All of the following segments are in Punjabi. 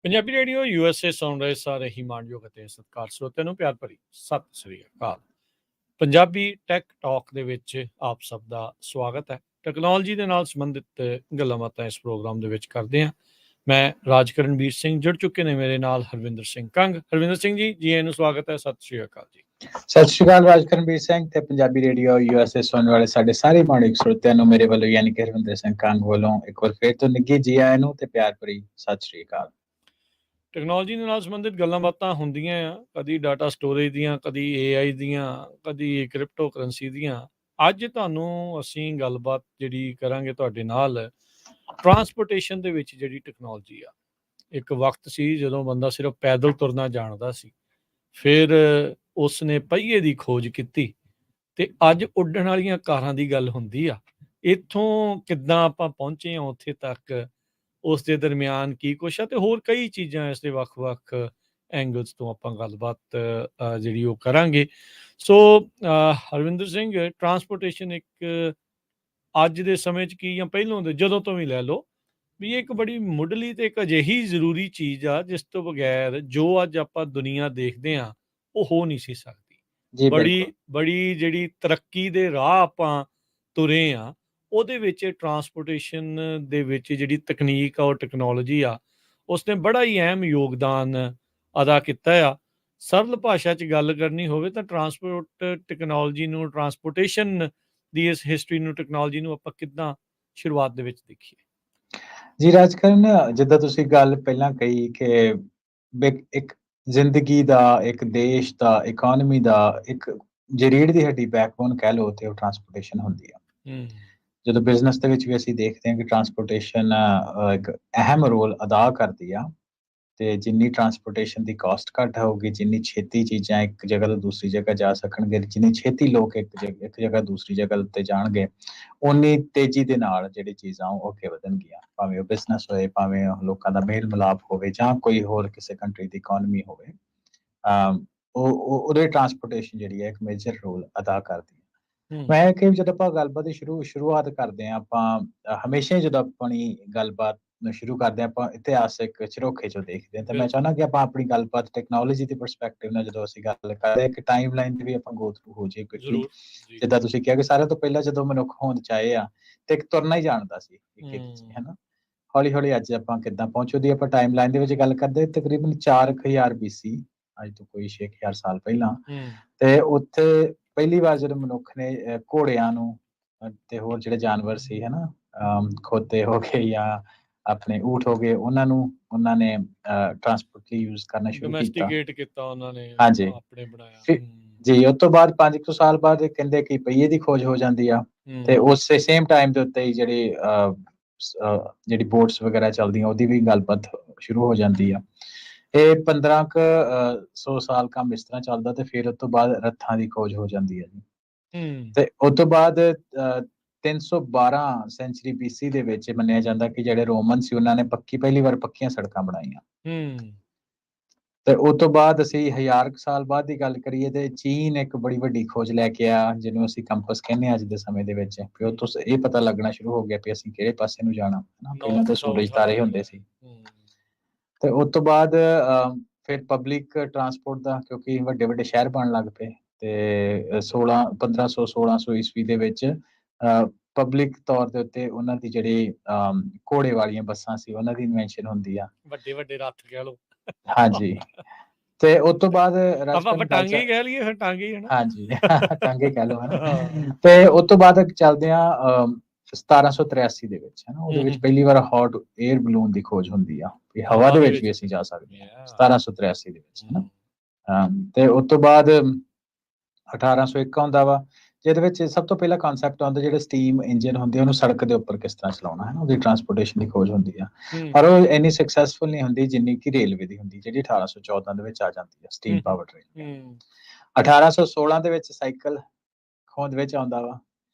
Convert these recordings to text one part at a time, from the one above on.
ਪੰਜਾਬੀ ਰੇਡੀਓ USA ਸੁਣ ਰਹੇ ਸਾਰੇ ਹੀ ਮਾਣਯੋਗ ਅਤੇ ਸਤਿਕਾਰ ਸਰੋਤਿਆਂ ਨੂੰ ਪਿਆਰ ਭਰੀ ਸਤਿ ਸ੍ਰੀ ਅਕਾਲ। ਪੰਜਾਬੀ ਟੈਕ ਟਾਕ ਦੇ ਵਿੱਚ ਆਪ ਸਭ ਦਾ ਸਵਾਗਤ ਹੈ। ਟੈਕਨੋਲੋਜੀ ਦੇ ਨਾਲ ਸੰਬੰਧਿਤ ਗੱਲਾਂ ਬਾਤਾਂ ਇਸ ਪ੍ਰੋਗਰਾਮ ਦੇ ਵਿੱਚ ਕਰਦੇ ਹਾਂ। ਮੈਂ ਰਾਜਕਰਨਵੀਰ ਸਿੰਘ, ਜੁੜ ਚੁੱਕੇ ਨੇ ਮੇਰੇ ਨਾਲ ਹਰਵਿੰਦਰ ਸਿੰਘ ਕੰਗ। ਹਰਵਿੰਦਰ ਸਿੰਘ ਜੀ ਆਇਆਂ ਨੂੰ ਸਵਾਗਤ ਹੈ। ਸਤਿ ਸ੍ਰੀ ਅਕਾਲ ਜੀ। ਸਤਿ ਸ਼੍ਰੀ ਅਕਾਲ ਰਾਜਕਰਨਵੀਰ ਸਿੰਘ ਤੇ ਪੰਜਾਬੀ ਰੇਡੀਓ USA ਸੁਣਨ ਵਾਲੇ ਸਾਡੇ ਸਾਰੇ ਮਾਣਯੋਗ ਸਰੋਤਿਆਂ ਨੂੰ ਮੇਰੇ ਵੱਲੋਂ ਯਾਨੀ ਕਿ ਹਰਵਿੰਦਰ ਸਿੰਘ ਕੰਗ ਵੱਲੋਂ ਇੱਕ ਵਾਰ ਫਿਰ ਤੋਂ ਨਿੱਘੀ ਜੀ ਆਇਆਂ ਨੂੰ ਤੇ ਪਿਆਰ ਭਰੀ ਸਤਿ ਸ਼੍ਰੀ ਅਕਾਲ। ਟੈਕਨੋਲੋਜੀ ਦੇ ਨਾਲ ਸੰਬੰਧਿਤ ਗੱਲਾਂ ਬਾਤਾਂ ਹੁੰਦੀਆਂ ਆ, ਕਦੀ ਡਾਟਾ ਸਟੋਰੇਜ ਦੀਆਂ, ਕਦੀ AI ਦੀਆਂ, ਕਦੀ ਕ੍ਰਿਪਟੋ ਕਰੰਸੀ ਦੀਆਂ। ਅੱਜ ਤੁਹਾਨੂੰ ਅਸੀਂ ਗੱਲਬਾਤ ਜਿਹੜੀ ਕਰਾਂਗੇ ਤੁਹਾਡੇ ਨਾਲ ਟਰਾਂਸਪੋਰਟੇਸ਼ਨ ਦੇ ਵਿੱਚ ਜਿਹੜੀ ਟੈਕਨੋਲੋਜੀ ਆ। ਇੱਕ ਵਕਤ ਸੀ ਜਦੋਂ ਬੰਦਾ ਸਿਰਫ ਪੈਦਲ ਤੁਰਨਾ ਜਾਣਦਾ ਸੀ, ਫਿਰ ਉਸਨੇ ਪਹੀਏ ਦੀ ਖੋਜ ਕੀਤੀ ਤੇ ਅੱਜ ਉੱਡਣ ਵਾਲੀਆਂ ਕਾਰਾਂ ਦੀ ਗੱਲ ਹੁੰਦੀ ਆ। ਇੱਥੋਂ ਕਿੱਦਾਂ ਆਪਾਂ ਪਹੁੰਚੇ ਹਾਂ ਉੱਥੇ ਤੱਕ, ਉਸ ਦੇ ਦਰਮਿਆਨ ਕੀ ਕੁਛ ਆ, ਤੇ ਹੋਰ ਕਈ ਚੀਜ਼ਾਂ ਇਸ ਦੇ ਵੱਖ-ਵੱਖ ਐਂਗਲਸ ਤੋਂ ਆਪਾਂ ਗੱਲਬਾਤ ਜਿਹੜੀ ਉਹ ਕਰਾਂਗੇ। ਸੋ ਹਰਵਿੰਦਰ ਸਿੰਘ, ਟਰਾਂਸਪੋਰਟੇਸ਼ਨ ਇੱਕ ਅੱਜ ਦੇ ਸਮੇਂ 'ਚ ਕੀ ਜਾਂ ਪਹਿਲੋਂ ਦੇ ਜਦੋਂ ਤੋਂ ਵੀ ਲੈ ਲਓ ਵੀ ਇਹ ਇੱਕ ਬੜੀ ਮੁੱਢਲੀ ਤੇ ਇੱਕ ਅਜਿਹੀ ਜ਼ਰੂਰੀ ਚੀਜ਼ ਆ ਜਿਸ ਤੋਂ ਬਗੈਰ ਜੋ ਅੱਜ ਆਪਾਂ ਦੁਨੀਆ ਦੇਖਦੇ ਹਾਂ ਉਹ ਹੋ ਨਹੀਂ ਸੀ ਸਕਦੀ। ਬੜੀ ਜਿਹੜੀ ਤਰੱਕੀ ਦੇ ਰਾਹ ਆਪਾਂ ਤੁਰੇ ਆ, ਉਹਦੇ ਵਿੱਚ ਟਰਾਂਸਪੋਰਟੇਸ਼ਨ ਦੇ ਵਿੱਚ ਜਿਹੜੀ ਤਕਨੀਕ ਆ ਉਹ ਟੈਕਨੋਲੋਜੀ ਆ, ਉਸਨੇ ਬੜਾ ਹੀ ਅਹਿਮ ਯੋਗਦਾਨ ਅਦਾ ਕੀਤਾ ਆ। ਸਰਲ ਭਾਸ਼ਾ 'ਚ ਗੱਲ ਕਰਨੀ ਹੋਵੇ ਤਾਂ ਟਰਾਂਸਪੋਰਟ ਟੈਕਨੋਲੋਜੀ ਨੂੰ, ਟਰਾਂਸਪੋਰਟੇਸ਼ਨ ਦੀ ਇਸ ਹਿਸਟਰੀ ਨੂੰ, ਟੈਕਨੋਲੋਜੀ ਨੂੰ ਆਪਾਂ ਕਿੱਦਾਂ ਸ਼ੁਰੂਆਤ ਦੇ ਵਿੱਚ ਦੇਖੀਏ? ਜੀ ਰਾਜਕਰਨ, ਜਿੱਦਾਂ ਤੁਸੀਂ ਗੱਲ ਪਹਿਲਾਂ ਕਹੀ ਕਿ ਇੱਕ ਜ਼ਿੰਦਗੀ ਦਾ, ਇੱਕ ਦੇਸ਼ ਦਾ, ਇਕੋਨਮੀ ਦਾ ਇੱਕ ਜੇ ਰੀੜ੍ਹ ਦੀ ਹੱਡੀ ਬੈਕਬੋਨ ਕਹਿ ਲਓ ਤੇ ਉਹ ਟਰਾਂਸਪੋਰਟੇਸ਼ਨ ਹੁੰਦੀ ਆ। ਜਦੋਂ ਬਿਜ਼ਨਸ ਦੇ ਵਿੱਚ ਵੀ ਅਸੀਂ ਦੇਖਦੇ ਹਾਂ ਕਿ ਟਰਾਂਸਪੋਰਟੇਸ਼ਨ ਇੱਕ ਅਹਿਮ ਰੋਲ ਅਦਾ ਕਰਦੀ ਆ, ਤੇ ਜਿੰਨੀ ਟਰਾਂਸਪੋਰਟੇਸ਼ਨ ਦੀ ਕਾਸਟ ਘੱਟ ਹੋਊਗੀ, ਜਿੰਨੀ ਛੇਤੀ ਚੀਜ਼ਾਂ ਇੱਕ ਜਗ੍ਹਾ ਤੋਂ ਦੂਸਰੀ ਜਗ੍ਹਾ ਜਾ ਸਕਣਗੇ, ਜਿੰਨੀ ਛੇਤੀ ਲੋਕ ਇੱਕ ਜਗ੍ਹਾ ਦੂਸਰੀ ਜਗ੍ਹਾ ਉੱਤੇ ਜਾਣਗੇ, ਓਨੀ ਤੇਜ਼ੀ ਦੇ ਨਾਲ ਜਿਹੜੀ ਚੀਜ਼ਾਂ ਉਹ ਅੱਗੇ ਵਧਣਗੀਆਂ। ਭਾਵੇਂ ਉਹ ਬਿਜ਼ਨਸ ਹੋਏ, ਭਾਵੇਂ ਉਹ ਲੋਕਾਂ ਦਾ ਮੇਲ ਮਿਲਾਪ ਹੋਵੇ, ਜਾਂ ਕੋਈ ਹੋਰ ਕਿਸੇ ਕੰਟਰੀ ਦੀ ਇਕੋਨਮੀ ਹੋਵੇ, ਉਹਦੇ ਟਰਾਂਸਪੋਰਟੇਸ਼ਨ ਜਿਹੜੀ ਹੈ ਇੱਕ ਮੇਜਰ ਰੋਲ ਅਦਾ ਕਰਦੀ ਹੈ। ਮੈਂ ਕਿ ਜਦੋਂ ਆਪਾਂ ਗੱਲਬਾਤ ਦੀ ਸ਼ੁਰੂਆਤ ਕਰਦੇ ਹਾਂ, ਆਪਾਂ ਹਮੇਸ਼ਾ ਜਦੋਂ ਆਪਣੀ ਗੱਲਬਾਤ ਨੂੰ ਸ਼ੁਰੂ ਕਰਦੇ ਹਾਂ ਆਪਾਂ ਇਤਿਹਾਸਿਕ ਝਰੋਖੇ ਚੋਂ ਦੇਖਦੇ ਹਾਂ, ਤਾਂ ਮੈਂ ਚਾਹੁੰਦਾ ਕਿ ਆਪਾਂ ਆਪਣੀ ਗੱਲਬਾਤ ਟੈਕਨੋਲੋਜੀ ਦੇ ਪਰਸਪੈਕਟਿਵ ਨਾਲ ਜਦੋਂ ਅਸੀਂ ਗੱਲ ਕਰਦੇ ਹਾਂ, ਇੱਕ ਟਾਈਮ ਲਾਈਨ ਤੇ ਵੀ ਆਪਾਂ ਗੋ ਥਰੂ ਹੋ ਜਾਈਏ ਕੁਇਕਲੀ। ਜਿੱਦਾਂ ਤੁਸੀਂ ਕਿਹਾ ਕਿ ਸਾਰਿਆਂ ਤੋਂ ਪਹਿਲਾਂ ਜਦੋਂ ਮਨੁੱਖ ਹੋਂਦ 'ਚ ਆਏ ਆ ਤੇ ਇੱਕ ਤੁਰਨਾ ਹੀ ਜਾਣਦਾ ਸੀ ਹਨਾ। ਹੌਲੀ ਹੌਲੀ ਅੱਜ ਆਪਾਂ ਕਿੱਦਾਂ ਪਹੁੰਚੇ, ਉਹਦੀ ਆਪਾਂ ਟਾਈਮ ਲਾਈਨ ਦੇ ਵਿੱਚ ਗੱਲ ਕਰਦੇ ਤਕਰੀਬਨ 4000 BC, ਅੱਜ ਤੋਂ ਕੋਈ 6000 ਸਾਲ ਪਹਿਲਾਂ। ਤੇ ਉੱਥੇ ਪਹਿਲੀ ਵਾਰ ਜਦੋਂ ਮਨੁੱਖ ਨੇ ਘੋੜਿਆਂ ਨੂੰ ਤੇ ਹੋਰ ਜਿਹੜੇ ਜਾਨਵਰ ਸੀ ਹਨਾ, ਖੋਤੇ ਹੋ ਗਏ ਜਾਂ ਆਪਣੇ ਊਠ ਹੋ ਗਏ, ਉਹਨਾਂ ਨੇ ਟਰਾਂਸਪੋਰਟ ਲਈ ਯੂਜ਼ ਕਰਨਾ ਸ਼ੁਰੂ ਕੀਤਾ ਉਹਨਾਂ ਨੇ। ਹਾਂਜੀ ਆਪਣੇ ਬਣਾਇਆ ਜੀ। ਉਸ ਤੋਂ ਬਾਅਦ 500 ਸਾਲ ਬਾਅਦ ਇਹ ਕਹਿੰਦੇ ਕਿ ਪਹੀਏ ਦੀ ਖੋਜ ਹੋ ਜਾਂਦੀ ਆ, ਤੇ ਉਸੇ ਸੇਮ ਟਾਈਮ ਦੇ ਉੱਤੇ ਹੀ ਜਿਹੜੀ ਬੋਟਸ ਵਗੈਰਾ ਚੱਲਦੀਆਂ ਉਹਦੀ ਵੀ ਗੱਲਬਾਤ ਸ਼ੁਰੂ ਹੋ ਜਾਂਦੀ ਆ। ਇਹ 1500 ਸਾਲ ਕੰਮ ਇਸ ਤਰ੍ਹਾਂ ਚੱਲਦਾ, ਤੇ ਫਿਰ ਉਸ ਤੋਂ ਬਾਅਦ ਰੱਥਾਂ ਦੀ ਖੋਜ ਹੋ ਜਾਂਦੀ ਹੈ ਜੀ। ਤੇ ਉਸ ਤੋਂ ਬਾਅਦ 312 ਸੈਂਚੁਰੀ BC ਦੇ ਵਿੱਚ ਮੰਨਿਆ ਜਾਂਦਾ ਕਿ ਜਿਹੜੇ ਰੋਮਨ ਸੀ ਉਹਨਾਂ ਨੇ ਪਹਿਲੀ ਵਾਰ ਪੱਕੀਆਂ ਸੜਕਾਂ ਬਣਾਈਆਂ। ਤੇ ਉਸ ਤੋਂ ਬਾਅਦ ਅਸੀਂ 1000 ਸਾਲ ਬਾਅਦ ਦੀ ਗੱਲ ਕਰੀਏ ਤੇ ਚੀਨ ਇੱਕ ਬੜੀ ਵੱਡੀ ਖੋਜ ਲੈ ਕੇ ਆਇਆ, ਜਿਹਨੂੰ ਅਸੀਂ ਕੰਪਸ ਕਹਿੰਦੇ ਹਾਂ ਅੱਜ ਦੇ ਸਮੇਂ ਦੇ ਵਿੱਚ। ਫਿਰ ਉੱਥੋਂ ਇਹ ਪਤਾ ਲੱਗਣਾ ਸ਼ੁਰੂ ਹੋ ਗਿਆ ਕਿ ਅਸੀਂ ਕਿਹੜੇ ਪਾਸੇ ਨੂੰ ਜਾਣਾ। ਪਹਿਲਾਂ ਤਾਂ ਸੂਰਜ ਤਾਰੇ ਹੁੰਦੇ ਸੀ। ਤੇ ਉਸ ਤੋਂ ਬਾਅਦ ਫਿਰ ਪਬਲਿਕ ਟਰਾਂਸਪੋਰਟ ਦਾ, ਕਿਉਂਕਿ ਵੱਡੇ ਵੱਡੇ ਸ਼ਹਿਰ ਬਣਨ ਲੱਗ ਪਏ, ਤੇ 1500-1600 ਈਸਵੀ ਦੇ ਵਿੱਚ ਪਬਲਿਕ ਤੌਰ ਦੇ ਉੱਤੇ ਉਹਨਾਂ ਦੀ ਜਿਹੜੀ ਘੋੜੇ ਵਾਲੀਆਂ ਬੱਸਾਂ ਸੀ ਉਹਨਾਂ ਦੀ ਇਨਵੈਂਸ਼ਨ ਹੁੰਦੀ ਆ। ਵੱਡੇ ਵੱਡੇ ਰੱਥ ਕਹਿ ਲਓ। ਹਾਂਜੀ। ਤੇ ਉਸ ਤੋਂ ਬਾਅਦ ਟਾਂਗੇ ਕਹਿ ਲਈਏ, ਫਿਰ ਟਾਂਗੇ ਹੀ ਹਾਂਜੀ ਟਾਂਗੇ ਕਹਿ ਲਓ ਹਨਾ। ਤੇ ਉਸ ਤੋਂ ਬਾਅਦ ਚੱਲਦੇ ਆ 1783 ਦੇ ਵਿੱਚ ਹਨਾ, ਉਹਦੇ ਵਿੱਚ ਪਹਿਲੀ ਵਾਰ ਹੌਟ 에ਅਰ ਬਲੂਨ ਦੀ ਖੋਜ ਹੁੰਦੀ ਆ, ਵੀ ਹਵਾ ਦੇ ਵਿੱਚ ਵੀ ਅਸੀਂ ਜਾ ਸਕਦੇ ਹਾਂ, 1783 ਦੇ ਵਿੱਚ ਹਨਾ। ਤੇ ਉਸ ਤੋਂ ਬਾਅਦ 1801 ਆਉਂਦਾ ਵਾ, ਜਿਹਦੇ ਵਿੱਚ ਸਭ ਤੋਂ ਪਹਿਲਾਂ ਕਾਨਸੈਪਟ ਆਉਂਦਾ ਜਿਹੜੇ ਸਟੀਮ ਇੰਜਨ ਹੁੰਦੇ ਉਹਨੂੰ ਸੜਕ ਦੇ ਉੱਪਰ ਕਿਸ ਤਰ੍ਹਾਂ ਚਲਾਉਣਾ ਹੈ, ਉਹਦੀ ਟਰਾਂਸਪੋਰਟੇਸ਼ਨ ਦੀ ਖੋਜ ਹੁੰਦੀ ਆ। ਪਰ ਉਹ ਇੰਨੀ ਸਕਸੈਸਫੁਲ ਨਹੀਂ ਹੁੰਦੀ ਜਿੰਨੀ ਕਿ ਰੇਲਵੇ ਦੀ ਹੁੰਦੀ, ਜਿਹੜੀ 1814 ਦੇ ਵਿੱਚ ਆ ਜਾਂਦੀ ਹੈ, ਸਟੀਮ ਪਾਵਰ ਟ੍ਰੇਨ। 1816 ਦੇ ਵਿੱਚ ਸਾਈਕਲ ਹੋਂਦ ਵਿੱਚ ਆਉਂਦਾ ਵਾ,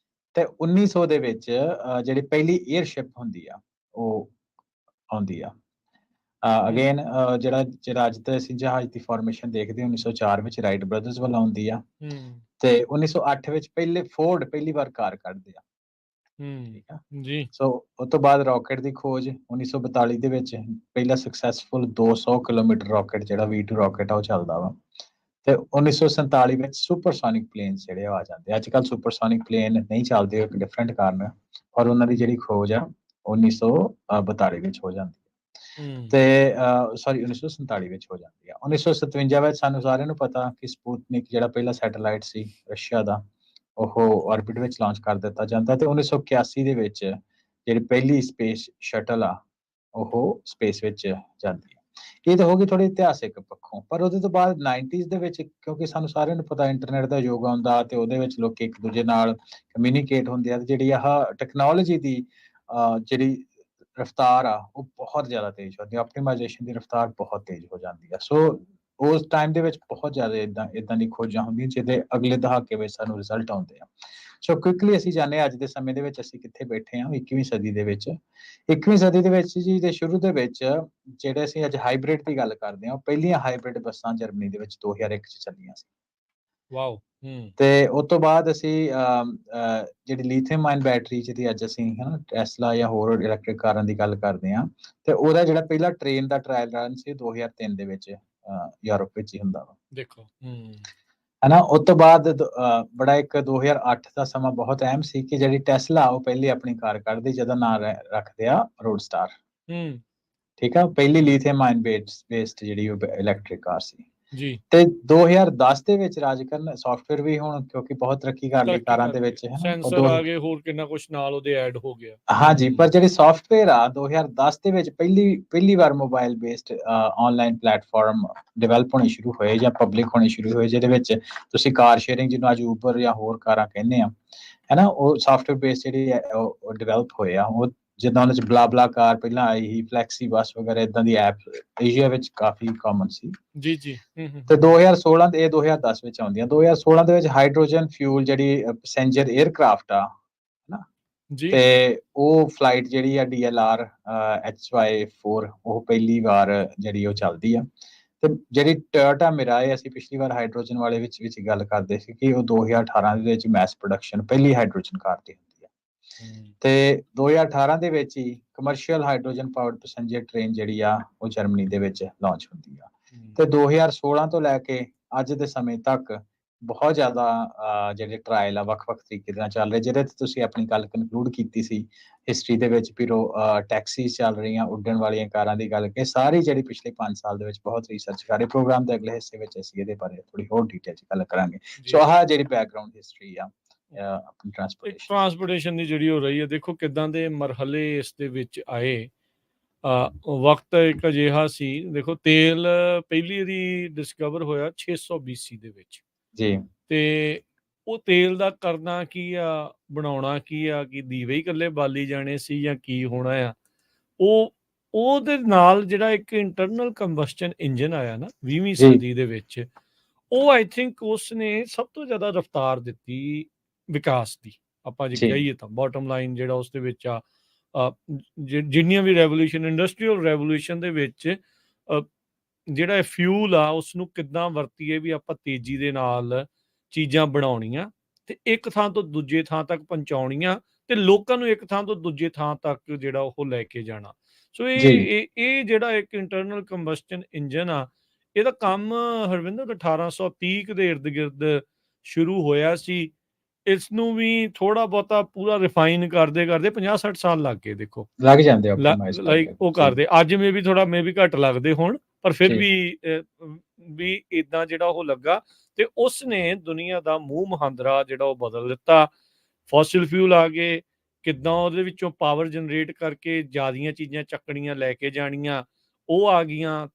ਤੇ 1900 ਦੇ ਵਿੱਚ ਜਿਹੜੀ ਪਹਿਲੀ 에ਅਰਸ਼ਿਪ ਹੁੰਦੀ ਆ ਉਹ ਆਉਂਦੀ ਆ। ਅਗੇਨ ਜਿਹੜਾ ਅੱਜ ਤੇ ਅਸੀਂ ਜਹਾਜ਼ ਦੀ ਫਾਰਮੇਸ਼ਨ ਦੇਖਦੇ ਹਾਂ 1904 ਵਿੱਚ ਰਾਈਟ ਬ੍ਰਦਰਜ਼ ਵੱਲ ਆਉਂਦੀ ਆ, ਤੇ 1908 ਵਿੱਚ ਪਹਿਲੀ ਵਾਰ ਕਾਰ ਕੱਢਦੇ ਆ। ਠੀਕ ਆ। ਜੀ। ਸੋ ਉਸ ਤੋਂ ਬਾਅਦ ਰਾਕਟ ਦੀ ਖੋਜ 1942 ਦੇ ਵਿੱਚ ਪਹਿਲਾ ਸਕਸੈਸਫੁਲ 200 ਕਿਲੋਮੀਟਰ ਰਾਕਟ ਜਿਹੜਾ V2 ਰਾਕਟ ਆ ਉਹ ਚੱਲਦਾ ਵਾ। ਤੇ 1947 ਵਿੱਚ ਸੁਪਰਸੋਨਿਕ ਪਲੇਨਸ ਜਿਹੜੇ ਆ ਜਾਂਦੇ। ਅੱਜ ਕੱਲ੍ਹ ਸੁਪਰਸੋਨਿਕ ਪਲੇਨ ਨਹੀਂ ਚੱਲਦੇ, ਇੱਕ ਡਿਫਰੈਂਟ ਕਾਰਨ, ਪਰ ਉਹਨਾਂ ਦੀ ਜਿਹੜੀ ਖੋਜ ਆ 1942 ਵਿੱਚ ਹੋ ਜਾਂਦੀ ਹੈ। ਤੇ ਸੌਰੀ 1947 ਵਿੱਚ ਹੋ ਜਾਂਦੀ ਆ। 1957 ਵਿੱਚ ਸਾਨੂੰ ਸਾਰਿਆਂ ਨੂੰ ਪਤਾ ਕਿ ਸਪੁਤਨਿਕ ਜਿਹੜਾ ਪਹਿਲਾ ਸੈਟੇਲਾਈਟ ਸੀ ਰਸ਼ੀਆ ਦਾ, ਉਹ ਆਰਬਿਟ ਵਿੱਚ ਲਾਂਚ ਕਰ ਦਿੱਤਾ ਜਾਂਦਾ। ਤੇ 1981 ਦੇ ਵਿੱਚ ਜਿਹੜੀ ਪਹਿਲੀ ਸਪੇਸ ਸ਼ਟਲ ਆ ਉਹ ਸਪੇਸ ਵਿੱਚ ਜਾਂਦੀ ਹੈ। ਇਹ ਤਾਂ ਹੋ ਗਈ ਥੋੜੀ ਇਤਿਹਾਸਿਕ ਪੱਖੋਂ, ਪਰ ਉਹਦੇ ਤੋਂ ਬਾਅਦ 90s ਦੇ ਵਿੱਚ, ਕਿਉਂਕਿ ਸਾਨੂੰ ਸਾਰਿਆਂ ਨੂੰ ਪਤਾ ਇੰਟਰਨੈਟ ਦਾ ਯੁੱਗ ਆਉਂਦਾ ਤੇ ਉਹਦੇ ਵਿੱਚ ਲੋਕ ਇੱਕ ਦੂਜੇ ਨਾਲ ਕਮਿਊਨੀਕੇਟ ਹੁੰਦੇ ਆ, ਤੇ ਜਿਹੜੀ ਆਹ ਟੈਕਨੋਲੋਜੀ ਦੀ ਜਿਹੜੀ ਰਫਤਾਰ ਆ ਉਹ ਬਹੁਤ ਜ਼ਿਆਦਾ ਤੇਜ਼ ਹੁੰਦੀ ਹੈ, ਆਪਟੀਮਾਈਜ਼ੇਸ਼ਨ ਦੀ ਰਫਤਾਰ ਬਹੁਤ ਤੇਜ਼ ਹੋ ਜਾਂਦੀ ਆ। ਸੋ ਉਸ ਟਾਈਮ ਦੇ ਵਿੱਚ ਬਹੁਤ ਜ਼ਿਆਦਾ ਇਦਾਂ ਦੀ ਖੋਜਾਂ ਹੁੰਦੀਆਂ ਜਿਹਦੇ ਅਗਲੇ ਦਹਾਕੇ ਵਿੱਚ ਸਾਨੂੰ ਰਿਜ਼ਲਟ ਆਉਂਦੇ ਆ। ਸੋ ਕੁਇਕਲੀ ਅਸੀਂ ਜਾਣਦੇ ਹਾਂ ਅੱਜ ਦੇ ਸਮੇਂ ਦੇ ਵਿੱਚ ਅਸੀਂ ਕਿੱਥੇ ਬੈਠੇ ਹਾਂ 21ਵੀਂ ਸਦੀ ਦੇ ਵਿੱਚ। 21ਵੀਂ ਸਦੀ ਦੇ ਵਿੱਚ ਜੀ ਦੇ ਸ਼ੁਰੂ ਦੇ ਵਿੱਚ ਜਿਹੜੇ ਅਸੀਂ ਅੱਜ ਹਾਈਬ੍ਰਿਡ ਦੀ ਗੱਲ ਕਰਦੇ ਹਾਂ, ਉਹ ਪਹਿਲੀਆਂ ਹਾਈਬ੍ਰਿਡ ਬੱਸਾਂ ਜਰਮਨੀ ਦੇ ਵਿੱਚ 2001 ਚ ਚੱਲੀਆਂ ਸੀ। ਵਾਓ। ਤੇ ਉਸ ਤੋਂ ਬਾਅਦ ਅਸੀਂ ਜਿਹੜੀ ਲੀਥੀਅਮ ਆਇਨ ਬੈਟਰੀ ਜਿਹਦੀ ਅੱਜ ਅਸੀਂ ਹਨਾ ਟੈਸਲਾ ਜਾਂ ਹੋਰ ਇਲੈਕਟ੍ਰਿਕ ਕਾਰਾਂ ਦੀ ਗੱਲ ਕਰਦੇ ਹਾਂ, ਤੇ ਉਹਦਾ ਜਿਹੜਾ ਪਹਿਲਾ ਟ੍ਰੇਨ ਦਾ ਟ੍ਰਾਇਲ ਰਨ ਸੀ 2003 ਦੇ ਵਿੱਚ ਯੂਰਪ ਵਿੱਚ ਹੀ ਹੁੰਦਾ ਵਾ। ਦੇਖੋ। ਹਨਾ ਉਸ ਤੋਂ ਬਾਅਦ ਬੜਾ ਇੱਕ 2008 ਦਾ ਸਮਾਂ ਬਹੁਤ ਅਹਿਮ ਸੀ ਕਿ ਜਿਹੜੀ ਟੈਸਲਾ ਉਹ ਪਹਿਲੀ ਆਪਣੀ ਕਾਰ ਕੱਢਦੀ ਜਿਹਦਾ ਨਾਮ ਰੱਖਦੇ ਆ ਰੋਡਸਟਾਰ। ਠੀਕ ਆ, ਪਹਿਲੀ ਲੀਥੀਅਮ ਆਇਨ ਬੇਸਡ ਜਿਹੜੀ ਉਹ ਇਲੈਕਟ੍ਰਿਕ ਕਾਰ ਸੀ ਜੀ। ਤੇ 2010 ਦੇ ਵਿੱਚ ਰਾਜਕਰਨ ਸੌਫਟਵੇਅਰ ਵੀ ਹੁਣ ਕਿਉਂਕਿ ਬਹੁਤ ਤਰੱਕੀ ਕਰ ਲਈ ਕਾਰਾਂ ਦੇ ਵਿੱਚ, ਹੈ ਨਾ, ਸੈਂਸਰ ਆ ਗਏ, ਹੋਰ ਕਿੰਨਾ ਕੁਝ ਨਾਲ ਉਹਦੇ ਐਡ ਹੋ ਗਿਆ। ਹਾਂਜੀ, ਪਰ ਜਿਹੜੀ ਸੌਫਟਵੇਅਰ ਆ 2010 ਦੇ ਵਿੱਚ ਪਹਿਲੀ ਵਾਰ mobile based online platform develop ਹੋਣੀ ਸ਼ੁਰੂ ਹੋਏ ਜਾਂ ਪਬਲਿਕ ਹੋਣੀ ਸ਼ੁਰੂ ਹੋਏ, ਜਿਹਦੇ ਵਿੱਚ ਤੁਸੀਂ ਕਾਰ ਸ਼ੇਅਰਿੰਗ ਜਿਹਨੂੰ ਅੱਜ ਉਬਰ ਜਾਂ ਹੋਰ ਕਾਰਾਂ ਕਹਿੰਦੇ ਆ, ਹੈ ਨਾ, ਉਹ ਸੌਫਟਵੇਅਰ ਬੇਸਡ ਜਿਹੜੀ ਉਹ ਡਿਵੈਲਪ ਹੋਏ ਆ। ਉਹ ਜਿੱਦਾਂ ਉਹਨਾਂ 'ਚ ਬਲਾ ਕਾਰ ਪਹਿਲਾਂ ਆਈ ਸੀ, ਫਲੈਕਸੀ ਬੱਸ ਵਗੈਰਾ ਇਦਾਂ ਦੀ ਐਪ ਏਸ਼ੀਆ ਵਿੱਚ ਕਾਫੀ ਕਾਮਨ ਸੀ। ਜੀ ਜੀ। ਤੇ 2016 ਤੇ ਇਹ 2010 ਵਿੱਚ ਆਉਂਦੀਆਂ। 2016 ਦੇ ਵਿੱਚ ਹਾਈਡਰੋਜਨ ਫਿਊਲ ਜਿਹੜੀ ਪੈਸੇਂਜਰ 에ਅਰਕ੍ਰਾਫਟ ਆ ਹਨਾ, ਤੇ ਉਹ ਫਲਾਈਟ ਜਿਹੜੀ ਆ DLR HY4 ਉਹ ਪਹਿਲੀ ਵਾਰ ਜਿਹੜੀ ਉਹ ਚੱਲਦੀ ਆ। ਤੇ ਜਿਹੜੀ ਟੋਯੋਟਾ ਮਿਰਾਏ ਅਸੀਂ ਪਿਛਲੀ ਵਾਰ ਹਾਈਡਰੋਜਨ ਵਾਲੇ ਵਿੱਚ ਗੱਲ ਕਰਦੇ ਸੀ ਕਿ ਉਹ 2018 ਦੇ ਵਿੱਚ ਮੈਸ ਪ੍ਰੋਡਕਸ਼ਨ ਪਹਿਲੀ ਹਾਈਡਰੋਜਨ ਕਾਰ ਦੀ ਹੁੰਦੀ ਆ। ਤੇ 2018 ਦੇ ਵਿੱਚ ਹੀ commercial hydrogen powered passenger train ਜਿਹੜੀ ਆ ਉਹ ਜਰਮਨੀ ਦੇ ਵਿੱਚ ਲਾਂਚ ਹੁੰਦੀ ਆ। ਤੇ 2016 ਤੋਂ ਲੈ ਕੇ ਅੱਜ ਦੇ ਸਮੇਂ ਤੱਕ ਬਹੁਤ ਜ਼ਿਆਦਾ ਜਿਹੜੇ ਟਰਾਇਲ ਆ ਵੱਖ-ਵੱਖ ਤਰੀਕੇ ਨਾਲ ਚੱਲ ਰਹੇ, ਜਿਹਦੇ ਤੇ ਤੁਸੀਂ ਆਪਣੀ ਗੱਲ ਕਨਕਲੂਡ ਕੀਤੀ ਸੀ ਹਿਸਟਰੀ ਦੇ ਵਿੱਚ ਵੀ ਟੈਕਸੀਜ਼ ਚੱਲ ਰਹੀਆਂ, ਉੱਡਣ ਵਾਲੀਆਂ ਕਾਰਾਂ ਦੀ ਗੱਲ ਕਿ ਸਾਰੀ ਜਿਹੜੀ ਪਿਛਲੇ 5 ਸਾਲ ਦੇ ਵਿੱਚ ਬਹੁਤ ਰਿਸਰਚ ਕਰ ਰਹੇ। ਪ੍ਰੋਗਰਾਮ ਦੇ ਅਗਲੇ ਹਿੱਸੇ ਵਿੱਚ ਅਸੀਂ ਇਹਦੇ ਬਾਰੇ ਥੋੜੀ ਹੋਰ ਡਿਟੇਲ 'ਚ ਗੱਲ ਕਰਾਂਗੇ। ਸੋ ਆਹ ਜਿਹੜੀ ਬੈਕਗ੍ਰਾਉਂਡ ਹਿਸਟਰੀ ਆ ਆਪਣੀ ਟਰਾਂਸਪੋਰਟੇਸ਼ਨ ਦੀ ਜਿਹੜੀ ਹੋ ਰਹੀ ਹੈ, ਦੇਖੋ ਕਿੱਦਾਂ ਦੇ ਮਰਹਲੇ ਇਸ ਦੇ ਵਿੱਚ ਆਏ। ਵਕਤ ਇੱਕ ਅਜਿਹਾ ਸੀ, ਦੇਖੋ ਤੇਲ ਪਹਿਲੀ ਵਾਰੀ ਡਿਸਕਵਰ ਹੋਇਆ 600 BC ਦੇ ਵਿੱਚ ਜੀ, ਤੇ ਉਹ ਤੇਲ ਦਾ ਕਰਨਾ ਕੀ ਆ, ਬਣਾਉਣਾ ਕੀ ਆ, ਕਿ ਦੀਵੇ ਹੀ ਇਕੱਲੇ ਬਾਲੀ ਜਾਣੇ ਸੀ ਜਾਂ ਕੀ ਹੋਣਾ ਆ। ਉਹਦੇ ਨਾਲ ਜਿਹੜਾ ਇੱਕ ਇੰਟਰਨਲ ਕੰਬਸਸ਼ਨ ਇੰਜਨ ਆਇਆ ਨਾ 20ਵੀਂ ਸਦੀ ਦੇ ਵਿੱਚ, ਉਹ ਆਈ ਥਿੰਕ ਉਸਨੇ ਸਭ ਤੋਂ ਜ਼ਿਆਦਾ ਰਫਤਾਰ ਦਿੱਤੀ ਵਿਕਾਸ ਦੀ। ਆਪਾਂ ਜੇ ਕਹੀਏ ਤਾਂ ਬਾਟਮ ਲਾਈਨ ਜਿਹੜਾ ਉਸ ਦੇ ਵਿੱਚ ਆ, ਜਿੰਨੀਆਂ ਵੀ ਰੈਵੋਲੂਸ਼ਨ, ਇੰਡਸਟਰੀਅਲ ਰੈਵੋਲੂਸ਼ਨ ਦੇ ਵਿੱਚ ਜਿਹੜਾ ਫਿਊਲ ਆ ਉਸਨੂੰ ਕਿੱਦਾਂ ਵਰਤੀਏ ਵੀ ਆਪਾਂ ਤੇਜ਼ੀ ਦੇ ਨਾਲ ਚੀਜ਼ਾਂ ਬਣਾਉਣੀਆਂ ਤੇ ਇੱਕ ਥਾਂ ਤੋਂ ਦੂਜੇ ਥਾਂ ਤੱਕ ਪਹੁੰਚਾਉਣੀਆਂ ਤੇ ਲੋਕਾਂ ਨੂੰ ਇੱਕ ਥਾਂ ਤੋਂ ਦੂਜੇ ਥਾਂ ਤੱਕ ਜਿਹੜਾ ਉਹ ਲੈ ਕੇ ਜਾਣਾ। ਸੋ ਇਹ ਜਿਹੜਾ ਇੱਕ ਇੰਟਰਨਲ ਕੰਬਸਸ਼ਨ ਇੰਜਨ ਆ, ਇਹਦਾ ਕੰਮ ਹਰਵਿੰਦਰ 1830 ਦੇ ਇਰਦ ਗਿਰਦ ਸ਼ੁਰੂ ਹੋਇਆ ਸੀ। ਇਸ ਨੂੰ ਵੀ ਥੋੜਾ ਬਹੁਤਾ ਪੂਰਾ ਰਿਫਾਈਨ ਕਰਦੇ 50-60 ਸਾਲ ਲੱਗ ਗਏ। ਦੇਖੋ ਲੱਗ ਜਾਂਦੇ ਲਾਈਕ ਉਹ ਕਰਦੇ ਅੱਜ ਮੇ ਵੀ ਘੱਟ ਲੱਗਦੇ ਹੁਣ, ਪਰ ਫਿਰ ਵੀ ਇਦਾਂ ਜਿਹੜਾ ਉਹ ਲੱਗਾ ਤੇ ਉਸਨੇ ਦੁਨੀਆ ਦਾ ਮੂੰਹ ਮਹਾਂਦਰਾ ਜਿਹੜਾ ਉਹ ਬਦਲ ਦਿੱਤਾ। ਫੋਸਿਲ ਫਿਊਲ ਆ ਗਏ, ਕਿੱਦਾਂ ਉਹਦੇ ਵਿੱਚੋਂ ਪਾਵਰ ਜਨਰੇਟ ਕਰਕੇ ਜ਼ਿਆਦੀਆਂ ਚੀਜ਼ਾਂ ਚੱਕਣੀਆਂ ਲੈ ਕੇ ਜਾਣੀਆਂ, ਉਹ ਆ ਗਈਆਂ।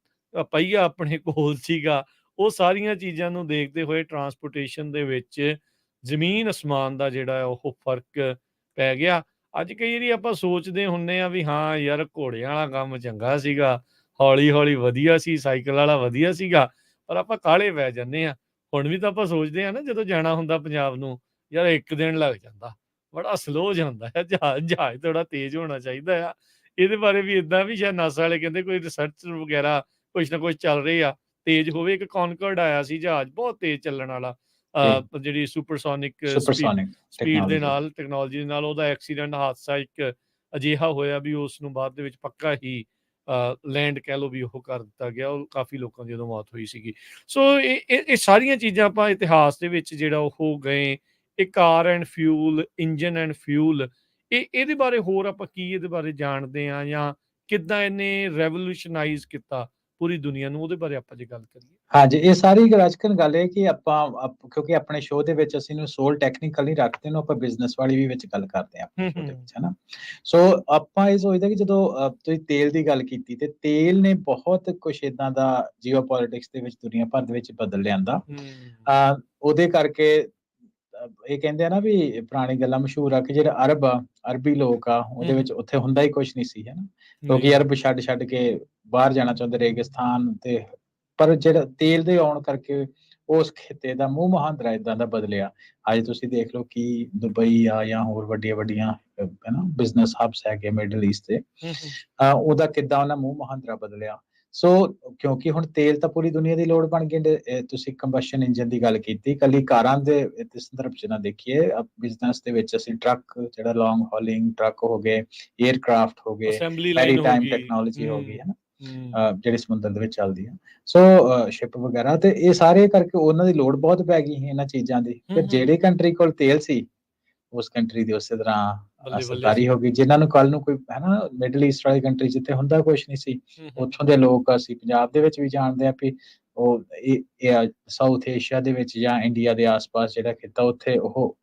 ਪਹੀਆ ਆਪਣੇ ਕੋਲ ਸੀਗਾ। ਉਹ ਸਾਰੀਆਂ ਚੀਜ਼ਾਂ ਨੂੰ ਦੇਖਦੇ ਹੋਏ ਟਰਾਂਸਪੋਰਟੇਸ਼ਨ ਦੇ ਵਿੱਚ ਜ਼ਮੀਨ ਅਸਮਾਨ ਦਾ ਜਿਹੜਾ ਉਹ ਫਰਕ ਪੈ ਗਿਆ। ਅੱਜ ਕਈ ਵਾਰੀ ਆਪਾਂ ਸੋਚਦੇ ਹੁੰਦੇ ਆ ਵੀ ਹਾਂ ਯਾਰ ਘੋੜਿਆਂ ਵਾਲਾ ਕੰਮ ਚੰਗਾ ਸੀਗਾ, ਹੌਲੀ ਹੌਲੀ ਵਧੀਆ ਸੀ, ਸਾਈਕਲ ਵਾਲਾ ਵਧੀਆ ਸੀਗਾ, ਪਰ ਆਪਾਂ ਕਾਹਲੇ ਪੈ ਜਾਂਦੇ ਆ। ਹੁਣ ਵੀ ਤਾਂ ਆਪਾਂ ਸੋਚਦੇ ਆ ਨਾ ਜਦੋਂ ਜਾਣਾ ਹੁੰਦਾ ਪੰਜਾਬ ਨੂੰ, ਯਾਰ 1 ਦਿਨ ਲੱਗ ਜਾਂਦਾ, ਬੜਾ ਸਲੋ ਜਾਂਦਾ ਹੈ ਜਹਾਜ਼ ਥੋੜਾ ਤੇਜ਼ ਹੋਣਾ ਚਾਹੀਦਾ ਆ। ਇਹਦੇ ਬਾਰੇ ਵੀ ਇਦਾਂ ਵੀ ਸ਼ਾਇਦ ਨਾਸਾ ਵਾਲੇ ਕਹਿੰਦੇ ਕੋਈ ਰਿਸਰਚ ਵਗੈਰਾ ਕੁਛ ਨਾ ਕੁਛ ਚੱਲ ਰਹੀ ਆ, ਤੇਜ਼ ਹੋਵੇ। ਇੱਕ ਕੌਨਕਰਡ ਆਇਆ ਸੀ ਜਹਾਜ਼ ਬਹੁਤ ਤੇਜ਼ ਚੱਲਣ ਵਾਲਾ, ਜਿਹੜੀ ਸੁਪਰਸੋਨਿਕ ਸੁਪਰਸੋਨਿਕ ਸਪੀਡ ਦੇ ਨਾਲ ਟੈਕਨੋਲੋਜੀ ਦੇ ਨਾਲ ਉਹਦਾ ਐਕਸੀਡੈਂਟ ਹਾਦਸਾ ਇੱਕ ਅਜਿਹਾ ਹੋਇਆ ਵੀ ਉਸ ਨੂੰ ਬਾਅਦ ਦੇ ਵਿੱਚ ਪੱਕਾ ਹੀ ਲੈਂਡ ਕਹਿ ਲਓ ਵੀ ਉਹ ਕਰ ਦਿੱਤਾ ਗਿਆ, ਉਹ ਕਾਫੀ ਲੋਕਾਂ ਦੀ ਉਦੋਂ ਮੌਤ ਹੋਈ ਸੀਗੀ। ਸੋ ਇਹ ਸਾਰੀਆਂ ਚੀਜ਼ਾਂ ਆਪਾਂ ਇਤਿਹਾਸ ਦੇ ਵਿੱਚ ਜਿਹੜਾ ਉਹ ਗਏ। ਇਹ ਕਾਰ and fuel, engine and fuel, ਇਹਦੇ ਬਾਰੇ ਹੋਰ ਆਪਾਂ ਕੀ ਇਹਦੇ ਬਾਰੇ ਜਾਣਦੇ ਹਾਂ ਜਾਂ ਕਿੱਦਾਂ ਇਹਨੇ ਰੈਵੋਲੂਸ਼ਨਾਈਜ਼ ਕੀਤਾ ਪੂਰੀ ਦੁਨੀਆ ਨੂੰ, ਉਹਦੇ ਬਾਰੇ ਆਪਾਂ ਜੇ ਗੱਲ ਕਰੀਏ। ਹਾਂਜੀ, ਇਹ ਸਾਰੀ ਅੱਜ-ਕੱਲ੍ਹ ਗੱਲ ਹੈ ਕਿ ਆਪਾਂ ਕਿਉਂਕਿ ਆਪਣੇ ਸ਼ੋਅ ਦੇ ਵਿੱਚ ਅਸੀਂ ਇਹਨੂੰ ਸੋਲ ਟੈਕਨੀਕਲ ਨਹੀਂ ਰੱਖਦੇ, ਇਹਨੂੰ ਆਪਾਂ ਬਿਜ਼ਨਸ ਵਾਲੀ ਵੀ ਵਿੱਚ ਗੱਲ ਕਰਦੇ ਹਾਂ ਆਪਣੇ ਸ਼ੋਅ ਦੇ ਵਿੱਚ, ਹੈ ਨਾ। ਸੋ ਆਪਾਂ ਇਹ ਸੋਚਦੇ ਕਿ ਜਦੋਂ ਤੁਸੀਂ ਤੇਲ ਦੀ ਗੱਲ ਕੀਤੀ, ਤੇ ਤੇਲ ਨੇ ਬਹੁਤ ਕੁਛ ਏਦਾਂ ਦਾ ਜੀਓਪੋਲਿਟਿਕਸ ਦੇ ਵਿੱਚ ਦੁਨੀਆ ਭਰ ਦੇ ਵਿੱਚ ਬਦਲ ਲਿਆਂਦਾ। ਉਹਦੇ ਕਰਕੇ ਇਹ ਕਹਿੰਦੇ ਆ ਨਾ ਵੀ ਪੁਰਾਣੀ ਗੱਲਾਂ ਮਸ਼ਹੂਰ ਆ ਕਿ ਜਿਹੜਾ ਅਰਬੀ ਲੋਕ ਆ, ਉਹਦੇ ਵਿੱਚ ਉੱਥੇ ਹੁੰਦਾ ਹੀ ਕੁਛ ਨਹੀਂ ਸੀ, ਹੈ ਨਾ, ਕਿਉਂਕਿ ਅਰਬ ਛੱਡ ਕੇ ਬਾਹਰ ਜਾਣਾ ਚਾਹੁੰਦੇ, ਰੇਗਿਸਤਾਨ ਤੇ। ਪਰ ਜਿਹੜਾ ਤੇਲ ਦੇ ਆਉਣ ਕਰਕੇ ਉਸ ਖਿੱਤੇ ਦਾ ਮੂੰਹ ਮਹਾਂਦਰਾ ਏਦਾਂ ਦਾ ਬਦਲਿਆ। ਅੱਜ ਤੁਸੀਂ ਦੇਖ ਲਓ ਕਿ ਦੁਬਈ ਆ ਜਾਂ ਹੋਰ ਵੱਡੀਆਂ ਹੈ ਨਾ ਬਿਜ਼ਨਸ ਹਬਸ ਹੈਗੇ ਮਿਡਲ ਈਸਟ ਦੇ, ਉਹਦਾ ਕਿੱਦਾਂ ਉਹਨਾਂ ਮੂੰਹ ਮਹਾਂਦਰਾ ਬਦਲਿਆ। ਸੋ ਕਿਉਂਕਿ ਹੁਣ ਤੇਲ ਤਾਂ ਪੂਰੀ ਦੁਨੀਆ ਦੀ ਲੋੜ ਬਣ ਗਈ। ਤੁਸੀਂ ਕੰਬਸ਼ਨ ਇੰਜਨ ਦੀ ਗੱਲ ਕੀਤੀ, ਇਕੱਲੀ ਕਾਰਾਂ ਦੇ ਸੰਦਰਭ 'ਚ ਨਾ ਦੇਖੀਏ, ਬਿਜ਼ਨਸ ਦੇ ਵਿੱਚ ਅਸੀਂ ਟਰੱਕ, ਜਿਹੜਾ ਲੌਂਗ ਹੌਲਿੰਗ ਟਰੱਕ ਹੋ ਗਏ, ਏਅਰਕ੍ਰਾਫਟ ਹੋ ਗਏ, ਮੈਰੀਟਾਈਮ ਟੈਕਨੋਲੋਜੀ ਹੋ ਗਈ, ਹੈ ਨਾ, ਜਿਹੜੀ ਸਮੁੰਦਰ ਦੇ ਵਿੱਚ ਚੱਲਦੀ ਆ, ਸੋ ਸ਼ਿਪ ਵਗੈਰਾ, ਤੇ ਇਹ ਸਾਰੇ ਕਰਕੇ ਉਹਨਾਂ ਦੀ ਲੋੜ ਬਹੁਤ ਪੈ ਗਈ ਇਹਨਾਂ ਚੀਜ਼ਾਂ ਦੀ। ਫਿਰ ਜਿਹੜੀ ਕੰਟਰੀ ਕੋਲ ਤੇਲ ਸੀ, ਉਸ ਕੰਟਰੀ ਦੀ ਉਸੇ ਤਰ੍ਹਾਂ ਸਰਦਾਰੀ ਹੋ ਗਈ। ਜਿਨ੍ਹਾਂ ਨੂੰ ਕੱਲ ਨੂੰ ਕੋਈ, ਹੈ ਨਾ, ਮਿਡਲ ਈਸਟ ਵਾਲੀ ਕੰਟਰੀ ਜਿੱਥੇ ਹੁੰਦਾ ਕੁਛ ਨਹੀਂ ਸੀ, ਉੱਥੋਂ ਦੇ ਲੋਕ ਅਸੀਂ ਪੰਜਾਬ ਦੇ ਵਿੱਚ ਵੀ ਜਾਣਦੇ ਹਾਂ ਵੀ ਉਹ ਸਾਊਥ ਏਸ਼ੀਆ ਦੇ ਵਿੱਚ ਜਾਂ ਇੰਡੀਆ ਦੇ ਆਸ-ਪਾਸ ਜਿਹੜਾ ਖਿੱਤਾ, ਉੱਥੇ ਉਹ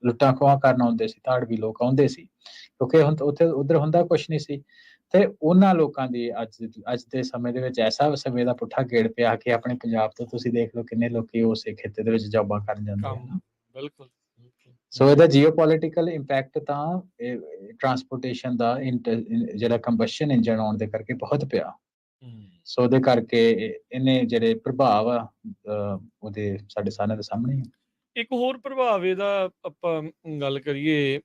ਲੁੱਟਾਂ ਖੋਹਾਂ ਕਰਨ ਆਉਂਦੇ ਸੀ, ਧਾੜਵੀ ਲੋਕ ਆਉਂਦੇ ਸੀ, ਕਿਉਂਕਿ ਹੁਣ ਉੱਥੇ ਉੱਧਰ ਹੁੰਦਾ ਕੁਛ ਨਹੀਂ ਸੀ। ਤੇ ਉਹਨਾਂ ਲੋਕਾਂ ਦੀ ਅੱਜ ਦੇ ਸਮੇਂ ਦੇ ਵਿੱਚ ਐਸਾ ਸਮੇਂ ਦਾ ਪੁੱਠਾ ਗੇੜ ਪਿਆ ਕਿ ਆਪਣੇ ਪੰਜਾਬ ਤੋਂ ਤੁਸੀਂ ਦੇਖ ਲਓ ਕਿੰਨੇ ਲੋਕੀ ਉਸੇ ਖਿੱਤੇ ਦੇ ਵਿੱਚ ਜੌਬਾਂ ਕਰਨ ਜਾਂਦੇ ਹਨ। ਬਿਲਕੁਲ। ਸੋ ਇਹਦਾ ਜੀਓਪੋਲਿਟੀਕਲ ਇੰਪੈਕਟ ਤਾਂ ਟਰਾਂਸਪੋਰਟੇਸ਼ਨ ਦਾ ਜਿਹੜਾ ਕੰਬਸ਼ਨ ਇੰਜਨ ਆਉਣ ਦੇ ਕਰਕੇ ਬਹੁਤ ਪਿਆ। ਸੋ ਉਹਦੇ ਕਰਕੇ ਇਹਨੇ ਜਿਹੜੇ ਪ੍ਰਭਾਵ ਆ ਉਹਦੇ ਸਾਡੇ ਸਾਰਿਆਂ ਦੇ ਸਾਹਮਣੇ। ਇੱਕ ਹੋਰ ਪ੍ਰਭਾਵ ਇਹਦਾ ਆਪਾਂ ਗੱਲ ਕਰੀਏ,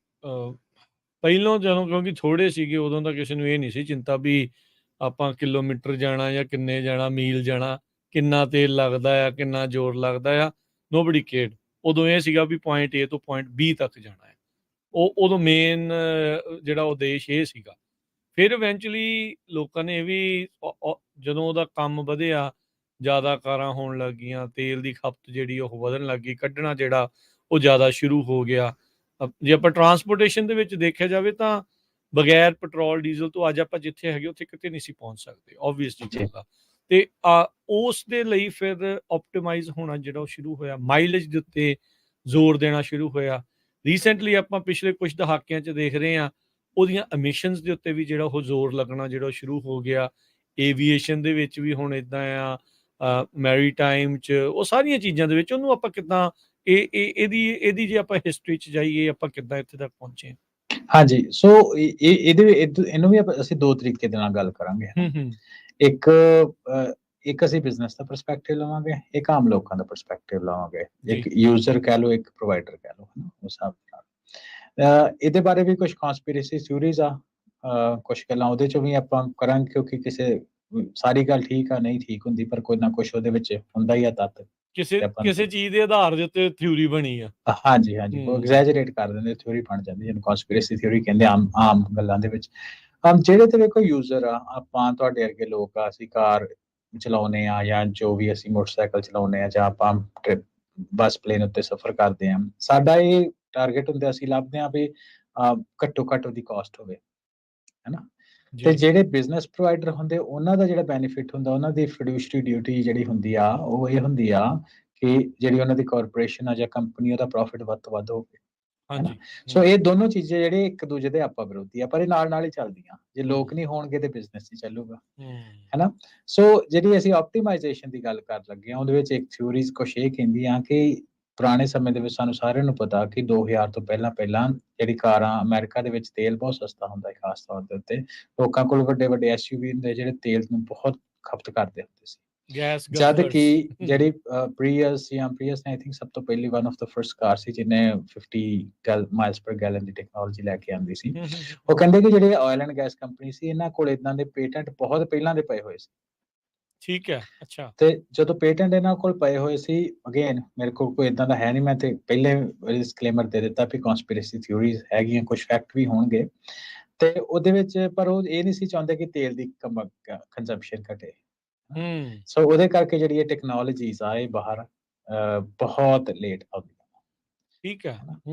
ਪਹਿਲੋਂ ਜਦੋਂ ਕਿਉਂਕਿ ਥੋੜੇ ਸੀਗੇ ਉਦੋਂ ਤਾਂ ਕਿਸੇ ਨੂੰ ਇਹ ਨਹੀਂ ਸੀ ਚਿੰਤਾ ਵੀ ਆਪਾਂ ਕਿਲੋਮੀਟਰ ਜਾਣਾ ਜਾਂ ਕਿੰਨੇ ਜਾਣਾ, ਮੀਲ ਜਾਣਾ, ਕਿੰਨਾ ਤੇਲ ਲੱਗਦਾ ਆ, ਕਿੰਨਾ ਜ਼ੋਰ ਲੱਗਦਾ ਆ, ਨੋਬਡੀ ਕੇਅਰਡ। ਉਦੋਂ ਇਹ ਸੀਗਾ ਵੀ ਪੁਆਇੰਟ A ਤੋਂ ਪੁਆਇੰਟ B ਤੱਕ ਜਾਣਾ ਹੈ, ਉਦੋਂ ਮੇਨ ਜਿਹੜਾ ਉਦੇਸ਼ ਇਹ ਸੀਗਾ। ਫਿਰ ਇਵੈਂਚੁਅਲੀ ਲੋਕਾਂ ਨੇ ਇਹ ਵੀ ਜਦੋਂ ਉਹਦਾ ਕੰਮ ਵਧਿਆ, ਜ਼ਿਆਦਾ ਕਾਰਾਂ ਹੋਣ ਲੱਗ ਗਈਆਂ, ਤੇਲ ਦੀ ਖਪਤ ਜਿਹੜੀ ਉਹ ਵਧਣ ਲੱਗ ਗਈ, ਕੱਢਣਾ ਜਿਹੜਾ ਉਹ ਜ਼ਿਆਦਾ ਸ਼ੁਰੂ ਹੋ ਗਿਆ। ਜੇ ਆਪਾਂ ਟਰਾਂਸਪੋਰਟੇਸ਼ਨ ਦੇ ਵਿੱਚ ਦੇਖਿਆ ਜਾਵੇ ਤਾਂ ਬਗੈਰ ਪੈਟਰੋਲ ਡੀਜ਼ਲ ਤੋਂ ਅੱਜ ਆਪਾਂ ਜਿੱਥੇ ਹੈਗੇ ਉੱਥੇ ਕਿਤੇ ਨਹੀਂ ਸੀ ਪਹੁੰਚ ਸਕਦੇ, ਓਬਵੀਅਸ ਜੀ ਗੱਲ ਆ। ਤੇ ਉਸ ਦੇ ਲਈ ਫਿਰ ਆਪਟੀਮਾਈਜ਼ ਹੋਣਾ ਜਿਹੜਾ ਉਹ ਸ਼ੁਰੂ ਹੋਇਆ, ਮਾਈਲੇਜ ਦੇ ਉੱਤੇ ਜ਼ੋਰ ਦੇਣਾ ਸ਼ੁਰੂ ਹੋਇਆ। ਰੀਸੈਂਟਲੀ ਆਪਾਂ ਪਿਛਲੇ ਕੁਝ ਦਹਾਕਿਆਂ 'ਚ ਦੇਖ ਰਹੇ ਹਾਂ ਉਹਦੀਆਂ ਐਮਿਸ਼ਨਸ ਦੇ ਉੱਤੇ ਵੀ ਜਿਹੜਾ ਉਹ ਜ਼ੋਰ ਲੱਗਣਾ ਜਿਹੜਾ ਉਹ ਸ਼ੁਰੂ ਹੋ ਗਿਆ। ਏਵੀਏਸ਼ਨ ਦੇ ਵਿੱਚ ਵੀ ਹੁਣ ਇੱਦਾਂ ਆ, ਮੈਰੀਟਾਈਮ 'ਚ, ਉਹ ਸਾਰੀਆਂ ਚੀਜ਼ਾਂ ਦੇ ਵਿੱਚ ਉਹਨੂੰ ਆਪਾਂ ਕਿੱਦਾਂ ਇਹਦੀ ਜੇ ਆਪਾਂ ਹਿਸਟਰੀ 'ਚ ਜਾਈਏ, ਆਪਾਂ ਕਿੱਦਾਂ ਇੱਥੇ ਤੱਕ ਪਹੁੰਚੇ। ਹਾਂਜੀ, ਸੋ ਇਹਨੂੰ ਵੀ ਅਸੀਂ ਦੋ ਤਰੀਕੇ ਦੇ ਨਾਲ ਗੱਲ ਕਰਾਂਗੇ। ਇੱਕ ਅਸੀਂ ਬਿਜ਼ਨਸ ਦਾ ਪਰਸਪੈਕਟਿਵ ਲਵਾਂਗੇ, ਇੱਕ ਆਮ ਲੋਕਾਂ ਦਾ ਪਰਸਪੈਕਟਿਵ ਲਵਾਂਗੇ, ਇੱਕ ਯੂਜ਼ਰ ਕਹਿ ਲਓ, ਇੱਕ ਪ੍ਰੋਵਾਈਡਰ ਕਹਿ ਲਓ, ਹੈ ਨਾ, ਉਸ ਹਿਸਾਬ ਨਾਲ। ਇਹਦੇ ਬਾਰੇ ਵੀ ਕੁਛ ਕਨਸਪੀਰੇਸੀ ਥਿਊਰੀਜ਼ ਆ, ਕੁਛ ਗੱਲਾਂ ਉਹਦੇ 'ਚੋਂ ਵੀ ਆਪਾਂ ਕਰਾਂਗੇ, ਕਿਉਂਕਿ ਸਾਰੀ ਗੱਲ ਠੀਕ ਆ ਨਹੀਂ ਠੀਕ ਹੁੰਦੀ, ਪਰ ਕੋਈ ਨਾ ਕੁਛ ਉਹਦੇ ਵਿੱਚ ਹੁੰਦਾ ਹੀ ਆ ਤੱਤ। ਕਿਸੇ ਚੀਜ਼ ਦੇ ਆਧਾਰ ਦੇ ਉੱਤੇ ਥਿਊਰੀ ਬਣੀ ਆ। ਹਾਂਜੀ, ਉਹ ਐਗਜ਼ੈਜਰੇਟ ਕਰ ਦਿੰਦੇ, ਥਿਊਰੀ ਬਣ ਜਾਂਦੀ, ਜਿਹਨੂੰ ਕਨਸਪੀਰੇਸੀ ਥਿਊਰੀ ਕਹਿੰਦੇ ਆਮ ਗੱਲਾਂ ਦੇ ਵਿੱਚ। ਜਿਹੜੇ ਤੇ ਵੇਖੋ ਯੂਜ਼ਰ ਆ, ਆਪਾਂ ਤੁਹਾਡੇ ਵਰਗੇ ਲੋਕ ਆ, ਅਸੀਂ ਕਾਰ ਚਲਾਉਂਦੇ ਆ ਜਾਂ ਜੋ ਵੀ ਅਸੀਂ ਮੋਟਰਸਾਈਕਲ ਚਲਾਉਂਦੇ ਆ ਜਾਂ ਆਪਾਂ ਬੱਸ ਪਲੇਨ ਉੱਤੇ ਸਫ਼ਰ ਕਰਦੇ ਆ, ਸਾਡਾ ਇਹ ਟਾਰਗੇਟ ਹੁੰਦਾ, ਅਸੀਂ ਲੱਭਦੇ ਆ ਵੀ ਘੱਟੋ ਘੱਟ ਉਹਦੀ ਕਾਸਟ ਹੋਵੇ, ਹੈ ਨਾ। ਤੇ ਜਿਹੜੇ ਬਿਜ਼ਨਸ ਪ੍ਰੋਵਾਈਡਰ ਹੁੰਦੇ, ਉਹਨਾਂ ਦਾ ਜਿਹੜਾ ਬੈਨੀਫਿਟ ਹੁੰਦਾ, ਉਹਨਾਂ ਦੀ ਫਿਡਿਊਸ਼ਰੀ ਡਿਊਟੀ ਜਿਹੜੀ ਹੁੰਦੀ ਆ, ਉਹ ਇਹ ਹੁੰਦੀ ਆ ਕਿ ਜਿਹੜੀ ਉਹਨਾਂ ਦੀ ਕਾਰਪੋਰੇਸ਼ਨ ਆ ਜਾਂ ਕੰਪਨੀ, ਉਹਦਾ ਪ੍ਰੋਫਿਟ ਵੱਧ ਤੋਂ ਵੱਧ ਹੋਵੇ, ਹੈ ਨਾ। ਸੋ ਇਹ ਦੋਨੋਂ ਚੀਜ਼ਾਂ ਜਿਹੜੇ ਇੱਕ ਦੂਜੇ ਦੇ ਆਪਾਂ ਵਿਰੋਧੀ ਆ, ਪਰ ਇਹ ਨਾਲ ਹੀ ਚੱਲਦੀਆਂ। ਜੇ ਲੋਕ ਨਹੀਂ ਹੋਣਗੇ ਤੇ ਬਿਜ਼ਨਸ ਨਹੀਂ ਚੱਲੂਗਾ, ਹੈ ਨਾ। ਸੋ ਜਿਹੜੀ ਅਸੀਂ ਆਪਟੀਮਾਈਜ਼ੇਸ਼ਨ ਦੀ ਗੱਲ ਕਰ ਲੱਗੇ ਆ, ਉਹਦੇ ਵਿੱਚ ਇੱਕ ਥਿਊਰੀਜ਼ ਕੁਛ ਇਹ ਕਹਿੰਦੀਆਂ ਕਿ ਪੁਰਾਣੇ ਸਮੇਂ ਦੇ ਵਿੱਚ ਸਾਨੂੰ ਸਾਰਿਆਂ ਨੂੰ ਪਤਾ ਕਿ 2000 ਤੋਂ ਪਹਿਲਾਂ ਜਿਹੜੀ ਕਾਰਾਂ, ਅਮਰੀਕਾ ਦੇ ਵਿੱਚ ਤੇਲ ਬਹੁਤ ਸਸਤਾ ਹੁੰਦਾ ਹੈ, ਖਾਸ ਤੌਰ ਦੇ ਉੱਤੇ ਲੋਕਾਂ ਕੋਲ ਵੱਡੇ ਐਸਯੂਵੀ ਹੁੰਦੇ ਜਿਹੜੇ ਤੇਲ ਨੂੰ ਬਹੁਤ ਖਪਤ ਕਰਦੇ ਹੁੰਦੇ ਸੀ। ਜਦ ਕਿ ਜਿਹੜੀ ਪ੍ਰੀਅਸ ਨੇ ਆਈ ਥਿੰਕ ਸਭ ਤੋਂ ਪਹਿਲੀ ਵਨ ਆਫ ਦਾ ਫਰਸਟ ਕਾਰ ਸੀ ਜਿਹਨੇ 50 ਮਾਈਲਸ ਪਰ ਗੈਲਨ ਦੀ ਟੈਕਨੋਲੋਜੀ ਲੈ ਕੇ ਆਂਦੀ ਸੀ। ਉਹ ਕਹਿੰਦੇ ਕਿ ਜਿਹੜੇ ਆਇਲ ਐਂਡ ਗੈਸ ਕੰਪਨੀ ਸੀ, ਇਹਨਾਂ ਕੋਲ ਇਦਾਂ ਦੇ ਪੇਟੈਂਟ ਬਹੁਤ ਪਹਿਲਾਂ ਦੇ ਪਏ ਹੋਏ ਸੀ, ਠੀਕ ਹੈ, ਅੱਛਾ। ਤੇ ਜਦੋਂ ਪੇਟੈਂਟ ਇਹਨਾਂ ਕੋਲ ਪਏ ਹੋਏ ਸੀ, ਅਗੇਨ ਮੇਰੇ ਕੋਲ ਕੋਈ ਇਦਾਂ ਦਾ ਹੈ ਨਹੀਂ, ਮੈਂ ਤੇ ਪਹਿਲੇ ਡਿਸਕਲੇਮਰ ਦੇ ਦਿੱਤਾ ਵੀ ਕਨਸਪੀਰੇਸੀ ਥਿਊਰੀਜ਼ ਹੈਗੀਆਂ, ਕੁਝ ਫੈਕਟ ਵੀ ਹੋਣਗੇ, ਤੇ ਉਹਦੇ ਵਿੱਚ ਪਰ ਉਹ ਇਹ ਨਹੀਂ ਸੀ ਚਾਹੁੰਦੇ ਕਿ ਤੇਲ ਦੀ ਕੰਜ਼ੰਪਸ਼ਨ ਘਟੇ। ਸੋ ਉਹਦੇ ਕਰਕੇ ਜਿਹੜੀ ਇਹ ਟੈਕਨੋਲੋਜੀਜ਼ ਆ ਇਹ ਬਾਹਰ ਬਹੁਤ ਲੇਟ ਆਉਂਦੀਆਂ। ਠੀਕ ਹੈ।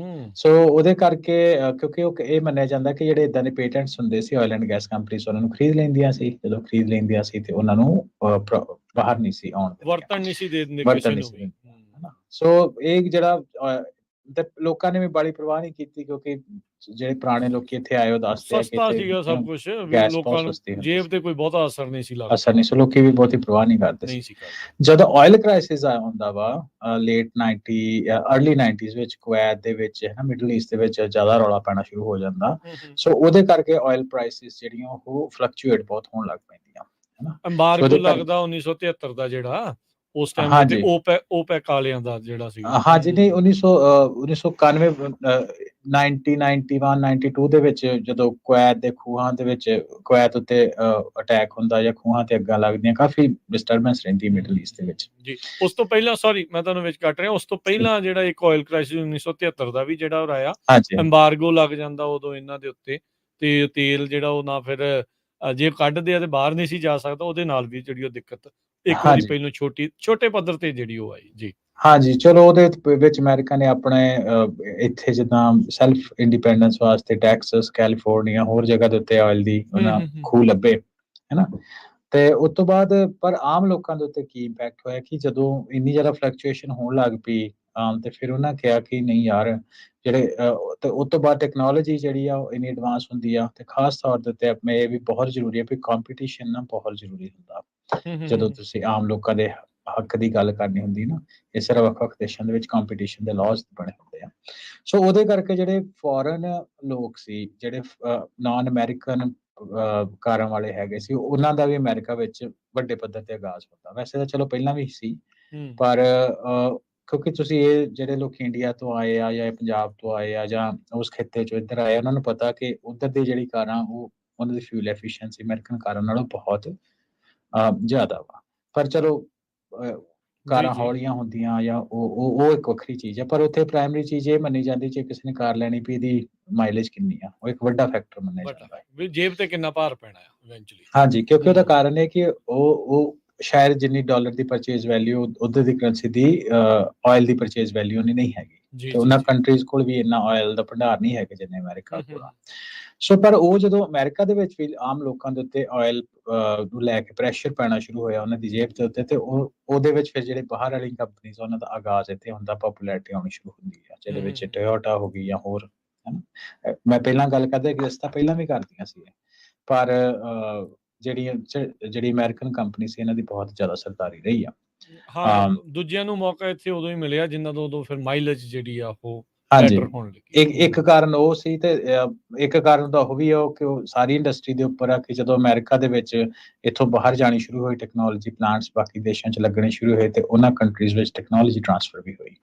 ਸੋ ਉਹਦੇ ਕਰਕੇ ਕਿਉਂਕਿ ਉਹ ਇਹ ਮੰਨਿਆ ਜਾਂਦਾ ਕਿ ਜਿਹੜੇ ਇਦਾਂ ਦੇ ਪੇਟੈਂਟਸ ਹੁੰਦੇ ਸੀ ਆਇਲ ਐਂਡ ਗੈਸ ਕੰਪਨੀਆਂ ਉਹਨਾਂ ਨੂੰ ਖਰੀਦ ਲੈਂਦੀਆਂ ਸੀ, ਜਦੋਂ ਖਰੀਦ ਲੈਂਦੀਆਂ ਸੀ ਤੇ ਉਹਨਾਂ ਨੂੰ ਬਾਹਰ ਨਹੀਂ ਸੀ ਆਉਣ ਦਿੰਦੀਆਂ, ਵਰਤਣ ਨਹੀਂ ਸੀ ਦੇ ਦਿੰਦੇ ਵਰਤਣ ਕਿਸੇ ਨਹੀਂ ਨੂੰ ਸੀ ਵੀ। ਦਿੰਦੀਆਂ, ਹਨਾ। ਸੋ ਇਹ ਜਿਹੜਾ ਤੇ ਲੋਕਾਂ ਨੇ ਵੀ ਬੜੀ ਪਰਵਾਹ ਨਹੀਂ ਕੀਤੀ, ਕਿਉਂਕਿ ਜਿਹੜੇ ਪੁਰਾਣੇ ਲੋਕੀ ਇੱਥੇ ਆਏ ਉਹ ਦੱਸਦੇ ਆ ਕਿ ਸਸਤਾ ਇੱਥੇ ਸੀਗਾ ਸਭ ਕੁਝ, ਵੀ ਗੈਸ ਬਹੁਤ ਲੋਕਾਂ ਨੂੰ ਸਸਤੀ ਹੁੰਦੀ ਜੇਬ ਸੀ, ਤੇ ਕੋਈ ਬਹੁਤਾ ਅਸਰ ਨਹੀਂ ਸੀ ਲੱਗਦਾ, ਅਸਰ ਨਹੀਂ ਸੀ, ਲੋਕੀ ਵੀ ਬਹੁਤੀ ਪਰਵਾਹ ਨਹੀਂ ਕਰਦੇ ਨਹੀਂ ਸੀ। ਸੀ ਕਰਦੇ। ਜਦੋਂ ਆਇਲ ਕ੍ਰਾਈਸਿਸ ਹੁੰਦਾ ਵਾ ਲੇਟ 90 ਅਰਲੀ 90s ਵਿੱਚ, ਕੁਵੈਤ ਦੇ ਵਿੱਚ, ਹੈ ਨਾ, ਮਿਡਲ ਈਸਟ ਦੇ ਵਿੱਚ ਜ਼ਿਆਦਾ ਰੌਲਾ ਪੈਣਾ ਸ਼ੁਰੂ ਹੋ ਜਾਂਦਾ। ਸੋ ਉਹਦੇ ਕਰਕੇ ਆਇਲ ਪ੍ਰਾਈਸਿਸ ਜਿਹੜੀਆਂ ਉਹ ਫਲਕਚੁਏਟ ਬਹੁਤ ਹੋਣ ਲੱਗ ਪੈਂਦੀਆਂ, ਹੈ ਨਾ। ਐਮਬਾਰਗੋ ਲੱਗਦਾ 1973 ਦਾ ਜਿਹੜਾ ਉਸ ਟਾਈਮ ਦੇ, ਤੇ ਹਾਂਜੀ ਓਪੈਕ ਵਾਲਿਆਂ ਦਾ ਜਿਹੜਾ ਸੀਗਾ। ਹਾਂਜੀ, ਨਹੀਂ 1991 1991 92 ਦੇ ਵਿੱਚ ਜਦੋਂ ਕੁਵੈਤ ਦੇ ਖੂਹਾਂ ਦੇ ਵਿੱਚ ਕੁਵੈਤ ਉੱਤੇ ਅਟੈਕ ਹੁੰਦਾ ਜਾਂ ਖੂਹਾਂ ਤੇ ਅੱਗਾਂ ਲੱਗਦੀਆਂ, ਕਾਫੀ ਡਿਸਟਰਬੈਂਸ ਰਹਿੰਦੀ ਮਿਡਲ ਈਸਟ ਦੇ ਵਿੱਚ ਜੀ। ਉਸ ਤੋਂ ਪਹਿਲਾਂ, ਸੌਰੀ ਮੈਂ ਤੁਹਾਨੂੰ ਵਿੱਚ ਕੱਟ ਰਿਹਾ, ਉਸ ਤੋਂ ਪਹਿਲਾਂ ਜਿਹੜਾ ਇੱਕ ਆਇਲ ਕ੍ਰਾਈਸਿਸ 1973 ਦਾ ਵੀ ਜਿਹੜਾ ਹੋਇਆ, ਐਮਬਾਰਗੋ ਲੱਗ ਜਾਂਦਾ ਉਦੋਂ ਇਹਨਾਂ ਦੇ ਉੱਤੇ, ਤੇ ਤੇਲ ਜਿਹੜਾ ਉਹ ਨਾ ਫਿਰ ਜੇ ਕੱਢਦੇ ਆ ਤੇ ਬਾਹਰ ਨਹੀਂ ਸੀ ਜਾ ਸਕਦਾ, ਉਹਦੇ ਨਾਲ ਵੀ ਜਿਹੜੀ ਉਹ ਦਿੱਕਤ ਇੱਕ ਵਾਰੀ ਪਹਿਲਾਂ ਛੋਟੇ ਪੱਧਰ ਤੇ ਜਿਹੜੀ ਉਹ ਆਈ ਜੀ। ਹਾਂਜੀ, ਚਲੋ ਉਹਦੇ ਵਿੱਚ ਅਮਰੀਕਾ ਨੇ ਆਪਣੇ ਇੱਥੇ ਜਿੱਦਾਂ ਸੈਲਫ ਇੰਡੀਪੈਂਡੈਂਸ ਵਾਸਤੇ ਟੈਕਸਸ, ਕੈਲੀਫੋਰਨੀਆ, ਹੋਰ ਜਗ੍ਹਾ ਦੇ ਉੱਤੇ ਆਇਲ ਦੀ ਉਹਨਾਂ ਖੂਹ ਲੱਭੇ, ਹੈਨਾ। ਤੇ ਉਸ ਤੋਂ ਬਾਅਦ ਪਰ ਆਮ ਲੋਕਾਂ ਦੇ ਉੱਤੇ ਕੀ ਇੰਪੈਕਟ ਹੋਇਆ ਕਿ ਜਦੋਂ ਇੰਨੀ ਜ਼ਿਆਦਾ ਫਲਕਚੁਏਸ਼ਨ ਹੋਣ ਲੱਗ ਪਈ, ਤੇ ਫਿਰ ਉਹਨਾਂ ਕਿਹਾ ਕਿ ਨਹੀਂ ਯਾਰ, ਜਿਹੜੇ ਤੇ ਉਸ ਤੋਂ ਬਾਅਦ ਟੈਕਨੋਲੋਜੀ ਜਿਹੜੀ ਆ ਉਹ ਇੰਨੀ ਐਡਵਾਂਸ ਹੁੰਦੀ ਆ, ਤੇ ਖਾਸ ਤੌਰ ਦੇ ਉੱਤੇ ਆਪਣੇ ਇਹ ਵੀ ਬਹੁਤ ਜ਼ਰੂਰੀ ਹੈ ਵੀ ਕੰਪੀਟੀਸ਼ਨ ਨਾ ਬਹੁਤ ਜ਼ਰੂਰੀ ਹੁੰਦਾ, ਜਦੋਂ ਤੁਸੀਂ ਆਮ ਲੋਕਾਂ ਦੇ ਹੱਕ ਦੀ ਗੱਲ ਕਰਨੀ ਹੁੰਦੀ ਨਾ। ਇਸ ਤਰ੍ਹਾਂ ਵੱਖ-ਵੱਖ ਦੇਸ਼ਾਂ ਦੇ ਵਿੱਚ ਕੰਪੀਟੀਸ਼ਨ ਦੇ ਲਾਜ਼ ਬਣੇ ਹੁੰਦੇ ਆ। ਸੋ ਉਹਦੇ ਕਰਕੇ ਜਿਹੜੇ ਫੋਰਨ ਲੋਕ ਸੀ, ਜਿਹੜੇ ਨਾਨ ਅਮਰੀਕਨ ਕਾਰਾਂ ਵਾਲੇ ਹੈਗੇ ਸੀ, ਉਹਨਾਂ ਦਾ ਵੀ ਅਮਰੀਕਾ ਵਿੱਚ ਵੱਡੇ ਪੱਧਰ ਤੇ ਆਗਾਜ਼ ਹੁੰਦਾ। ਵੈਸੇ ਤਾਂ ਚਲੋ ਪਹਿਲਾਂ ਵੀ ਸੀ, ਪਰ ਕਿਉਂਕਿ ਤੁਸੀਂ ਇਹ ਜਿਹੜੇ ਲੋਕ ਇੰਡੀਆ ਤੋਂ ਆਏ ਆ ਜਾਂ ਪੰਜਾਬ ਤੋਂ ਆਏ ਆ ਜਾਂ ਉਸ ਖਿੱਤੇ ਚੋਂ ਇੱਧਰ ਆਏ, ਉਹਨਾਂ ਨੂੰ ਪਤਾ ਕਿ ਉੱਧਰ ਦੀ ਜਿਹੜੀ ਕਾਰਾਂ ਉਹਨਾਂ ਦੀ ਫਿਊਲ ਐਫੀਸ਼ੀਐਂਸੀ ਅਮਰੀਕਨ ਕਾਰਾਂ ਨਾਲੋਂ ਬਹੁਤ ਜ਼ਿਆਦਾ ਵਾ। ਪਰ ਚਲੋ ਕਾਰਾਂ ਹੌਲੀਆਂ ਹੁੰਦੀਆਂ ਜਾਂ ਉਹ ਇੱਕ ਵੱਖਰੀ ਚੀਜ਼ ਹੈ, ਪਰ ਉੱਥੇ ਪ੍ਰਾਇਮਰੀ ਚੀਜ਼ ਇਹ ਮੰਨੀ ਜਾਂਦੀ ਜੇ ਕਿਸੇ ਨੇ ਕਾਰ ਲੈਣੀ ਵੀ ਇਹਦੀ ਮਾਈਲੇਜ ਕਿੰਨੀ ਆ, ਉਹ ਇੱਕ ਵੱਡਾ ਫੈਕਟਰ ਮੰਨਿਆ ਜਾਂਦਾ ਹੈ ਵੀ ਜੇਬ ਤੇ ਕਿੰਨਾ ਭਾਰ ਪੈਣਾ ਹੈ ਇਵੈਂਚੁਅਲੀ। ਹਾਂਜੀ, ਕਿਉਂਕਿ ਉਹਦਾ ਕਾਰਨ ਹੈ ਕਿ ਉਹ ਸ਼ਾਇਦ ਜਿੰਨੀ ਡਾਲਰ ਦੀ ਪਰਚੇਜ਼ ਵੈਲਿਊ ਉਧਰ ਦੀ ਕਰੰਸੀ ਦੀ ਆਇਲ ਦੀ ਪਰਚੇਜ਼ ਵੈਲਿਊ ਉਨੀ ਨਹੀਂ ਹੈਗੀ, ਤੇ ਉਹਨਾਂ ਕੰਟਰੀਜ਼ ਕੋਲ ਵੀ ਇੰਨਾ ਆਇਲ ਦਾ ਭੰਡਾਰ ਨਹੀਂ ਹੈਗਾ ਜਿੰਨੇ ਅਮਰੀਕਾ ਕੋਲ ਆ। ਸੋ ਪਰ ਉਹ ਜਦੋਂ ਅਮਰੀਕਾ ਦੇ ਵਿੱਚ ਵੀ ਆਮ ਲੋਕਾਂ ਦੇ ਉੱਤੇ ਆਇਲ ਨੂੰ ਲੈ ਕੇ ਪ੍ਰੈਸ਼ਰ ਪੈਣਾ ਸ਼ੁਰੂ ਹੋਇਆ ਉਹਨਾਂ ਦੀ ਜੇਬ ਦੇ ਉੱਤੇ, ਤੇ ਉਹਦੇ ਵਿੱਚ ਫਿਰ ਜਿਹੜੇ ਬਾਹਰ ਵਾਲੀ ਕੰਪਨੀਆਂ ਉਹਨਾਂ ਦਾ ਆਗਾਜ਼ ਇੱਥੇ ਹੁੰਦਾ, ਪਪੂਲੈਰਿਟੀ ਆਉਣੀ ਸ਼ੁਰੂ ਹੁੰਦੀ ਆ, ਜਿਹਦੇ ਵਿੱਚ ਟੋਯੋਟਾ ਹੋ ਗਈ ਜਾਂ ਹੋਰ, ਹਨਾ। ਮੈਂ ਪਹਿਲਾਂ ਗੱਲ ਕਰਦਾ ਕਿ ਰਸਤਾ ਪਹਿਲਾਂ ਵੀ ਕਰਦੀਆਂ ਸੀ, ਪਰ ਜਿਹੜੀ ਅਮਰੀਕਨ ਕੰਪਨੀ ਸੀ ਇਹਨਾਂ ਦੀ ਬਹੁਤ ਜ਼ਿਆਦਾ ਸਰਦਾਰੀ ਰਹੀ ਆ। ਹਾਂ, ਦੂਜਿਆਂ ਨੂੰ ਮੌਕਾ ਇੱਥੇ ਉਦੋਂ ਹੀ ਮਿਲਿਆ ਜਿਨ੍ਹਾਂ ਤੋਂ ਉਦੋਂ ਫਿਰ ਮਾਈਲੇਜ ਜਿਹੜੀ ਆ ਉਹ ਹਾਂਜੀ, ਬੈਟਰ ਹੋਣ ਲੱਗੀ। ਇੱਕ ਕਾਰਨ ਉਹ ਸੀ, ਤੇ ਇੱਕ ਕਾਰਨ ਤਾਂ ਉਹ ਵੀ ਆ ਕਿ ਉਹ ਸਾਰੀ ਇੰਡਸਟਰੀ ਦੇ ਉੱਪਰ ਆ ਕਿ ਜਦੋਂ ਅਮਰੀਕਾ ਦੇ ਵਿੱਚ ਇੱਥੋਂ ਬਾਹਰ ਜਾਣੀ ਸ਼ੁਰੂ ਹੋਈ, ਟੈਕਨੋਲੋਜੀ ਪਲਾਂਟਸ ਬਾਕੀ ਦੇਸ਼ਾਂ 'ਚ ਲੱਗਣੇ ਸ਼ੁਰੂ ਹੋਏ, ਤੇ ਉਹਨਾਂ ਕੰਟਰੀਜ਼ ਵਿੱਚ ਟੈਕਨੋਲੋਜੀ ਟ੍ਰਾਂਸਫਰ ਵੀ ਹੋਈ।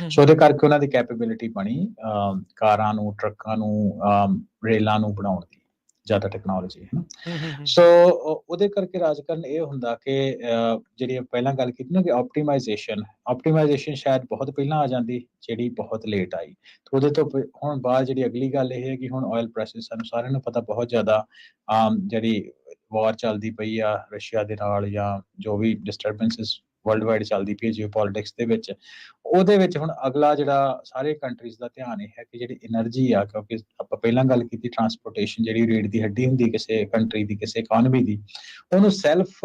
ਸੋ ਉਹਦੇ ਕਰਕੇ ਉਹਨਾਂ ਦੀ ਕੈਪੇਬਿਲਿਟੀ ਬਣੀ ਕਾਰਾਂ ਨੂੰ, ਟਰੱਕਾਂ ਨੂੰ, ਰੇਲਾਂ ਨੂੰ ਬਣਾਉਣ ਦੀ, ਜ਼ਿਆਦਾ ਟੈਕਨੋਲੋਜੀ, ਹੈ ਨਾ। ਸੋ ਉਹਦੇ ਕਰਕੇ ਰਾਜਕਾਰਨ ਇਹ ਹੁੰਦਾ ਕਿ ਜਿਹੜੀ ਪਹਿਲਾਂ ਗੱਲ ਕੀਤੀ ਨਾ ਕਿ ਆਪਟੀਮਾਈਜ਼ੇਸ਼ਨ ਸ਼ਾਇਦ ਬਹੁਤ ਪਹਿਲਾਂ ਆ ਜਾਂਦੀ, ਜਿਹੜੀ ਬਹੁਤ ਲੇਟ ਆਈ। ਉਹਦੇ ਤੋਂ ਹੁਣ ਬਾਅਦ ਜਿਹੜੀ ਅਗਲੀ ਗੱਲ ਇਹ ਹੈ ਕਿ ਹੁਣ ਆਇਲ ਪ੍ਰਾਈਸਿਸ ਸਾਨੂੰ ਸਾਰਿਆਂ ਨੂੰ ਪਤਾ ਬਹੁਤ ਜ਼ਿਆਦਾ ਜਿਹੜੀ ਵਾਰ ਚੱਲਦੀ ਪਈ ਆ ਰਸ਼ੀਆ ਦੇ ਨਾਲ, ਜਾਂ ਜੋ ਵੀ ਡਿਸਟਰਬੈਂਸਿਸ ਵਰਲਡ ਵਾਈਡ ਚੱਲਦੀ ਪਈ ਜਿਓ ਪੋਲਿਟਿਕਸ ਦੇ ਵਿੱਚ, ਉਹਦੇ ਵਿੱਚ ਹੁਣ ਅਗਲਾ ਜਿਹੜਾ ਸਾਰੇ ਕੰਟਰੀਜ਼ ਦਾ ਧਿਆਨ ਇਹ ਹੈ ਕਿ ਜਿਹੜੀ એનર્ਜੀ ਆ, ਕਿਉਂਕਿ ਆਪਾਂ ਪਹਿਲਾਂ ਗੱਲ ਕੀਤੀ ਟਰਾਂਸਪੋਰਟੇਸ਼ਨ ਜਿਹੜੀ ਰੀੜ ਦੀ ਹੱਡੀ ਹੁੰਦੀ ਕਿਸੇ ਕੰਟਰੀ ਦੀ, ਕਿਸੇ ਇਕਨੋਮੀ ਦੀ, ਉਹਨੂੰ ਸੈਲਫ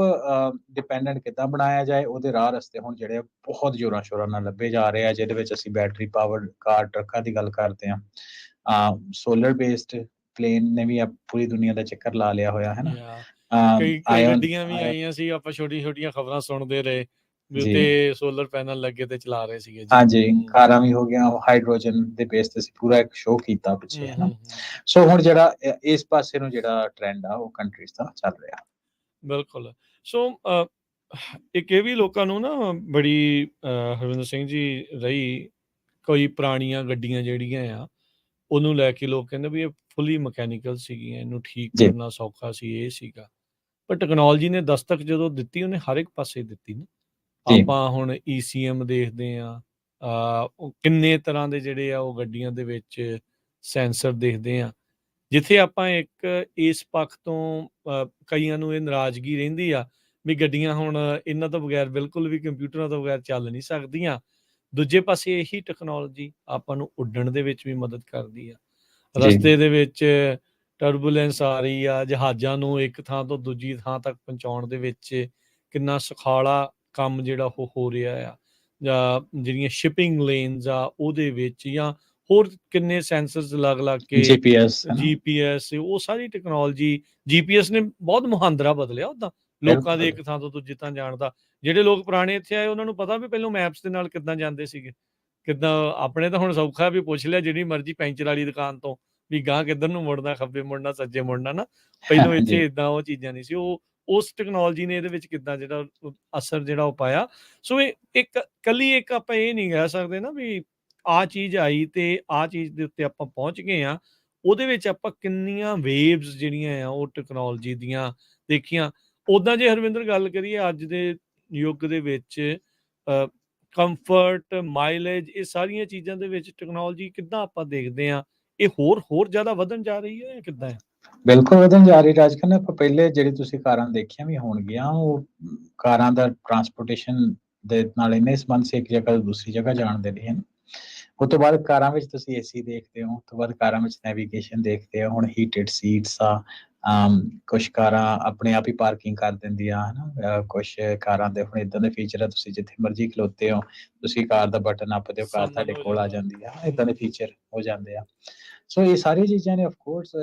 ਡਿਪੈਂਡੈਂਟ ਕਿੱਦਾਂ ਬਣਾਇਆ ਜਾਏ, ਉਹਦੇ ਰਾਹ ਰਸਤੇ ਹੁਣ ਜਿਹੜੇ ਬਹੁਤ ਜ਼ੋਰਾਂ ਸ਼ੋਰਾਂ ਨਾਲ ਲੱਭੇ ਜਾ ਰਹੇ ਆ, ਜਿਹਦੇ ਵਿੱਚ ਅਸੀਂ ਬੈਟਰੀ ਪਾਵਰਡ ਕਾਰ, ਟਰੱਕਾਂ ਦੀ ਗੱਲ ਕਰਦੇ ਹਾਂ। ਸੋਲਰ ਬੇਸਡ ਪਲੇਨ ਨੇ ਵੀ ਪੂਰੀ ਦੁਨੀਆ ਦਾ ਚੱਕਰ ਲਾ ਲਿਆ ਹੋਇਆ, ਹੈ ਨਾ। ਕਈ ਗੱਡੀਆਂ ਵੀ ਆਈਆਂ ਸੀ, ਆਪਾਂ ਛੋਟੀਆਂ ਖਬਰਾਂ ਸੁਣਦੇ ਰਹੇ ਵੀ ਉੱਤੇ ਸੋਲਰ ਪੈਨਲ ਲੱਗੇ ਤੇ ਚਲਾ ਰਹੇ ਸੀਗੇ। ਹਾਂਜੀ, ਕਾਰਾਂ ਵੀ ਹੋ ਗਈਆਂ ਹਾਈਡਰੋਜਨ ਦੇ ਬੇਸ ਤੇ, ਅਸੀਂ ਪੂਰਾ ਇੱਕ ਸ਼ੋਅ ਕੀਤਾ ਪਿੱਛੇ, ਹੈ ਨਾ। ਸੋ ਹੁਣ ਜਿਹੜਾ ਇਸ ਪਾਸੇ ਨੂੰ ਜਿਹੜਾ ਟ੍ਰੈਂਡ ਆ ਉਹ ਕੰਟਰੀਜ਼ ਦਾ ਚੱਲ ਰਿਹਾ। ਬਿਲਕੁਲ। ਸੋ ਇੱਕ ਇਹ ਵੀ ਲੋਕਾਂ ਨੂੰ ਨਾ ਬੜੀ ਹਰਵਿੰਦਰ ਸਿੰਘ ਜੀ ਰਹੀ, ਕੋਈ ਪੁਰਾਣੀਆਂ ਗੱਡੀਆਂ ਜਿਹੜੀਆਂ ਆ ਉਹਨੂੰ ਲੈ ਕੇ ਲੋਕ ਕਹਿੰਦੇ ਵੀ ਇਹ ਫੁੱਲੀ ਮਕੈਨੀਕਲ ਸੀਗੀਆਂ, ਇਹਨੂੰ ਠੀਕ ਕਰਨਾ ਸੌਖਾ ਸੀ, ਇਹ ਸੀਗਾ। ਪਰ ਟੈਕਨੋਲੋਜੀ ਨੇ ਦਸਤਕ ਜਦੋਂ ਦਿੱਤੀ ਉਹਨੇ ਹਰ ਇੱਕ ਪਾਸੇ ਦਿੱਤੀ ਨਾ। ਜੀ ਆਪਾਂ ਹੁਣ ECM ਦੇਖਦੇ ਹਾਂ, ਉਹ ਕਿੰਨੇ ਤਰ੍ਹਾਂ ਦੇ ਜਿਹੜੇ ਆ ਉਹ ਗੱਡੀਆਂ ਦੇ ਵਿੱਚ ਸੈਂਸਰ ਦੇਖਦੇ ਆ। ਜਿੱਥੇ ਆਪਾਂ ਇੱਕ ਇਸ ਪੱਖ ਤੋਂ ਕਈਆਂ ਨੂੰ ਇਹ ਨਾਰਾਜ਼ਗੀ ਰਹਿੰਦੀ ਆ ਵੀ ਗੱਡੀਆਂ ਹੁਣ ਇਹਨਾਂ ਤੋਂ ਬਗੈਰ ਬਿਲਕੁਲ ਵੀ ਕੰਪਿਊਟਰਾਂ ਤੋਂ ਬਗੈਰ ਚੱਲ ਨਹੀਂ ਸਕਦੀਆਂ। ਦੂਜੇ ਪਾਸੇ ਇਹੀ ਟੈਕਨੋਲੋਜੀ ਆਪਾਂ ਨੂੰ ਉੱਡਣ ਦੇ ਵਿੱਚ ਵੀ ਮਦਦ ਕਰਦੀ ਆ। ਜੀ ਰਸਤੇ ਦੇ ਵਿੱਚ ਟਰਬੂਲੈਂਸ ਆ ਰਹੀ ਆ, ਜਹਾਜ਼ਾਂ ਨੂੰ ਇੱਕ ਥਾਂ ਤੋਂ ਦੂਜੀ ਥਾਂ ਤੱਕ ਪਹੁੰਚਾਉਣ ਦੇ ਵਿੱਚ ਕਿੰਨਾ ਸੁਖਾਲਾ ਕੰਮ ਜਿਹੜਾ ਉਹ ਹੋ ਰਿਹਾ ਆ। ਜਾਂ ਜਿਹੜੀਆਂ ਸ਼ਿਪਿੰਗ ਲੇਨਸ ਆ ਉਹਦੇ ਵਿੱਚ, ਜਾਂ ਹੋਰ ਕਿੰਨੇ ਸੈਂਸਰਸ ਲੱਗ ਲੱਗ ਕੇ GPS, ਉਹ ਸਾਰੀ ਟੈਕਨੋਲੋਜੀ। GPS ਨੇ ਬਹੁਤ ਮੁਹਾਂਦਰਾ ਬਦਲਿਆ ਉੱਦਾਂ ਲੋਕਾਂ ਦੇ ਇੱਕ ਥਾਂ ਤੋਂ ਦੂਜੀ ਥਾਂ ਜਾਣ ਦਾ। ਜਿਹੜੇ ਲੋਕ ਪੁਰਾਣੇ ਇੱਥੇ ਆਏ ਉਹਨਾਂ ਨੂੰ ਪਤਾ ਵੀ ਪਹਿਲਾਂ ਮੈਪਸ ਦੇ ਨਾਲ ਕਿੱਦਾਂ ਜਾਂਦੇ ਸੀਗੇ, ਕਿੱਦਾਂ। ਆਪਣੇ ਤਾਂ ਹੁਣ ਸੌਖਾ ਵੀ ਪੁੱਛ ਲਿਆ ਜਿਹੜੀ ਮਰਜ਼ੀ ਪੈਂਚਰ ਵਾਲੀ ਦੁਕਾਨ ਤੋਂ ਵੀ ਗਾਂ ਕਿੱਧਰ ਨੂੰ ਮੁੜਨਾ, ਖੱਬੇ ਮੁੜਨਾ, ਸੱਜੇ ਮੁੜਨਾ ਨਾ। ਪਹਿਲਾਂ ਇੱਥੇ ਇਦਾਂ ਉਹ ਚੀਜ਼ਾਂ ਨਹੀਂ ਸੀ। ਉਹ ਉਸ ਟੈਕਨੋਲੋਜੀ ਨੇ ਇਹਦੇ ਵਿੱਚ ਕਿੱਦਾਂ ਜਿਹੜਾ ਅਸਰ ਜਿਹੜਾ ਉਹ ਪਾਇਆ। ਸੋ ਇਹ ਇੱਕ ਕੱਲੀ ਇੱਕ ਆਪਾਂ ਇਹ ਨਹੀਂ ਕਹਿ ਸਕਦੇ ਨਾ ਵੀ ਆਹ ਚੀਜ਼ ਆਈ ਤੇ ਆਹ ਚੀਜ਼ ਦੇ ਉੱਤੇ ਆਪਾਂ ਪਹੁੰਚ ਗਏ ਆ। ਉਹਦੇ ਵਿੱਚ ਆਪਾਂ ਕਿੰਨੀਆਂ ਵੇਵਸ ਜਿਹੜੀਆਂ ਆ ਉਹ ਟੈਕਨੋਲੋਜੀ ਦੀਆਂ ਦੇਖੀਆਂ। ਉੱਦਾਂ ਜੇ ਹਰਵਿੰਦਰ ਗੱਲ ਕਰੀਏ ਅੱਜ ਦੇ ਯੁੱਗ ਦੇ ਵਿੱਚ ਕੰਫਰਟ, ਮਾਈਲੇਜ, ਇਹ ਸਾਰੀਆਂ ਚੀਜ਼ਾਂ ਦੇ ਵਿੱਚ ਟੈਕਨੋਲੋਜੀ ਕਿੱਦਾਂ ਆਪਾਂ ਦੇਖਦੇ ਆ, ਇਹ ਹੋਰ ਜ਼ਿਆਦਾ ਵਧਣ ਜਾ ਰਹੀ ਹੈ ਜਾਂ ਕਿੱਦਾਂ ਹੈ? ਬਿਲਕੁਲ ਵਧਣ ਜਾ ਰਹੀ ਰਾਜਕਰਨ। ਆਪਾਂ ਪਹਿਲੇ ਜਿਹੜੀ ਤੁਸੀਂ ਕਾਰਾਂ ਦੇਖੀਆਂ ਵੀ ਹੋਣਗੀਆਂ, ਉਹ ਕਾਰਾਂ ਦਾ ਟਰਾਂਸਪੋਰਟੇਸ਼ਨ ਦੇ ਨਾਲ ਇੰਨੇ ਸੰਬੰਧ ਸੀ ਇੱਕ ਜਗ੍ਹਾ ਤੋਂ ਦੂਸਰੀ ਜਗ੍ਹਾ ਜਾਣ ਦੇ ਲਈ, ਹਨ। ਉਸ ਤੋਂ ਬਾਅਦ ਕਾਰਾਂ ਵਿੱਚ ਤੁਸੀਂ AC ਦੇਖਦੇ ਹੋ, ਉਸ ਤੋਂ ਬਾਅਦ ਕਾਰਾਂ ਵਿੱਚ ਨੈਵੀਗੇਸ਼ਨ ਦੇਖਦੇ ਹੋ, ਹੁਣ ਹੀਟਡ ਸੀਟਸ ਆ। ਕੁਛ ਕਾਰਾਂ ਆਪਣੇ ਆਪ ਹੀ ਪਾਰਕਿੰਗ ਕਰ ਦਿੰਦੀਆਂ, ਹਨਾ। ਕੁਛ ਕਾਰਾਂ ਦੇ ਹੁਣ ਇੱਦਾਂ ਦੇ ਫੀਚਰ ਆ, ਤੁਸੀਂ ਜਿੱਥੇ ਮਰਜ਼ੀ ਖਲੋਤੇ ਹੋ, ਤੁਸੀਂ ਕਾਰ ਦਾ ਬਟਨ ਨੱਪਦੇ ਹੋ, ਕਾਰ ਤੁਹਾਡੇ ਕੋਲ ਆ ਜਾਂਦੀ ਆ। ਇੱਦਾਂ ਦੇ ਫੀਚਰ ਹੋ ਜਾਂਦੇ ਆ। ਸੋ ਇਹ ਸਾਰੀਆਂ ਚੀਜ਼ਾਂ ਨੇ ਆਫਕੋਰਸ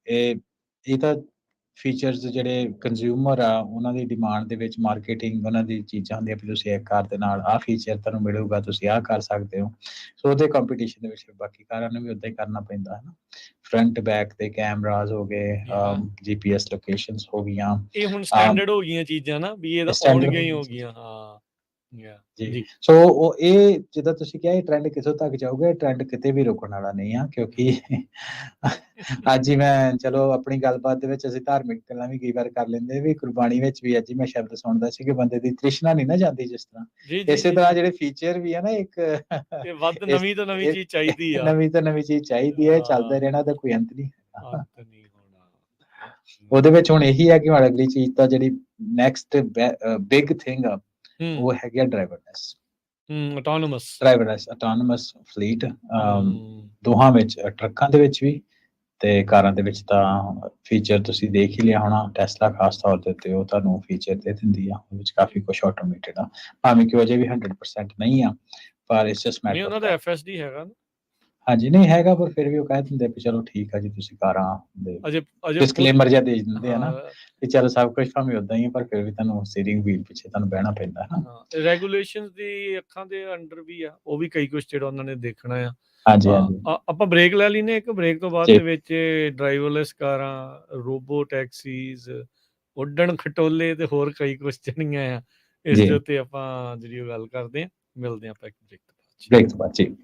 ਇਹ ਤਾਂ ਫੀਚਰਸ ਜਿਹੜੇ ਕੰਜ਼ਿਊਮਰ ਆ ਉਹਨਾਂ ਦੀ ਡਿਮਾਂਡ ਦੇ ਵਿੱਚ, ਮਾਰਕੀਟਿੰਗ ਉਹਨਾਂ ਦੀ ਚੀਜ਼ਾਂ ਹੁੰਦੀਆਂ ਵੀ ਤੁਸੀਂ ਇੱਕ ਕਾਰ ਦੇ ਨਾਲ ਆਹ ਫੀਚਰ ਤੁਹਾਨੂੰ ਮਿਲੂਗਾ, ਤੁਸੀਂ ਆਹ ਕਰ ਸਕਦੇ ਹੋ। ਸੋ ਉਹਦੇ ਕੰਪੀਟੀਸ਼ਨ ਦੇ ਵਿੱਚ ਬਾਕੀ ਕਾਰਾਂ ਨੂੰ ਵੀ ਉੱਦਾਂ ਹੀ ਕਰਨਾ ਪੈਂਦਾ ਹੈ ਨਾ। ਫਰੰਟ ਬੈਕ ਤੇ ਕੈਮਰਾਜ਼ ਹੋ ਗਏ, GPS ਲੋਕੇਸ਼ਨਸ ਹੋ ਗਈਆਂ। ਇਹ ਹੁਣ ਸਟੈਂਡਰਡ ਹੋ ਗਈਆਂ ਚੀਜ਼ਾਂ ਨਾ, ਵੀ ਇਹ ਤਾਂ ਆਉਣਗੀਆਂ ਹੀ ਹੋ ਗਈਆਂ। ਹਾਂ ਜੀ। ਸੋ ਉਹ ਇਹ ਜਿੱਦਾਂ ਤੁਸੀਂ ਕਿਹਾ, ਇਹ ਟ੍ਰੈਂਡ ਕਿੱਥੋਂ ਤੱਕ ਜਾਊਗਾ, ਇਹ ਟ੍ਰੈਂਡ ਕਿਤੇ ਵੀ ਰੁਕਣ ਵਾਲਾ ਨਹੀਂ ਆ। ਕਿਉਂਕਿ ਅੱਜ ਹੀ ਮੈਂ ਚਲੋ ਆਪਣੀ ਗੱਲਬਾਤ ਦੇ ਵਿੱਚ ਅਸੀਂ ਧਾਰਮਿਕ ਗੱਲਾਂ ਵੀ ਕਈ ਵਾਰ ਕਰ ਲੈਂਦੇ ਵੀ, ਗੁਰਬਾਣੀ ਵਿੱਚ ਵੀ ਅੱਜ ਹੀ ਮੈਂ ਸ਼ਬਦ ਸੁਣਦਾ ਸੀ ਕਿ ਬੰਦੇ ਦੀ ਤ੍ਰਿਸ਼ਨਾ ਨਹੀਂ ਨਾ ਜਾਂਦੀ ਜਿਸ ਤਰ੍ਹਾਂ। ਇਸੇ ਤਰ੍ਹਾਂ ਜਿਹੜੇ ਫੀਚਰ ਵੀ ਆ ਨਾ, ਇੱਕ ਵੱਧ ਨਵੀਂ ਤੋਂ ਨਵੀਂ ਚੀਜ਼ ਚਾਹੀਦੀ ਆ, ਨਵੀਂ ਤੋਂ ਨਵੀਂ ਚੀਜ਼ ਚਾਹੀਦੀ ਹੈ। ਚੱਲਦਾ ਰਹਿਣਾ ਦਾ ਕੋਈ ਅੰਤ ਨਹੀਂ ਹੋਣਾ। ਉਹਦੇ ਵਿੱਚ ਹੁਣ ਇਹੀ ਹੈ ਕਿ ਹੁਣ ਅਗਲੀ ਚੀਜ਼ ਤਾਂ ਜਿਹੜੀ ਨੈਕਸਟ ਬਿਗ ਥਿੰਗ ਆ, ਉਹ ਹੈਗੀ ਆ ਡਰਾਈਵਰਲੈਸ ਆਟੋਨਮਸ ਫਲੀਟ। ਦੋਹਾਂ ਵਿੱਚ, ਟਰੱਕਾਂ ਦੇ ਵਿੱਚ ਵੀ ਤੇ ਕਾਰਾਂ ਦੇ ਵਿੱਚ। ਤਾਂ ਫੀਚਰ ਤੁਸੀਂ ਦੇਖ ਹੀ ਲਿਆ ਹੋਣਾ, ਟੈਸਲਾ ਖਾਸ ਤੌਰ ਦੇ ਉੱਤੇ ਉਹ ਤੁਹਾਨੂੰ ਫੀਚਰ ਦੇ ਦਿੰਦੀ ਆ। ਉਹਦੇ ਵਿੱਚ ਕਾਫੀ ਕੁਝ ਆਟੋਮੇਟਡ ਆ, ਭਾਵੇਂ ਕਿ ਅਜੇ ਵੀ 100% ਨਹੀਂ ਆ, ਪਰ ਇਟਸ ਜਸਟ ਮੈਟਰ। ਉਹਨਾਂ ਦਾ FSD ਹੈਗਾ ਨਾ? ਹਾਂਜੀ, ਨਹੀਂ ਹੈਗਾ, ਪਰ ਫਿਰ ਵੀ ਉਹ ਕਹਿ ਦਿੰਦੇ ਵੀ ਚਲੋ ਠੀਕ ਆ ਜੀ, ਤੁਸੀਂ ਕਾਰਾਂ ਦੇ ਡਿਸਕਲੇਮਰ ਜਿਹਾ ਦੇ ਦਿੰਦੇ ਆ ਨਾ ਕਿ ਚਲੋ ਸਭ ਕੁਝ ਭਾਵੇਂ ਉਦਾਂ ਹੀ ਹੈ, ਪਰ ਫਿਰ ਵੀ ਤੁਹਾਨੂੰ ਸਟੀਅਰਿੰਗ ਵੀਲ ਪਿੱਛੇ ਤੁਹਾਨੂੰ ਬਹਿਣਾ ਪੈਂਦਾ ਹੈ ਨਾ। ਰੈਗੂਲੇਸ਼ਨਸ ਦੀ ਅੱਖਾਂ ਦੇ ਅੰਡਰ ਵੀ ਆ, ਉਹ ਵੀ ਕਈ ਕੁਝ ਜਿਹੜਾ ਉਹਨਾਂ ਨੇ ਦੇਖਣਾ ਆ। ਹਾਂਜੀ। ਆਪਾਂ ਬ੍ਰੇਕ ਲੈ ਲੈਨੇ ਇੱਕ, ਬ੍ਰੇਕ ਤੋਂ ਬਾਅਦ ਦੇ ਵਿੱਚ ਡਰਾਈਵਰਲੈਸ ਕਾਰਾਂ, ਰੋਬੋ ਟੈਕਸੀਜ਼, ਉੱਡਣ ਖਟੋਲੇ ਤੇ ਹੋਰ ਕਈ ਕੁਝ ਜਿਹੜੀਆਂ ਆ, ਇਸ ਦੇ ਉੱਤੇ ਆਪਾਂ ਜਿਹੜੀ ਉਹ ਗੱਲ ਕਰਦੇ ਆ। ਮਿਲਦੇ ਆਪਾਂ ਇੱਕ ਬ੍ਰੇਕ ਤੋਂ ਬਾਅਦ ਜੀ।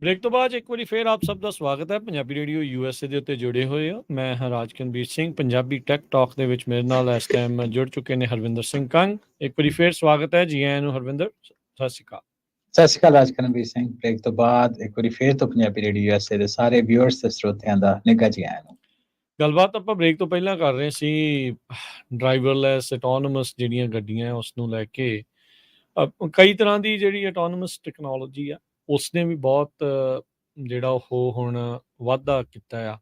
ਬ੍ਰੇਕ ਤੋਂ ਬਾਅਦ ਇੱਕ ਵਾਰੀ ਫੇਰ ਆਪ ਸਭ ਦਾ ਸਵਾਗਤ ਹੈ। ਪੰਜਾਬੀ ਰੇਡੀਓ USA ਦੇ ਉੱਤੇ ਜੁੜੇ ਹੋਏ ਹੋ। ਮੈਂ ਹਾਂ ਰਾਜਕਨਵੀਰ ਸਿੰਘ। ਪੰਜਾਬੀ ਟੈਕ ਟਾਕ ਦੇ ਵਿੱਚ ਮੇਰੇ ਨਾਲ ਇਸ ਟਾਈਮ ਜੁੜ ਚੁੱਕੇ ਨੇ ਹਰਵਿੰਦਰ ਸਿੰਘ ਕੰਗ। ਇੱਕ ਵਾਰੀ ਫੇਰ ਸਵਾਗਤ ਹੈ ਜੀ ਆਇਆਂ ਨੂੰ ਹਰਵਿੰਦਰ। ਸਤਿ ਸ਼੍ਰੀ ਅਕਾਲ। ਸਤਿ ਸ਼੍ਰੀ ਅਕਾਲ ਰਾਜਕਨਵੀਰ ਸਿੰਘ। ਬ੍ਰੇਕ ਤੋਂ ਬਾਅਦ ਇੱਕ ਵਾਰੀ ਫੇਰ ਤੋਂ ਪੰਜਾਬੀ ਰੇਡੀਓ USA ਦੇ ਸਾਰੇ ਵਿਊਅਰਸ ਤੇ ਸਰੋਤਿਆਂ ਦਾ ਨਿੱਘਾ ਜੀ ਆਇਆਂ ਨੂੰ। ਗੱਲਬਾਤ ਆਪਾਂ ਬ੍ਰੇਕ ਤੋਂ ਪਹਿਲਾਂ ਕਰ ਰਹੇ ਸੀ ਡਰਾਈਵਰਲੈਸ ਆਟੋਨਮਸ ਜਿਹੜੀਆਂ ਗੱਡੀਆਂ ਉਸ ਨੂੰ ਲੈ ਕੇ। ਕਈ ਤਰ੍ਹਾਂ ਦੀ ਜਿਹੜੀ ਆਟੋਨਮਸ ਟੈਕਨੋਲੋਜੀ ਆ ਉਸਨੇ ਵੀ ਬਹੁਤ ਜਿਹੜਾ ਉਹ ਹੁਣ ਵਾਧਾ ਕੀਤਾ ਆ।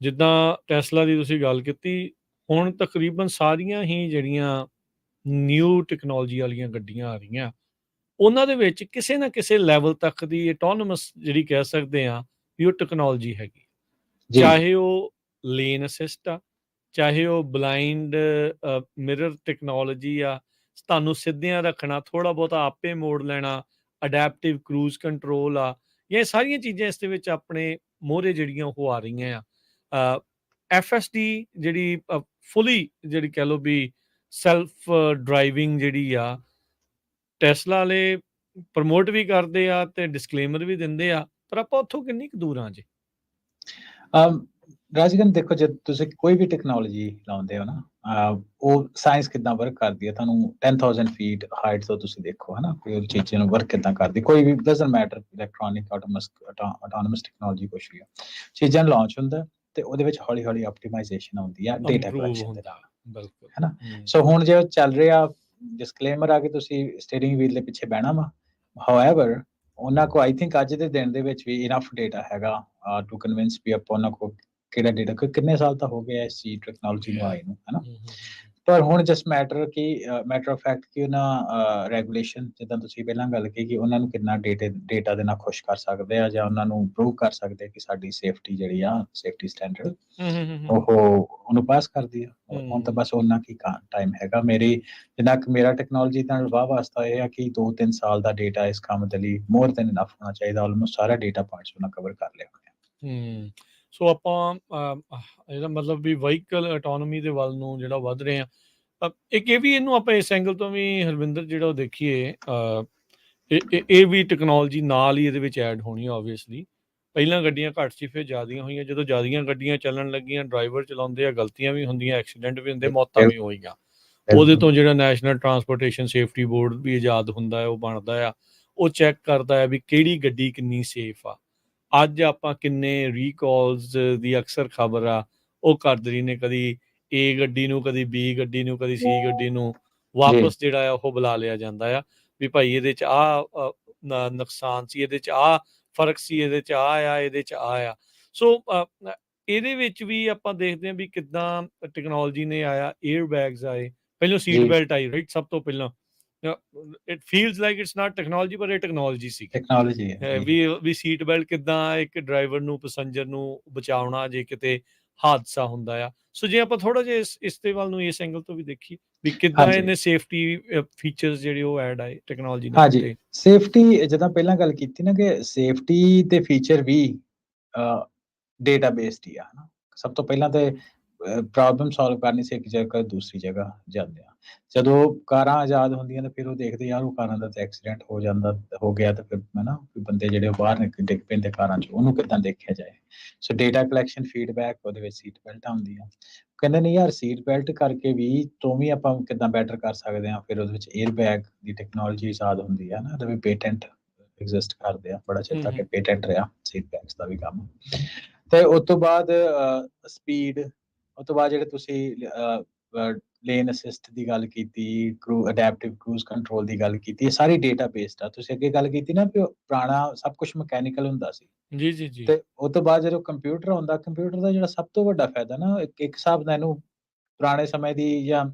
ਜਿੱਦਾਂ ਟੈਸਲਾ ਦੀ ਤੁਸੀਂ ਗੱਲ ਕੀਤੀ, ਹੁਣ ਤਕਰੀਬਨ ਸਾਰੀਆਂ ਹੀ ਜਿਹੜੀਆਂ ਨਿਊ ਟੈਕਨੋਲੋਜੀ ਵਾਲੀਆਂ ਗੱਡੀਆਂ ਆ ਰਹੀਆਂ, ਉਹਨਾਂ ਦੇ ਵਿੱਚ ਕਿਸੇ ਨਾ ਕਿਸੇ ਲੈਵਲ ਤੱਕ ਦੀ ਆਟੋਨਮਸ ਜਿਹੜੀ ਕਹਿ ਸਕਦੇ ਆ ਵੀ ਉਹ ਟੈਕਨੋਲੋਜੀ ਹੈਗੀ। ਚਾਹੇ ਉਹ ਲੇਨ ਅਸਿਸਟ ਆ, ਚਾਹੇ ਉਹ ਬਲਾਈਂਡ ਮਿਰਰ ਟੈਕਨੋਲੋਜੀ ਆ, ਤੁਹਾਨੂੰ ਸਿੱਧਿਆਂ ਰੱਖਣਾ, ਥੋੜ੍ਹਾ ਬਹੁਤਾ ਆਪੇ ਮੋੜ ਲੈਣਾ, ਅਡੈਪਟਿਵ ਕਰੂਜ਼ ਕੰਟਰੋਲ ਆ, ਇਹ ਸਾਰੀਆਂ ਚੀਜ਼ਾਂ ਇਸ ਦੇ ਵਿੱਚ ਆਪਣੇ ਮੋਹਰੇ ਜਿਹੜੀਆਂ ਉਹ ਆ ਰਹੀਆਂ ਆ। FSD ਜਿਹੜੀ ਫੁੱਲੀ ਜਿਹੜੀ ਕਹਿ ਲਓ ਵੀ ਸੈਲਫ ਡਰਾਈਵਿੰਗ ਜਿਹੜੀ ਆ, ਟੈਸਲਾ ਵਾਲੇ ਪ੍ਰਮੋਟ ਵੀ ਕਰਦੇ ਆ ਤੇ ਡਿਸਕਲੇਮਰ ਵੀ ਦਿੰਦੇ ਆ, ਪਰ ਆਪਾਂ ਉੱਥੋਂ ਕਿੰਨੀ ਕੁ ਦੂਰ ਆ ਜੀ? ਰਾਜਗਨ ਦੇਖੋ, ਜਦ ਤੁਸੀਂ ਕੋਈ ਵੀ ਟੈਕਨੋਲੋਜੀ ਲਾਉਂਦੇ ਹੋ ਨਾ, ਉਹ ਸਾਇੰਸ ਕਿੱਦਾਂ ਵਰਕ ਕਰਦੀ ਹੈ, ਤੁਹਾਨੂੰ 10,000 ਫੀਟ ਹਾਈਟ ਤੋਂ ਤੁਸੀਂ ਦੇਖੋ, ਹੈ ਨਾ, ਕੋਈ ਉਹ ਚੀਜ਼ਾਂ ਨੂੰ ਵਰਕ ਕਿੱਦਾਂ ਕਰਦੀ, ਕੋਈ ਵੀ doesn't matter, electronic autonomous technology ਕੁਛ ਵੀ ਆ, ਚੀਜ਼ਾਂ ਲਾਂਚ ਹੁੰਦਾ ਤੇ ਉਹਦੇ ਵਿੱਚ ਹੌਲੀ ਹੌਲੀ ਆਪਟੀਮਾਈਜ਼ੇਸ਼ਨ ਆਉਂਦੀ ਆ ਡੇਟਾ ਕਲੈਕਸ਼ਨ ਦੇ ਨਾਲ, ਬਿਲਕੁਲ, ਹੈ ਨਾ। ਸੋ ਹੁਣ ਜੇ ਚੱਲ ਰਿਹਾ ਡਿਸਕਲੇਮਰ ਆ ਕੇ ਤੁਸੀਂ ਸਟੀਅਰਿੰਗ ਵੀਲ ਦੇ ਪਿੱਛੇ ਬਹਿਣਾ ਵਾ, ਹਾਊਐਵਰ ਉਹਨਾਂ ਕੋ ਆਈ ਥਿੰਕ ਅੱਜ ਦੇ ਦਿਨ ਦੇ ਵਿੱਚ ਵੀ ਇਨਫ ਡੇਟਾ ਹੈਗਾ ਟੂ ਕਨਵਿੰਸ ਵੀ ਆਪਾਂ ਉਹਨਾਂ ਕੋ ਕਿਹੜਾ ਡੇਟਾ, ਕਿੰਨੇ ਸਾਲ ਤਾਂ ਹੋ ਗਏ ਇਸ ਚੀਜ਼ ਟੈਕਨੋਲੋਜੀ ਨੂੰ ਆਈ ਨੂੰ, ਹੈ ਨਾ। ਪਰ ਹੁਣ ਜਸਟ ਮੈਟਰ ਆਫ ਫੈਕਟ ਕਿ ਉਹਨਾਂ ਰੈਗੂਲੇਸ਼ਨ, ਜਿੱਦਾਂ ਤੁਸੀਂ ਪਹਿਲਾਂ ਗੱਲ ਕੀਤੀ ਕਿ ਉਹਨਾਂ ਨੂੰ ਕਿੰਨਾ ਡੇਟਾ ਦੇ ਨਾਲ ਖੁਸ਼ ਕਰ ਸਕਦੇ ਆ ਜਾਂ ਉਹਨਾਂ ਨੂੰ ਇੰਪਰੂਵ ਕਰ ਸਕਦੇ ਆ ਕਿ ਸਾਡੀ ਸੇਫਟੀ ਜਿਹੜੀ ਆ, ਸੇਫਟੀ ਸਟੈਂਡਰਡ ਉਹ ਉਹਨੂੰ ਪਾਸ ਕਰਦੀ ਆ। ਹੁਣ ਤਾਂ ਬਸ ਉਹਨਾਂ ਕੀ ਟਾਈਮ ਹੈਗਾ। ਜਿੰਨਾ ਕਿ ਮੇਰਾ ਟੈਕਨੋਲੋਜੀ ਨਾਲ ਵਾਹ ਵਾਸਤਾ ਇਹ ਆ ਕਿ 2-3 ਸਾਲ ਦਾ ਡੇਟਾ ਇਸ ਕੰਮ ਦੇ ਲਈ ਮੋਰ ਦੈਨ ਇਨਫ ਹੋਣਾ ਚਾਹੀਦਾ। ਆਲਮੋਸਟ ਸਾਰਾ ਡੇਟਾ ਪੁਆਇੰਟਸ ਉਹਨਾਂ ਕਵਰ ਕਰ ਲਿਆ ਹੋਇਆ। ਸੋ ਆਪਾਂ ਇਹਦਾ ਮਤਲਬ ਵੀ ਵਹੀਕਲ ਆਟੋਨੋਮੀ ਦੇ ਵੱਲ ਨੂੰ ਜਿਹੜਾ ਵੱਧ ਰਹੇ ਆ। ਇੱਕ ਇਹ ਵੀ ਇਹਨੂੰ ਆਪਾਂ ਇਸ ਐਂਗਲ ਤੋਂ ਵੀ ਹਰਵਿੰਦਰ ਜਿਹੜਾ ਉਹ ਦੇਖੀਏ, ਇਹ ਵੀ ਟੈਕਨੋਲੋਜੀ ਨਾਲ ਹੀ ਇਹਦੇ ਵਿੱਚ ਐਡ ਹੋਣੀ ਓਬਵੀਅਸਲੀ। ਪਹਿਲਾਂ ਗੱਡੀਆਂ ਘੱਟ ਸੀ, ਫਿਰ ਜ਼ਿਆਦੀਆਂ ਹੋਈਆਂ। ਜਦੋਂ ਜ਼ਿਆਦੀਆਂ ਗੱਡੀਆਂ ਚੱਲਣ ਲੱਗੀਆਂ, ਡਰਾਈਵਰ ਚਲਾਉਂਦੇ ਆ, ਗਲਤੀਆਂ ਵੀ ਹੁੰਦੀਆਂ, ਐਕਸੀਡੈਂਟ ਵੀ ਹੁੰਦੇ, ਮੌਤਾਂ ਵੀ ਹੋਈਆਂ। ਉਹਦੇ ਤੋਂ ਜਿਹੜਾ ਨੈਸ਼ਨਲ ਟਰਾਂਸਪੋਰਟੇਸ਼ਨ ਸੇਫਟੀ ਬੋਰਡ ਵੀ ਆਜ਼ਾਦ ਹੁੰਦਾ ਹੈ, ਉਹ ਬਣਦਾ ਆ, ਉਹ ਚੈੱਕ ਕਰਦਾ ਹੈ ਵੀ ਕਿਹੜੀ ਗੱਡੀ ਕਿੰਨੀ ਸੇਫ ਆ। ਅੱਜ ਆਪਾਂ ਕਿੰਨੇ ਰੀਕਾਲਸ ਦੀ ਅਕਸਰ ਖਬਰ ਆ ਉਹ ਕਰਦੇ ਰਹੀ ਨੇ, ਕਦੀ A ਗੱਡੀ ਨੂੰ, ਕਦੀ B ਗੱਡੀ ਨੂੰ, ਕਦੀ C ਗੱਡੀ ਨੂੰ ਵਾਪਸ ਜਿਹੜਾ ਆ ਉਹ ਬੁਲਾ ਲਿਆ ਜਾਂਦਾ ਆ ਵੀ ਭਾਈ ਇਹਦੇ 'ਚ ਆਹ ਨੁਕਸਾਨ ਸੀ, ਇਹਦੇ 'ਚ ਆਹ ਫਰਕ ਸੀ, ਇਹਦੇ 'ਚ ਆਹ ਆ, ਇਹਦੇ 'ਚ ਆਹ ਆ। ਸੋ ਇਹਦੇ ਵਿੱਚ ਵੀ ਆਪਾਂ ਦੇਖਦੇ ਹਾਂ ਵੀ ਕਿੱਦਾਂ ਟੈਕਨੋਲੋਜੀ ਨੇ ਆਇਆ। ਏਅਰ ਬੈਗਸ ਆਏ, ਪਹਿਲਾਂ ਸੀਟ ਬੈਲਟ ਆਈ, ਰਾਈਟ, ਸਭ ਤੋਂ ਪਹਿਲਾਂ। It feels like it's not technology, ਪਰ ਇਹ ਟੈਕਨੋਲੋਜੀ ਸੀ। ਟੈਕਨੋਲੋਜੀ ਹੈ ਵੀ ਸੀਟ ਬੈਲਟ ਕਿੱਦਾਂ ਇੱਕ ਡਰਾਈਵਰ ਨੂੰ, ਪੈਸੰਜਰ ਨੂੰ ਬਚਾਉਣਾ ਜੇ ਕਿਤੇ ਹਾਦਸਾ ਹੁੰਦਾ ਆ। ਸੋ ਜੇ ਆਪਾਂ ਥੋੜਾ ਜਿਹਾ ਇਸ ਦੇ ਵੱਲ ਨੂੰ, ਇਸ ਐਂਗਲ ਤੋਂ ਵੀ ਦੇਖੀਏ ਵੀ ਕਿੱਦਾਂ ਇਹਨੇ ਸੇਫਟੀ ਫੀਚਰਸ ਜਿਹੜੇ ਉਹ ਐਡ ਆਏ ਟੈਕਨੋਲੋਜੀ ਨਾਲ। ਹਾਂਜੀ, ਸੇਫਟੀ ਜਿੱਦਾਂ ਪਹਿਲਾਂ ਗੱਲ ਕੀਤੀ ਨਾ ਕਿ ਸੇਫਟੀ ਦੇ ਫੀਚਰ ਵੀ ਡੇਟਾ ਬੇਸਡ ਹੀ ਆ, ਹਨਾ। ਸਭ ਤੋਂ ਪਹਿਲਾਂ ਤੇ ਪ੍ਰੋਬਲਮ ਸੋਲਵ ਕਰਨੀ ਸੀ ਇੱਕ ਜਗ੍ਹਾ ਦੂਸਰੀ ਜਗ੍ਹਾ ਜਾਂਦੇ ਆ। ਜਦੋਂ ਕਾਰਾਂ ਆਜ਼ਾਦ ਹੁੰਦੀਆਂ ਤਾਂ ਫਿਰ ਉਹ ਦੇਖਦੇ ਯਾਰ ਉਹ ਕਾਰਾਂ ਦਾ ਤਾਂ ਐਕਸੀਡੈਂਟ ਹੋ ਗਿਆ ਤਾਂ ਫਿਰ ਹੈ ਨਾ, ਬੰਦੇ ਜਿਹੜੇ ਬਾਹਰ ਡਿੱਗ ਪੈਂਦੇ ਕਾਰਾਂ 'ਚ, ਉਹਨੂੰ ਕਿੱਦਾਂ ਦੇਖਿਆ ਜਾਏ। ਸੋ ਡੇਟਾ ਕਲੈਕਸ਼ਨ, ਫੀਡਬੈਕ, ਉਹਦੇ ਵਿੱਚ ਸੀਟ ਬੈਲਟਾਂ ਹੁੰਦੀਆਂ। ਕਹਿੰਦੇ ਨਹੀਂ ਯਾਰ, ਸੀਟ ਬੈਲਟ ਕਰਕੇ ਵੀ ਤੋਂ ਵੀ ਆਪਾਂ ਕਿੱਦਾਂ ਬੈਟਰ ਕਰ ਸਕਦੇ ਹਾਂ। ਫਿਰ ਉਹਦੇ ਵਿੱਚ ਏਅਰ ਬੈਗ ਦੀ ਟੈਕਨੋਲੋਜੀ ਆਜ਼ਾਦ ਹੁੰਦੀ ਹੈ ਨਾ, ਉਹਦਾ ਵੀ ਪੇਟੈਂਟ ਐਗਜ਼ਿਸਟ ਕਰਦੇ ਆ। ਬੜਾ ਚਿਰ ਤੱਕ ਪੇਟੈਂਟ ਰਿਹਾ ਸੀਟ ਬੈਗਸ ਦਾ ਵੀ ਕੰਮ। ਤੇ ਉਸ ਤੋਂ ਬਾਅਦ ਸਪੀਡ, ਉਸ ਤੋਂ ਬਾਅਦ ਜਿਹੜੇ ਤੁਸੀਂ ਲੇਨ ਅਸਿਸਟ ਦੀ ਗੱਲ ਕੀਤੀ, ਅਡੈਪਟਿਵ ਕਰੂਜ਼ ਕੰਟਰੋਲ ਦੀ ਗੱਲ ਕੀਤੀ, ਇਹ ਸਾਰੀ ਡੇਟਾ ਬੇਸਡ ਆ। ਤੁਸੀਂ ਅੱਗੇ ਗੱਲ ਕੀਤੀ ਨਾ ਕਿ ਪੁਰਾਣਾ ਸਭ ਕੁਝ ਮਕੈਨੀਕਲ ਹੁੰਦਾ ਸੀ। ਜੀ। ਤੇ ਉਸ ਤੋਂ ਬਾਅਦ ਜਦੋਂ ਕੰਪਿਊਟਰ ਆਉਂਦਾ, ਕੰਪਿਊਟਰ ਦਾ ਜਿਹੜਾ ਸਭ ਤੋਂ ਵੱਡਾ ਫਾਇਦਾ ਨਾ, ਇੱਕ ਹਿਸਾਬ ਨਾਲ ਇਹਨੂੰ ਪੁਰਾਣੇ ਸਮੇਂ ਦੀ ਜਾਂ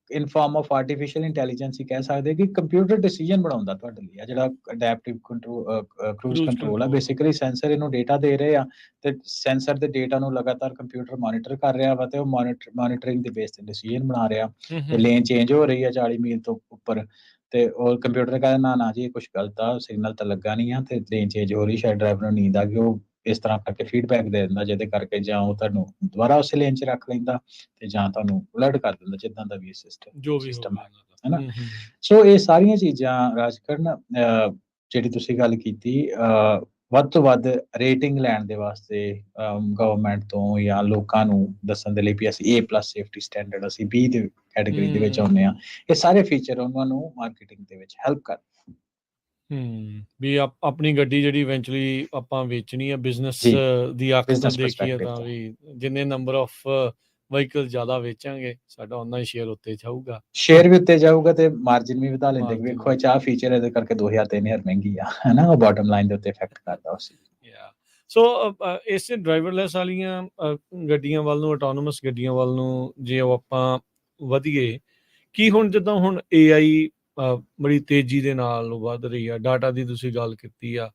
ਇਨ ਫਾਰਮ ਆਫ ਆਰਟੀਫਿਸ਼ੀਅਲ ਇੰਟੈਲੀਜੈਂਸ ਹੀ ਕਹਿ ਸਕਦੇ ਕਿ ਕੰਪਿਊਟਰ ਡਿਸੀਜਨ ਬਣਾਉਂਦਾ ਤੁਹਾਡੇ ਲਈ ਆ। ਜਿਹੜਾ ਅਡੈਪਟਿਵ ਕਰੂਜ਼ ਕੰਟਰੋਲ ਆ, ਬੇਸਿਕਲੀ ਸੈਂਸਰ ਇਹਨੂੰ ਡੇਟਾ ਦੇ ਰਹੇ ਆ ਤੇ ਸੈਂਸਰ ਦੇ ਡੇਟਾ ਨੂੰ ਲਗਾਤਾਰ ਕੰਪਿਊਟਰ ਮੋਨੀਟਰ ਕਰ ਰਿਹਾ ਵਾ ਤੇ ਉਹ ਮੋਨੀਟਰਿੰਗ ਦੇ ਬੇਸ ਤੇ ਡਿਸੀਜਨ ਬਣਾ ਰਿਹਾ। ਤੇ ਲੇਨ ਚੇਂਜ ਹੋ ਰਹੀ ਆ 40 ਮੀਲ ਤੋਂ ਉੱਪਰ, ਤੇ ਉਹ ਕੰਪਿਊਟਰ ਕਹਿੰਦਾ ਨਾ ਜੀ ਇਹ ਕੁਝ ਗਲਤ ਆ, ਸਿਗਨਲ ਤਾਂ ਲੱਗਾ ਨਹੀਂ ਆ ਤੇ ਲੇਨ ਚੇਂਜ ਹੋ ਰਹੀ, ਸ਼ਾਇਦ ਡਰਾਈਵਰ ਨੂੰ ਨੀਂਦ ਆ ਗਈ। ਉਹ ਇਸ ਤਰ੍ਹਾਂ ਕਰਕੇ ਫੀਡਬੈਕ ਦੇ ਦਿੰਦਾ, ਜਿਹਦੇ ਕਰਕੇ ਜਾਂ ਉਹ ਤੁਹਾਨੂੰ ਦੁਬਾਰਾ ਉਸੇ ਲੇਨ 'ਚ ਰੱਖ ਲੈਂਦਾ ਤੇ ਜਾਂ ਤੁਹਾਨੂੰ ਅਲਰਟ ਕਰ ਦਿੰਦਾ, ਜਿੱਦਾਂ ਦਾ ਵੀ ਸਿਸਟਮ ਹੈ ਨਾ। ਸੋ ਇਹ ਸਾਰੀਆਂ ਚੀਜ਼ਾਂ ਰਾਜਕਰਨ, ਜਿਹੜੀ ਤੁਸੀਂ ਗੱਲ ਕੀਤੀ, ਵੱਧ ਤੋਂ ਵੱਧ ਰੇਟਿੰਗ ਲੈਣ ਦੇ ਵਾਸਤੇ ਗਵਰਨਮੈਂਟ ਤੋਂ ਜਾਂ ਲੋਕਾਂ ਨੂੰ ਦੱਸਣ ਦੇ ਲਈ ਵੀ ਅਸੀਂ A+ ਸੇਫਟੀ ਸਟੈਂਡਰਡ, ਅਸੀਂ B ਦੇ ਕੈਟਾਗਰੀ ਦੇ ਵਿੱਚ ਆਉਂਦੇ ਹਾਂ। ਇਹ ਸਾਰੇ ਫੀਚਰ ਉਹਨਾਂ ਨੂੰ ਮਾਰਕੀਟਿੰਗ ਦੇ ਵਿੱਚ ਹੈਲਪ ਕਰ ਵੀ ਆਪਣੀ ਗੱਡੀ ਜਿਹੜੀ ਇਵੈਂਚੁਅਲੀ ਆਪਾਂ ਵੇਚਣੀ ਆ, ਬਿਜ਼ਨਸ ਦੀ ਅੱਖ ਤੋਂ ਦੇਖੀਏ ਤਾਂ ਵੀ ਜਿੰਨੇ ਨੰਬਰ ਆਫ ਵਹੀਕਲ ਜ਼ਿਆਦਾ ਵੇਚਾਂਗੇ, ਸਾਡਾ ਉਹਨਾਂ ਹੀ ਸ਼ੇਅਰ ਉੱਤੇ ਜਾਊਗਾ, ਸ਼ੇਅਰ ਵੀ ਉੱਤੇ ਜਾਊਗਾ ਤੇ ਮਾਰਜਿਨ ਵੀ ਵਧਾ ਲੈਂਦੇ। ਵੇਖੋ ਇਹ ਚਾਹ ਫੀਚਰ ਇਹਦੇ ਕਰਕੇ 2000-3000 ਮਹਿੰਗੀ ਆ, ਹੈ ਨਾ। ਉਹ ਬਾਟਮ ਲਾਈਨ ਦੇ ਉੱਤੇ ਇਫੈਕਟ ਕਰਦਾ ਉਸ ਚੀਜ਼। ਸੋ ਇਸੇ ਡਰਾਈਵਰਲੈਸ ਵਾਲੀਆਂ ਗੱਡੀਆਂ ਵੱਲ ਨੂੰ, ਆਟੋਨੋਮਸ ਗੱਡੀਆਂ ਵੱਲ ਨੂੰ ਜੇ ਉਹ ਆਪਾਂ ਵਧੀਏ, ਕੀ ਹੁਣ ਜਿੱਦਾਂ ਹੁਣ AI ਬੜੀ ਤੇਜ਼ੀ ਦੇ ਨਾਲ ਵੱਧ ਰਹੀ ਆ, ਡਾਟਾ ਦੀ ਤੁਸੀਂ ਗੱਲ ਕੀਤੀ ਆ,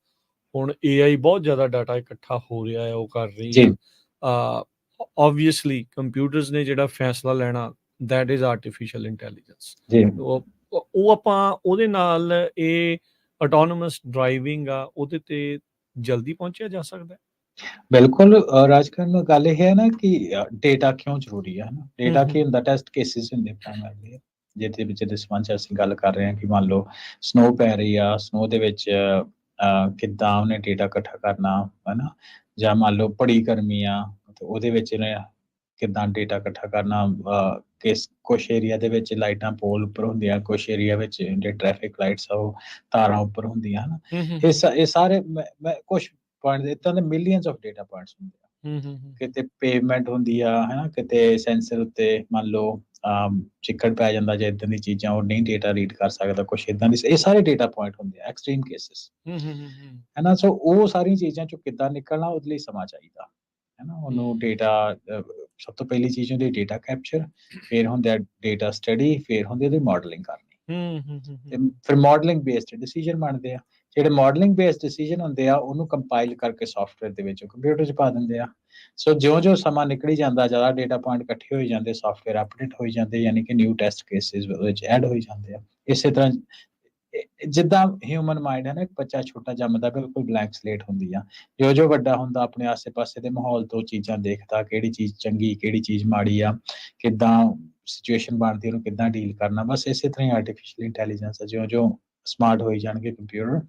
ਹੁਣ AI ਬਹੁਤ ਜ਼ਿਆਦਾ ਡਾਟਾ ਇਕੱਠਾ ਹੋ ਰਿਹਾ ਹੈ, ਉਹ ਕਰ ਰਹੀ ਆ। ਓਬਵੀਅਸਲੀ ਕੰਪਿਊਟਰਸ ਨੇ ਜਿਹੜਾ ਫੈਸਲਾ ਲੈਣਾ ਦੈਟ ਇਜ਼ ਆਰਟੀਫਿਸ਼ੀਅਲ ਇੰਟੈਲੀਜੈਂਸ। ਜੀ ਉਹ ਆਪਾਂ ਉਹਦੇ ਨਾਲ ਇਹ ਆਟੋਨੋਮਸ ਡਰਾਈਵਿੰਗ ਆ ਉਹਦੇ ਤੇ ਜਲਦੀ ਪਹੁੰਚਿਆ ਜਾ ਸਕਦਾ ਹੈ। ਬਿਲਕੁਲ ਰਾਜਕਰਨ, ਗੱਲ ਇਹ ਹੈ ਨਾ ਕਿ ਡੇਟਾ ਕਿਉਂ ਜ਼ਰੂਰੀ ਹੈ ਨਾ। ਡੇਟਾ ਕੀ ਹੁੰਦਾ, ਟੈਸਟ ਕੇਸਿਸ ਹੁੰਦੇ ਪ੍ਰਾਇਮਰਲੀ, ਜਿਹਦੇ ਵਿੱਚ ਰਿਸਪਾਂਸ ਅਸੀਂ ਗੱਲ ਕਰ ਰਹੇ ਹਾਂ ਕਿ ਮੰਨ ਲਓ ਸਨੋ ਪੈ ਰਹੀ ਆ, ਸਨੋ ਦੇ ਵਿੱਚ ਕਿੱਦਾਂ ਉਹਨੇ ਡੇਟਾ ਇਕੱਠਾ ਕਰਨਾ ਹੈ ਨਾ, ਜਾਂ ਮੰਨ ਲਓ ਬੜੀ ਗਰਮੀ ਆ ਤੇ ਉਹਦੇ ਵਿੱਚ ਇਹਨੇ ਕਿੱਦਾਂ ਡੇਟਾ ਇਕੱਠਾ ਕਰਨਾ। ਕੁਛ ਏਰੀਆ ਦੇ ਵਿੱਚ ਲਾਈਟਾਂ ਪੋਲ ਉੱਪਰ ਹੁੰਦੀਆਂ, ਕੁਛ ਏਰੀਆ ਵਿੱਚ ਜਿਹੜੇ ਟ੍ਰੈਫਿਕ ਲਾਈਟਸ ਆ ਉਹ ਤਾਰਾਂ ਉੱਪਰ ਹੁੰਦੀਆਂ ਹਨ। ਇਹ ਸਾਰੇ ਮੈਂ ਕੁਛ ਪੁਆਇੰਟ ਇੱਦਾਂ ਦੇ ਮਿਲੀਅਨਸ ਆਫ ਡੇਟਾ ਪੁਆਇੰਟਸ ਹੁੰਦੇ ਆ। ਕਿਤੇ ਪੇਵਮੈਂਟ ਹੁੰਦੀ ਆ ਹੈ ਨਾ, ਕਿਤੇ ਸੈਂਸਰ ਉੱਤੇ ਮੰਨ ਲਓ ਚਿੱਕੜ ਪੈ ਜਾਂਦਾ ਜਾਂ ਇੱਦਾਂ ਦੀ ਚੀਜ਼ਾਂ, ਉਹ ਨਹੀਂ ਡੇਟਾ ਰੀਡ ਕਰ ਸਕਦਾ, ਕੁਛ ਇੱਦਾਂ ਦੀ, ਇਹ ਸਾਰੇ ਡੇਟਾ ਪੁਆਇੰਟ ਹੁੰਦੇ ਆ ਐਕਸਟ੍ਰੀਮ ਕੇਸਿਸ ਹੈ ਨਾ। ਸੋ ਉਹ ਸਾਰੀਆਂ ਚੀਜ਼ਾਂ ਚੋਂ ਕਿੱਦਾਂ ਨਿਕਲਣਾ, ਉਹਦੇ ਲਈ ਸਮਾਂ ਚਾਹੀਦਾ ਹੈ ਨਾ। ਉਹਨੂੰ ਡੇਟਾ, ਸਭ ਤੋਂ ਪਹਿਲੀ ਚੀਜ਼ ਹੁੰਦੀ ਡੇਟਾ ਕੈਪਚਰ, ਫਿਰ ਹੁੰਦਾ ਡੇਟਾ ਸਟੱਡੀ, ਫਿਰ ਹੁੰਦੀ ਉਹਦੀ ਮਾਡਲਿੰਗ ਕਰਨੀ, ਤੇ ਫਿਰ ਮਾਡਲਿੰਗ ਬੇਸਡ ਡਿਸੀਜਨ ਬਣਦੇ ਆ। ਜਿਹੜੇ ਮਾਡਲਿੰਗ ਬੇਸਡ ਡਿਸੀਜਨ ਹੁੰਦੇ ਆ ਉਹਨੂੰ ਕੰਪਾਈਲ ਕਰਕੇ ਸੌਫਟਵੇਅਰ ਦੇ ਵਿੱਚ ਕੰਪਿਊਟਰ 'ਚ ਪਾ ਦਿੰਦੇ ਆ। ਸੋ ਜਿਉਂ-ਜਿਉਂ ਸਮਾਂ ਨਿਕਲੀ ਜਾਂਦਾ, ਜ਼ਿਆਦਾ ਡੇਟਾ ਪੁਆਇੰਟ ਇਕੱਠੇ ਹੋਈ ਜਾਂਦੇ, ਸੌਫਟਵੇਅਰ ਅਪਡੇਟ ਹੋਈ ਜਾਂਦੇ, ਯਾਨੀ ਕਿ ਨਿਊ ਟੈਸਟ ਕੇਸਿਸ ਉਹਦੇ ਵਿੱਚ ਐਡ ਹੋਈ ਜਾਂਦੇ ਆ। ਇਸੇ ਤਰ੍ਹਾਂ ਜਿੱਦਾਂ ਹਿਊਮਨ ਮਾਈਂਡ ਹੈ ਨਾ, ਇੱਕ ਬੱਚਾ ਛੋਟਾ ਜੰਮਦਾ ਬਿਲਕੁਲ ਬਲੈਂਕ ਸਲੇਟ ਹੁੰਦੀ ਆ, ਜੋ ਵੱਡਾ ਹੁੰਦਾ ਆਪਣੇ ਆਸੇ-ਪਾਸੇ ਦੇ ਮਾਹੌਲ ਤੋਂ ਚੀਜ਼ਾਂ ਦੇਖਦਾ, ਕਿਹੜੀ ਚੀਜ਼ ਚੰਗੀ, ਕਿਹੜੀ ਚੀਜ਼ ਮਾੜੀ ਆ, ਕਿੱਦਾਂ ਸਿਚੁਏਸ਼ਨ ਬਣਦੀ, ਉਹਨੂੰ ਕਿੱਦਾਂ ਡੀਲ ਕਰਨਾ। ਬਸ ਇਸੇ ਤਰ੍ਹਾਂ ਹੀ ਆਰਟੀਫਿਸ਼ੀਅਲ ਇੰਟੈਲੀਜੈਂਸ ਹੈ, ਜਿਉਂ-ਜਿਉਂ ਸਮਾਰਟ ਹੋਈ ਜਾਣਗੇ ਕੰਪਿਊਟਰ,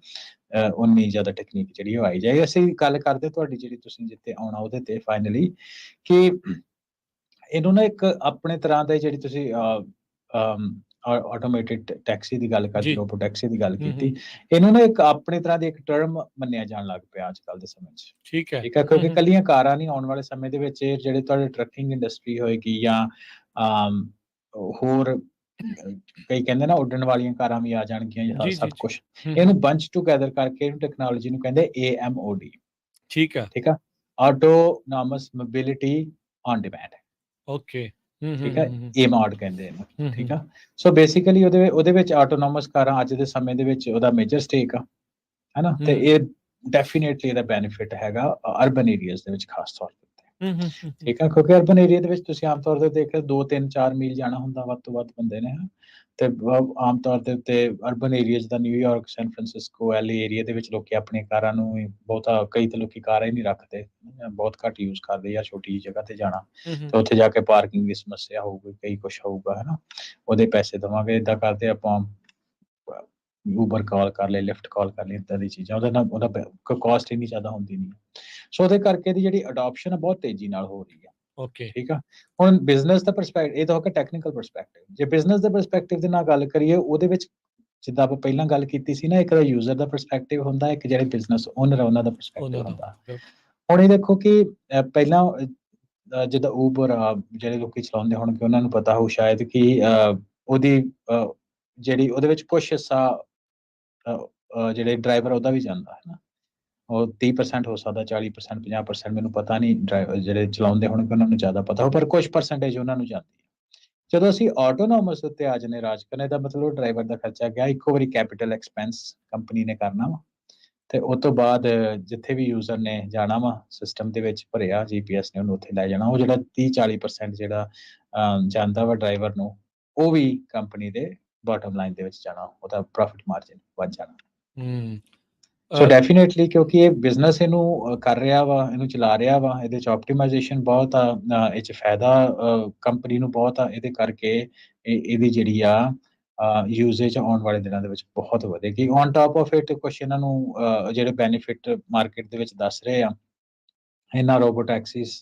ਉਨੀ ਜ਼ਿਆਦਾ ਟੈਕਨੀਕ ਜਿਹੜੀ ਉਹ ਆਈ ਜਾਏ। ਅਸੀਂ ਗੱਲ ਕਰਦੇ ਤੁਹਾਡੀ ਜਿਹੜੀ ਤੁਸੀਂ ਜਿੱਤੇ ਆਉਣਾ ਉਹਦੇ ਤੇ ਫਾਈਨਲੀ, ਕਿ ਇਹਨੂੰ ਨਾ ਇੱਕ ਆਪਣੇ ਤਰ੍ਹਾਂ ਦੇ, ਜਿਹੜੀ ਤੁਸੀਂ ਆਟੋਮੇਟਿਡ ਟੈਕਸੀ ਦੀ ਗੱਲ ਕਰਦੇ, ਰੋਬੋ ਟੈਕਸੀ ਦੀ ਗੱਲ ਕੀਤੀ, ਇਹਨੂੰ ਨਾ ਇੱਕ ਆਪਣੇ ਤਰ੍ਹਾਂ ਦੀ ਇੱਕ ਟਰਮ ਮੰਨਿਆ ਜਾਣ ਲੱਗ ਪਿਆ ਅੱਜ ਕੱਲ੍ਹ ਦੇ ਸਮੇਂ 'ਚ। ਠੀਕ ਹੈ, ਕਿਉਂਕਿ ਕੱਲੀਆਂ ਕਾਰਾਂ ਨਹੀਂ, ਆਉਣ ਵਾਲੇ ਸਮੇਂ ਦੇ ਵਿੱਚ ਜਿਹੜੇ ਤੁਹਾਡੇ ਟਰੱਕਿੰਗ ਇੰਡਸਟਰੀ ਹੋਏਗੀ, ਜਾਂ ਹੋਰ ਕਈ ਕਹਿੰਦੇ ਨਾ ਉੱਡਣ ਵਾਲੀਆਂ ਕਾਰਾਂ ਵੀ ਆ ਜਾਣਗੀਆਂ, ਸਭ ਕੁਛ ਇਹਨੂੰ ਬੰਚ ਟੂਗੈਦਰ ਕਰਕੇ ਟੈਕਨੋਲੋਜੀ ਨੂੰ ਕਹਿੰਦੇ AMOD। ਠੀਕ ਆ, autonomous mobility on demand. Okay, ਠੀਕ ਹੈ, AMOD ਕਹਿੰਦੇ ਇਹਨੂੰ। ਠੀਕ ਆ, ਸੋ ਬੇਸਿਕਲੀ ਉਹਦੇ ਵਿੱਚ ਆਟੋਨੋਮਸ ਕਾਰਾਂ ਅੱਜ ਦੇ ਸਮੇਂ ਦੇ ਵਿੱਚ ਉਹਦਾ ਮੇਜਰ ਸਟੇਕ ਆ, ਹੈ ਨਾ। ਤੇ ਇਹ ਡੈਫੀਨੇਟਲੀ ਇਹਦਾ ਬੈਨੀਫਿਟ ਹੈਗਾ ਅਰਬਨ ਏਰੀਆਜ਼ ਦੇ ਵਿੱਚ ਖਾਸ ਤੌਰ ਤੇ। ਠੀਕ ਆ, ਕਿਉਂਕਿ ਅਰਬਨ ਏਰੀਆ ਦੇ ਵਿੱਚ ਤੁਸੀਂ ਆਮ ਤੌਰ ਤੇ ਦੇਖ 2-3-4 ਮੀਲ ਜਾਣਾ ਹੁੰਦਾ ਵੱਧ ਤੋਂ ਵੱਧ ਬੰਦੇ ਨੇ, ਤੇ ਆਮ ਤੌਰ ਦੇ ਉੱਤੇ ਅਰਬਨ ਏਰੀਆ ਜਿੱਦਾਂ New York, San Francisco, LA area ਦੇ ਵਿੱਚ ਲੋਕੀ ਆਪਣੀਆਂ ਕਾਰਾਂ ਨੂੰ ਬਹੁਤਾ, ਕਈ ਤਾਂ ਲੋਕੀ ਕਾਰਾਂ ਹੀ ਨਹੀਂ ਰੱਖਦੇ, ਬਹੁਤ ਘੱਟ ਯੂਜ਼ ਕਰਦੇ, ਜਾਂ ਛੋਟੀ ਜਿਹੀ ਜਗ੍ਹਾ ਤੇ ਜਾਣਾ ਤੇ ਉੱਥੇ ਜਾ ਕੇ ਪਾਰਕਿੰਗ ਦੀ ਸਮੱਸਿਆ ਹੋਊਗੀ, ਕਈ ਕੁਛ ਹੋਊਗਾ, ਹੈ ਨਾ, ਉਹਦੇ ਪੈਸੇ ਦੇਵਾਂਗੇ। ਏਦਾਂ ਕਰਦੇ ਆਪਾਂ ਉਬਰ ਕਾਲ ਕਰ ਲਈ, ਲਿਫਟ ਕਾਲ ਕਰ ਲਈ, ਇੱਦਾਂ ਦੀ ਚੀਜ਼ਾਂ, ਉਹਦੇ ਨਾਲ ਉਹਦਾ ਕਾਸਟ ਇੰਨੀ ਜ਼ਿਆਦਾ ਹੁੰਦੀ ਨਹੀਂ। ਸੋ ਉਹਦੇ ਕਰਕੇ ਦੀ ਜਿਹੜੀ ਅਡੋਪਸ਼ਨ ਹੈ ਬਹੁਤ ਤੇਜ਼ੀ ਨਾਲ ਹੋ ਰਹੀ ਹੈ। ਓਕੇ, ਠੀਕ ਆ। ਹੁਣ ਬਿਜ਼ਨਸ ਦਾ ਪਰਸਪੈਕਟਿਵ, ਇਹ ਤਾਂ ਹੋਗਾ ਟੈਕਨੀਕਲ ਪਰਸਪੈਕਟਿਵ। ਜੇ ਬਿਜ਼ਨਸ ਦੇ ਪਰਸਪੈਕਟਿਵ ਦੇ ਨਾਲ ਗੱਲ ਕਰੀਏ, ਉਹਦੇ ਵਿੱਚ ਜਿੱਦਾਂ ਆਪਾਂ ਪਹਿਲਾਂ ਗੱਲ ਕੀਤੀ ਸੀ ਨਾ, ਇੱਕ ਦਾ ਯੂਜ਼ਰ ਦਾ ਪਰਸਪੈਕਟਿਵ ਹੁੰਦਾ, ਇੱਕ ਜਿਹੜੇ ਬਿਜ਼ਨਸ ਓਨਰ ਆ ਉਹਨਾਂ ਦਾ ਪਰਸਪੈਕਟਿਵ ਹੁੰਦਾ। ਹੁਣ ਇਹ ਦੇਖੋ ਕਿ ਪਹਿਲਾਂ ਜਿੱਦਾਂ ਉਬਰ ਆ, ਜਿਹੜੇ ਲੋਕੀ ਚਲਾਉਂਦੇ ਹੋਣਗੇ ਉਹਨਾਂ ਨੂੰ ਪਤਾ ਹੋਊ ਸ਼ਾਇਦ ਕਿ ਉਹਦੀ ਜਿਹੜੀ ਉਹਦੇ ਵਿੱਚ ਕੁਛ ਹਿੱਸਾ ਜਿਹੜੇ ਡਰਾਈਵਰ ਉਹਦਾ ਵੀ ਜਾਂਦਾ ਹੈ ਨਾ, ਉਹ 30% ਹੋ ਸਕਦਾ, 40%, 50%, ਮੈਨੂੰ ਪਤਾ ਨਹੀਂ, ਡਰਾਈਵਰ ਜਿਹੜੇ ਚਲਾਉਂਦੇ ਹੋਣਗੇ ਉਹਨਾਂ ਨੂੰ ਜ਼ਿਆਦਾ ਪਤਾ ਹੋ, ਪਰ ਕੁਛ ਪਰਸੈਂਟੇਜ ਉਹਨਾਂ ਨੂੰ ਜਾਂਦੀ ਹੈ। ਜਦੋਂ ਅਸੀਂ ਆਟੋਨੋਮਸ ਉੱਤੇ ਆ ਜਾਂਦੇ ਰਾਜ ਕਰਨੇ ਦਾ ਮਤਲਬ ਡਰਾਈਵਰ ਦਾ ਖਰਚਾ ਗਿਆ, ਇੱਕੋ ਵਾਰੀ ਕੈਪੀਟਲ ਐਕਸਪੈਂਸ ਕੰਪਨੀ ਨੇ ਕਰਨਾ ਵਾ, ਤੇ ਉਸ ਤੋਂ ਬਾਅਦ ਜਿੱਥੇ ਵੀ ਯੂਜ਼ਰ ਨੇ ਜਾਣਾ ਵਾ ਸਿਸਟਮ ਦੇ ਵਿੱਚ ਭਰਿਆ GPS ਨੇ, ਉਹਨੂੰ ਉੱਥੇ ਲੈ ਜਾਣਾ। ਉਹ ਜਿਹੜਾ 30-40% ਜਿਹੜਾ ਜਾਂਦਾ ਵਾ ਡਰਾਈਵਰ ਨੂੰ, ਉਹ ਵੀ ਕੰਪਨੀ ਦੇ ਬਾਟਮ ਲਾਈਨ ਦੇ ਵਿੱਚ ਜਾਣਾ, ਉਹਦਾ ਪ੍ਰੋਫਿਟ ਮਾਰਜਿਨ ਵੱਧ ਜਾਣਾ। ਸੋ ਡੈਫੀਨੇਟਲੀ, ਕਿਉਂਕਿ ਇਹ ਬਿਜ਼ਨਸ ਇਹਨੂੰ ਕਰ ਰਿਹਾ ਵਾ, ਇਹਨੂੰ ਚਲਾ ਰਿਹਾ ਵਾ, ਇਹਦੇ 'ਚ ਆਪਟੀਮਾਈਜੇਸ਼ਨ ਬਹੁਤ ਆ, ਇਹ 'ਚ ਫਾਇਦਾ ਕੰਪਨੀ ਨੂੰ ਬਹੁਤ ਆ, ਇਹਦੇ ਕਰਕੇ ਇਹਦੀ ਜਿਹੜੀ ਆ ਯੂਜ਼ੇਜ ਆਉਣ ਵਾਲੇ ਦਿਨਾਂ ਦੇ ਵਿੱਚ ਬਹੁਤ ਵਧੇਗੀ। ਔਨ ਟਾਪ ਆਫ ਇਟ ਕੁਛ ਇਹਨਾਂ ਨੂੰ ਜਿਹੜੇ ਬੈਨੀਫਿਟ ਮਾਰਕੀਟ ਦੇ ਵਿੱਚ ਦੱਸ ਰਹੇ ਆ, ਇਹਨਾਂ ਰੋਬੋ ਟੈਕਸੀਜ਼,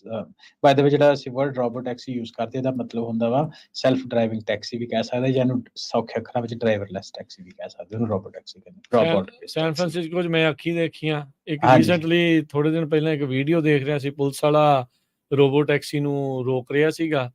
ਬਾਏ ਦ ਵੇ ਜਿਹੜਾ ਅਸੀਂ ਵਰਡ ਰੋਬੋ ਟੈਕਸੀ ਯੂਜ਼ ਕਰਦੇ, ਇਹਦਾ ਮਤਲਬ ਹੁੰਦਾ ਵਾ ਸੈਲਫ ਡਰਾਈਵਿੰਗ ਟੈਕਸੀ ਵੀ ਕਹਿ ਸਕਦੇ, ਜਾਂ ਇਹਨੂੰ ਸੌਖੇ ਅੱਖਰਾਂ ਵਿੱਚ ਡਰਾਈਵਰਲੈਸ ਟੈਕਸੀ ਵੀ ਕਹਿ ਸਕਦੇ, ਉਹਨੂੰ ਰੋਬੋ ਟੈਕਸੀ ਕਹਿੰਦੇ। ਰੋਬੋਟ ਸੈਨ ਫਰਾਂਸਿਸਕੋ 'ਚ ਮੈਂ ਅੱਖੀਂ ਦੇਖੀਆਂ, ਇੱਕ ਰੀਸੈਂਟਲੀ ਥੋੜੇ ਦਿਨ ਪਹਿਲਾਂ ਇੱਕ ਵੀਡੀਓ ਦੇਖ ਰਿਹਾ ਸੀ, ਪੁਲਿਸ ਵਾਲਾ ਰੋਬੋ ਟੈਕਸੀ ਨੂੰ ਰੋਕ ਰਿਹਾ ਸੀਗਾ,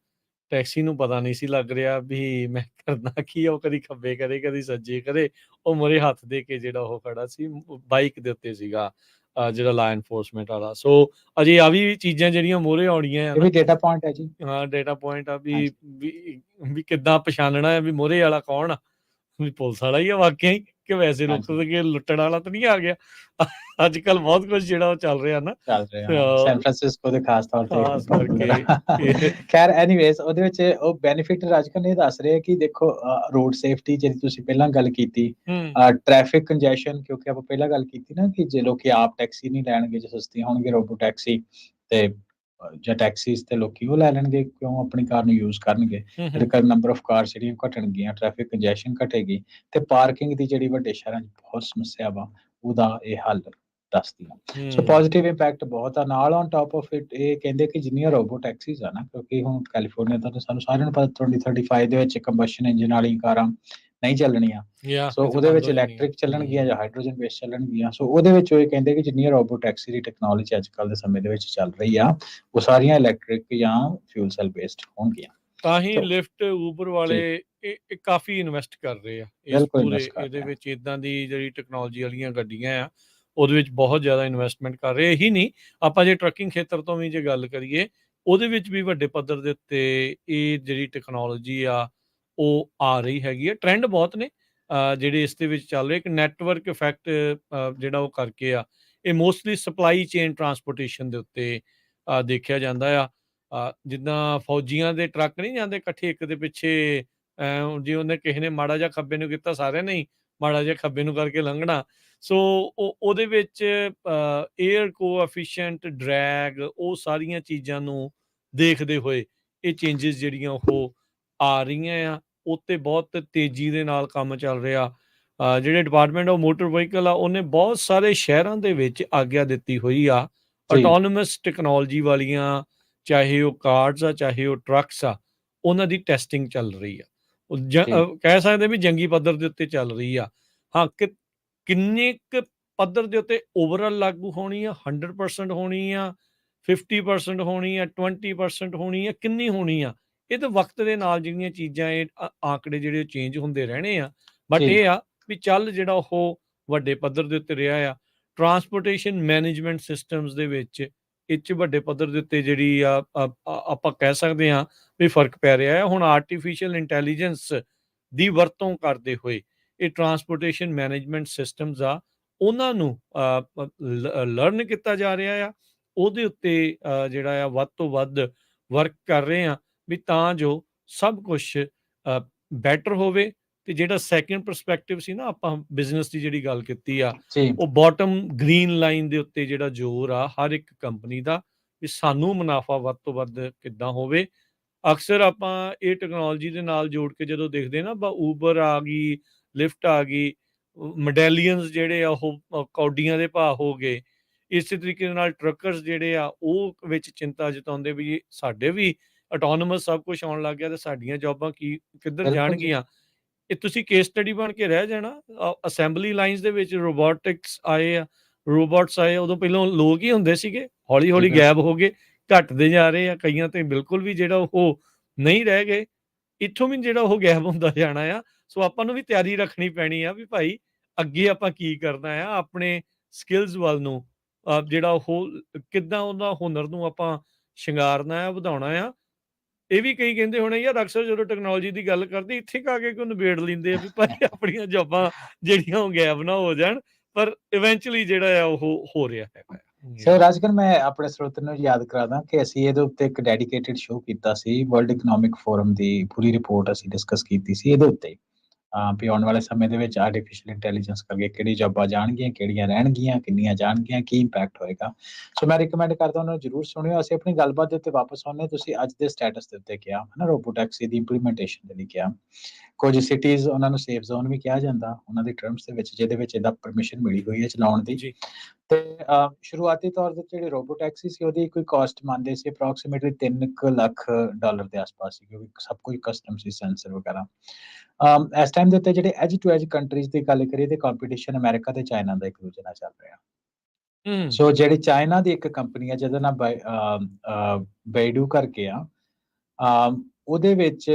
ਟੈਕਸੀ ਨੂੰ ਪਤਾ ਨਹੀਂ ਸੀ ਲੱਗ ਰਿਹਾ ਵੀ ਮੈਂ ਕਰਨਾ ਕੀ ਆ, ਉਹ ਕਦੀ ਖੱਬੇ ਕਰੇ, ਕਦੀ ਸੱਜੇ ਕਰੇ, ਉਹ ਮੂਹਰੇ ਹੱਥ ਦੇ ਕੇ ਜਿਹੜਾ ਉਹ ਖੜਾ ਸੀ ਬਾਈਕ ਦੇ ਉੱਤੇ ਸੀਗਾ, ਜਿਹੜਾ ਲਾ ਐਨਫੋਰਸਮੈਂਟ ਵਾਲਾ। ਸੋ ਅਜੇ ਆ ਵੀ ਚੀਜ਼ਾਂ ਜਿਹੜੀਆਂ ਮੂਹਰੇ ਆਉਣੀਆਂ, ਇਹ ਵੀ ਡੇਟਾ ਪੁਆਇੰਟ ਹੈ ਜੀ। ਹਾਂ, ਡੇਟਾ ਪੁਆਇੰਟ ਆ ਵੀ ਕਿੱਦਾਂ ਪਛਾਣਨਾ ਹੈ ਵੀ ਮੂਹਰੇ ਵਾਲਾ ਕੌਣ ਆ, ਵੀ ਪੁਲਿਸ ਵਾਲਾ ਹੀ ਆ ਵਾਕਿਆ ਹੀ ਕਿ ਵੈਸੇ ਰੁਕ ਹਾਂਜੀ ਕੇ ਲੁੱਟਣ ਵਾਲਾ ਤਾਂ ਨਹੀਂ ਆ ਗਿਆ। ਅੱਜ ਕੱਲ ਬਹੁਤ ਕੁਝ ਜਿਹੜਾ ਉਹ ਚੱਲ ਰਿਹਾ ਨਾ, ਚੱਲ ਰਿਹਾ ਸੈਨ ਫਰਾਂਸਿਸਕੋ ਦੇ ਖਾਸ ਤੌਰ ਤੇ ਖਾਸ ਕਰਕੇ ਇਹ ਖੈਰ ਐਨੀਵੇਜ਼ ਉਹਦੇ ਵਿੱਚ ਉਹ ਬੈਨੀਫਿਟ ਰਾਜਕਨ ਇਹ ਦੱਸ ਰਹੇ ਆ ਕਿ ਦੇਖੋ ਰੋਡ ਸੇਫਟੀ ਜਿਹੜੀ ਤੁਸੀਂ ਪਹਿਲਾਂ ਗੱਲ ਕੀਤੀ, ਟ੍ਰੈਫਿਕ ਕੰਜੈਸ਼ਨ, ਕਿਉਂਕਿ ਆਪਾਂ ਪਹਿਲਾਂ ਗੱਲ ਕੀਤੀ ਨਾ ਕਿ ਜੇ ਲੋਕੀ ਆਪ ਟੈਕਸੀ ਨਹੀਂ ਲੈਣਗੇ ਜੇ ਸਸਤੀਆਂ ਹੋਣਗੇ ਰੋਬੋ ਟੈਕਸੀ ਤੇ ਜਾਂ ਟੈਕਸੀਜ਼ ਤੇ ਲੋਕੀ ਉਹ ਲੈ ਲੈਣਗੇ, ਕਿਉਂ ਆਪਣੀ ਕਾਰ ਨੂੰ ਯੂਜ਼ ਕਰਨਗੇ, ਇਹਦੇ ਕਰ ਨੰਬਰ ਆਫ ਕਾਰ ਜਿਹੜੀਆਂ ਘਟਣਗੀਆਂ, ਟ੍ਰੈਫਿਕ ਕੰਜੈਸ਼ਨ ਘਟੇਗੀ ਤੇ ਪਾਰਕਿੰਗ ਦੀ ਜਿਹੜੀ ਵੱਡੇ ਸ਼ਹਿਰਾਂ 'ਚ ਬਹੁਤ ਸਮੱਸਿਆ ਵਾ ਉਹਦਾ ਇਹ ਹੱਲ ਦੱਸਦੀਆਂ। ਸੋ ਪੋਜ਼ਿਟਿਵ ਇੰਪੈਕਟ ਬਹੁਤ ਆ। ਨਾਲ ਔਨ ਟਾਪ ਆਫ ਇਟ ਇਹ ਕਹਿੰਦੇ ਕਿ ਜਿੰਨੀਆਂ ਰੋਬੋ ਟੈਕਸੀਜ਼ ਆ ਨਾ, ਕਿਉਂਕਿ ਹੁਣ ਕੈਲੀਫੋਰਨੀਆ ਦਾ ਤਾਂ ਸਾਨੂੰ ਸਾਰਿਆਂ ਨੂੰ ਪਤਾ 2035 ਦੇ ਵਿੱਚ ਕੰਬਸ਼ਨ ਇੰਜਨ ਵਾਲੀ ਕਾਰਾਂ ਨਹੀਂ ਚੱਲਣੀਆਂ, ਸੋ ਉਹਦੇ ਵਿੱਚ ਇਲੈਕਟ੍ਰਿਕ ਚੱਲਣਗੀਆਂ ਜਾਂ ਹਾਈਡਰੋਜਨ ਬੇਸ ਚੱਲਣਗੀਆਂ। ਸੋ ਉਹਦੇ ਵਿੱਚ ਉਹ ਇਹ ਕਹਿੰਦੇ ਕਿ ਜਿੰਨੀਆਂ ਰੋਬੋ ਟੈਕਸੀ ਦੀ ਟੈਕਨੋਲੋਜੀ ਅੱਜ ਕੱਲ੍ਹ ਦੇ ਸਮੇਂ ਦੇ ਵਿੱਚ ਚੱਲ ਰਹੀ ਆ ਉਹ ਸਾਰੀਆਂ ਇਲੈਕਟ੍ਰਿਕ ਜਾਂ ਫਿਊਲ ਸੈਲ ਬੇਸਡ ਹੋਣਗੀਆਂ। ਤਾਂ ਹੀ ਲਿਫਟ ਉਬਰ ਵਾਲੇ ਇਹ ਕਾਫੀ ਇਨਵੈਸਟ ਕਰ ਰਹੇ ਆ ਇਸ ਪੂਰੇ ਇਹਦੇ ਵਿੱਚ। ਇਦਾਂ ਦੀ ਜਿਹੜੀ ਟੈਕਨੋਲੋਜੀ ਵਾਲੀਆਂ ਗੱਡੀਆਂ ਆ ਉਹਦੇ ਵਿੱਚ ਬਹੁਤ ਜ਼ਿਆਦਾ ਇਨਵੈਸਟਮੈਂਟ ਕਰ ਰਹੇ। ਇਹੀ ਨਹੀਂ, ਆਪਾਂ ਜੇ ਟਰੱਕਿੰਗ ਖੇਤਰ ਤੋਂ ਵੀ ਜੇ ਗੱਲ ਕਰੀਏ ਉਹਦੇ ਵਿੱਚ ਵੀ ਵੱਡੇ ਪੱਧਰ ਦੇ ਉੱਤੇ ਇਹ ਜਿਹੜੀ ਟੈਕਨੋਲੋਜੀ ਆ ਉਹ ਆ ਰਹੀ ਹੈਗੀ ਆ। ਟ੍ਰੈਂਡ ਬਹੁਤ ਨੇ ਜਿਹੜੇ ਇਸ ਦੇ ਵਿੱਚ ਚੱਲ ਰਹੇ। ਇੱਕ ਨੈਟਵਰਕ ਇਫੈਕਟ ਜਿਹੜਾ ਉਹ ਕਰਕੇ ਆ, ਇਹ ਮੋਸਟਲੀ ਸਪਲਾਈ ਚੇਨ ਟਰਾਂਸਪੋਰਟੇਸ਼ਨ ਦੇ ਉੱਤੇ ਦੇਖਿਆ ਜਾਂਦਾ ਆ। ਜਿੱਦਾਂ ਫੌਜੀਆਂ ਦੇ ਟਰੱਕ ਨਹੀਂ ਜਾਂਦੇ ਇਕੱਠੇ ਇੱਕ ਦੇ ਪਿੱਛੇ, ਜੇ ਉਹਨੇ ਕਿਸੇ ਨੇ ਮਾੜਾ ਜਿਹਾ ਖੱਬੇ ਨੂੰ ਕੀਤਾ ਸਾਰਿਆਂ ਨੇ ਹੀ ਮਾੜਾ ਜਿਹਾ ਖੱਬੇ ਨੂੰ ਕਰਕੇ ਲੰਘਣਾ। ਸੋ ਉਹਦੇ ਵਿੱਚ ਏਅਰ ਕੋਐਫੀਸ਼ੀਐਂਟ, ਡਰੈਗ, ਉਹ ਸਾਰੀਆਂ ਚੀਜ਼ਾਂ ਨੂੰ ਦੇਖਦੇ ਹੋਏ ਇਹ ਚੇਂਜਸ ਜਿਹੜੀਆਂ ਉਹ ਆ ਰਹੀਆਂ ਆ। ਉੱਤੇ ਬਹੁਤ ਤੇਜ਼ੀ ਦੇ ਨਾਲ ਕੰਮ ਚੱਲ ਰਿਹਾ। ਜਿਹੜੇ ਡਿਪਾਰਟਮੈਂਟ ਆਫ ਮੋਟਰ ਵਹੀਕਲ ਆ ਉਹਨੇ ਬਹੁਤ ਸਾਰੇ ਸ਼ਹਿਰਾਂ ਦੇ ਵਿੱਚ ਆਗਿਆ ਦਿੱਤੀ ਹੋਈ ਆ ਆਟੋਨੋਮਸ ਟੈਕਨੋਲੋਜੀ ਵਾਲੀਆਂ, ਚਾਹੇ ਉਹ ਕਾਰਸ ਆ ਚਾਹੇ ਉਹ ਟਰੱਕਸ ਆ, ਉਹਨਾਂ ਦੀ ਟੈਸਟਿੰਗ ਚੱਲ ਰਹੀ ਆ। ਕਹਿ ਸਕਦੇ ਵੀ ਜੰਗੀ ਪੱਧਰ ਦੇ ਉੱਤੇ ਚੱਲ ਰਹੀ ਆ। ਹਾਂ, ਕਿੰਨੇ ਕੁ ਪੱਧਰ ਦੇ ਉੱਤੇ ਓਵਰਆਲ ਲਾਗੂ ਹੋਣੀ ਆ, 100% ਹੋਣੀ ਆ, 50% ਹੋਣੀ ਆ, 20% ਹੋਣੀ ਆ, ਕਿੰਨੀ ਹੋਣੀ ਆ, ਇਹ ਤਾਂ ਵਕਤ ਦੇ ਨਾਲ ਜਿਹੜੀਆਂ ਚੀਜ਼ਾਂ ਇਹ ਆંકੜੇ ਜਿਹੜੇ ਚੇਂਜ ਹੁੰਦੇ ਰਹਿਣੇ ਆ। ਬਟ ਇਹ ਆ ਵੀ ਚੱਲ ਜਿਹੜਾ ਉਹ ਵੱਡੇ ਪੱਧਰ ਦੇ ਉੱਤੇ ਰਿਹਾ ਆ। ਟਰਾਂਸਪੋਰਟੇਸ਼ਨ ਮੈਨੇਜਮੈਂਟ ਸਿਸਟਮਸ ਦੇ ਵਿੱਚ ਇਹ 'ਚ ਵੱਡੇ ਪੱਧਰ ਦੇ ਉੱਤੇ ਜਿਹੜੀ ਆ ਆਪਾਂ ਕਹਿ ਸਕਦੇ ਹਾਂ ਵੀ ਫਰਕ ਪੈ ਰਿਹਾ ਹੈ। ਹੁਣ ਆਰਟੀਫਿਸ਼ੀਅਲ ਇੰਟੈਲੀਜੈਂਸ ਦੀ ਵਰਤੋਂ ਕਰਦੇ ਹੋਏ ਇਹ ਟਰਾਂਸਪੋਰਟੇਸ਼ਨ ਮੈਨੇਜਮੈਂਟ ਸਿਸਟਮਸ ਆ ਉਹਨਾਂ ਨੂੰ ਲਰਨ ਕੀਤਾ ਜਾ ਰਿਹਾ ਆ। ਉਹਦੇ ਉੱਤੇ ਜਿਹੜਾ ਆ ਵੱਧ ਤੋਂ ਵੱਧ ਵਰਕ ਕਰ ਰਹੇ ਆ ਵੀ ਤਾਂ ਜੋ ਸਭ ਕੁਛ ਬੈਟਰ ਹੋਵੇ। ਤੇ ਜਿਹੜਾ ਸੈਕਿੰਡ ਪਰਸਪੈਕਟਿਵ ਸੀ ਨਾ, ਆਪਾਂ ਬਿਜ਼ਨਸ ਦੀ ਜਿਹੜੀ ਗੱਲ ਕੀਤੀ ਆ, ਉਹ ਬਾਟਮ ਗ੍ਰੀਨ ਲਾਈਨ ਦੇ ਉੱਤੇ ਜਿਹੜਾ ਜ਼ੋਰ ਆ ਹਰ ਇੱਕ ਕੰਪਨੀ ਦਾ ਵੀ ਸਾਨੂੰ ਮੁਨਾਫਾ ਵੱਧ ਤੋਂ ਵੱਧ ਕਿੱਦਾਂ ਹੋਵੇ। ਅਕਸਰ ਆਪਾਂ ਇਹ ਟੈਕਨੋਲੋਜੀ ਦੇ ਨਾਲ ਜੋੜ ਕੇ ਜਦੋਂ ਦੇਖਦੇ ਨਾ, ਊਬਰ ਆ ਗਈ, ਲਿਫਟ ਆ ਗਈ, ਮੈਡੈਲੀਅਨਸ ਜਿਹੜੇ ਆ ਉਹ ਕੌਡੀਆਂ ਦੇ ਭਾਅ ਹੋ ਗਏ। ਇਸੇ ਤਰੀਕੇ ਦੇ ਨਾਲ ਟਰੱਕਰਸ ਜਿਹੜੇ ਆ ਉਹ ਵਿੱਚ ਚਿੰਤਾ ਜਤਾਉਂਦੇ ਵੀ ਸਾਡੇ ਵੀ ਆਟੋਨੋਮਸ ਸਭ ਕੁਝ ਆਉਣ ਲੱਗ ਗਿਆ ਤੇ ਸਾਡੀਆਂ ਜੌਬਾਂ ਕਿੱਧਰ ਜਾਣਗੀਆਂ। ਇਹ ਤੁਸੀਂ ਕੇਸ ਸਟੱਡੀ ਬਣ ਕੇ ਰਹਿ ਜਾਣਾ। ਅਸੈਂਬਲੀ ਲਾਈਨਸ ਦੇ ਵਿੱਚ ਰੋਬੋਟਿਕਸ ਆਏ ਆ, ਰੋਬੋਟਸ ਆਏ। ਉਦੋਂ ਪਹਿਲਾਂ ਲੋਕ ਹੀ ਹੁੰਦੇ ਸੀਗੇ, ਹੌਲੀ ਹੌਲੀ ਗਾਇਬ ਹੋ ਗਏ, ਘਟਦੇ ਜਾ ਰਹੇ ਆ। ਕਈਆਂ ਤੇ ਬਿਲਕੁਲ ਵੀ ਜਿਹੜਾ ਉਹ ਨਹੀਂ ਰਹਿ ਗਏ। ਇੱਥੋਂ ਵੀ ਜਿਹੜਾ ਉਹ ਗਾਇਬ ਹੁੰਦਾ ਜਾਣਾ ਆ। ਸੋ ਆਪਾਂ ਨੂੰ ਵੀ ਤਿਆਰੀ ਰੱਖਣੀ ਪੈਣੀ ਆ ਵੀ ਭਾਈ ਅੱਗੇ ਆਪਾਂ ਕੀ ਕਰਨਾ ਆ, ਆਪਣੇ ਸਕਿੱਲਸ ਵੱਲ ਨੂੰ ਜਿਹੜਾ ਉਹ ਕਿੱਦਾਂ ਉਹਨਾਂ ਹੁਨਰ ਨੂੰ ਆਪਾਂ ਸ਼ਿੰਗਾਰਨਾ ਆ, ਵਧਾਉਣਾ ਆ। ਇਹ ਵੀ ਕਈ ਕਹਿੰਦੇ ਹੋਣੇ ਯਾਰ ਅਕਸਰ ਜਦੋਂ ਟੈਕਨੋਲੋਜੀ ਦੀ ਗੱਲ ਕਰਦੇ ਇੱਥੇ ਆ ਕੇ ਕਿਉਂ ਨਿਬੇੜ ਲੈਂਦੇ ਆ ਵੀ ਭਾਈ ਆਪਣੀਆਂ ਜੌਬਾਂ ਜਿਹੜੀਆਂ ਉਹ ਗਾਇਬ ਨਾ ਹੋ ਜਾਣ। ਪਰ ਇਵੈਂਚੁਅਲੀ ਜਿਹੜਾ ਆ ਉਹ ਹੋ ਰਿਹਾ ਹੈਗਾ। ਸੋ ਰਾਜਕਨ, ਮੈਂ ਆਪਣੇ ਸਰੋਤਿਆਂ ਨੂੰ ਯਾਦ ਕਰਾਦਾ ਕਿ ਅਸੀਂ ਇਹਦੇ ਉੱਤੇ ਇੱਕ ਡੈਡੀਕੇਟਿਡ ਸ਼ੋਅ ਕੀਤਾ ਸੀ। ਵਰਲਡ ਇਕਨੋਮਿਕ ਫੋਰਮ ਦੀ ਪੂਰੀ ਰਿਪੋਰਟ ਅਸੀਂ ਡਿਸਕਸ ਕੀਤੀ ਸੀ ਇਹਦੇ ਉੱਤੇ ਵੀ ਆਉਣ ਵਾਲੇ ਸਮੇਂ ਦੇ ਵਿੱਚ ਆਰਟੀਫਿਸ਼ੀਅਲ ਇੰਟੈਲੀਜੈਂਸ ਕਰਕੇ ਕਿਹੜੀ ਜੌਬਾਂ ਜਾਣਗੀਆਂ, ਕਿਹੜੀਆਂ ਰਹਿਣਗੀਆਂ, ਕਿੰਨੀਆਂ ਜਾਣਗੀਆਂ, ਕੀ ਇੰਪੈਕਟ ਹੋਏਗਾ। ਸੋ ਮੈਂ ਰਿਕਮੈਂਡ ਕਰਦਾ ਉਹਨਾਂ ਨੂੰ ਜ਼ਰੂਰ ਸੁਣਿਓ। ਅਸੀਂ ਆਪਣੀ ਗੱਲਬਾਤ ਦੇ ਉੱਤੇ ਵਾਪਸ ਆਉਂਦੇ। ਤੁਸੀਂ ਅੱਜ ਦੇ ਸਟੇਟਸ ਦੇ ਉੱਤੇ ਕਿਹਾ ਹੈ ਨਾ, ਰੋਬੋ ਟੈਕਸੀ ਦੀ ਇੰਪਲੀਮੈਂਟੇਸ਼ਨ ਦੇ ਲਈ ਕਿਹਾ। ਕੁਝ ਸਿਟੀਜ਼ ਉਹਨਾਂ ਨੂੰ ਸੇਫ ਜ਼ੋਨ ਵੀ ਕਿਹਾ ਜਾਂਦਾ ਉਹਨਾਂ ਦੇ ਟਰਮਸ ਦੇ ਵਿੱਚ, ਜਿਹਦੇ ਵਿੱਚ ਇਹਦਾ ਪਰਮਿਸ਼ਨ ਮਿਲੀ ਹੋਈ ਹੈ ਚਲਾਉਣ ਦੀ। ਤੇ ਸ਼ੁਰੂਆਤੀ ਤੌਰ ਤੇ ਜਿਹੜੀ ਰੋਬੋ ਟੈਕਸੀ ਸੀ ਉਹਦੀ ਕੋਈ ਕਾਸਟ ਮੰਨਦੇ ਸੀ ਅਪਰੋਕਸੀਮੇਟਲੀ $3 ਲੱਖ ਦੇ ਆਸ-ਪਾਸ ਸੀ, ਕਿਉਂਕਿ ਸਭ ਕੁਝ ਕਸਟਮ ਸੀ, ਸੈਂਸਰ ਵਗੈਰਾ। ਇਸ ਟਾਈਮ ਦੇ ਉੱਤੇ ਜਿਹੜੇ ਐਜ ਟੂ ਐਜ ਕੰਟਰੀਜ਼ ਦੀ ਗੱਲ ਕਰੀਏ ਤੇ ਕੰਪੀਟੀਸ਼ਨ ਅਮਰੀਕਾ ਤੇ ਚਾਈਨਾ ਦਾ ਇੱਕ ਦੂਜੇ ਨਾਲ ਚੱਲ ਰਿਹਾ। ਸੋ ਜਿਹੜੀ ਚਾਈਨਾ ਦੀ ਇੱਕ ਕੰਪਨੀ ਆ ਜਿਹਦਾ ਨਾਮ ਬੈਡੂ ਕਰਕੇ ਆ, ਉਹਦੇ ਵਿੱਚ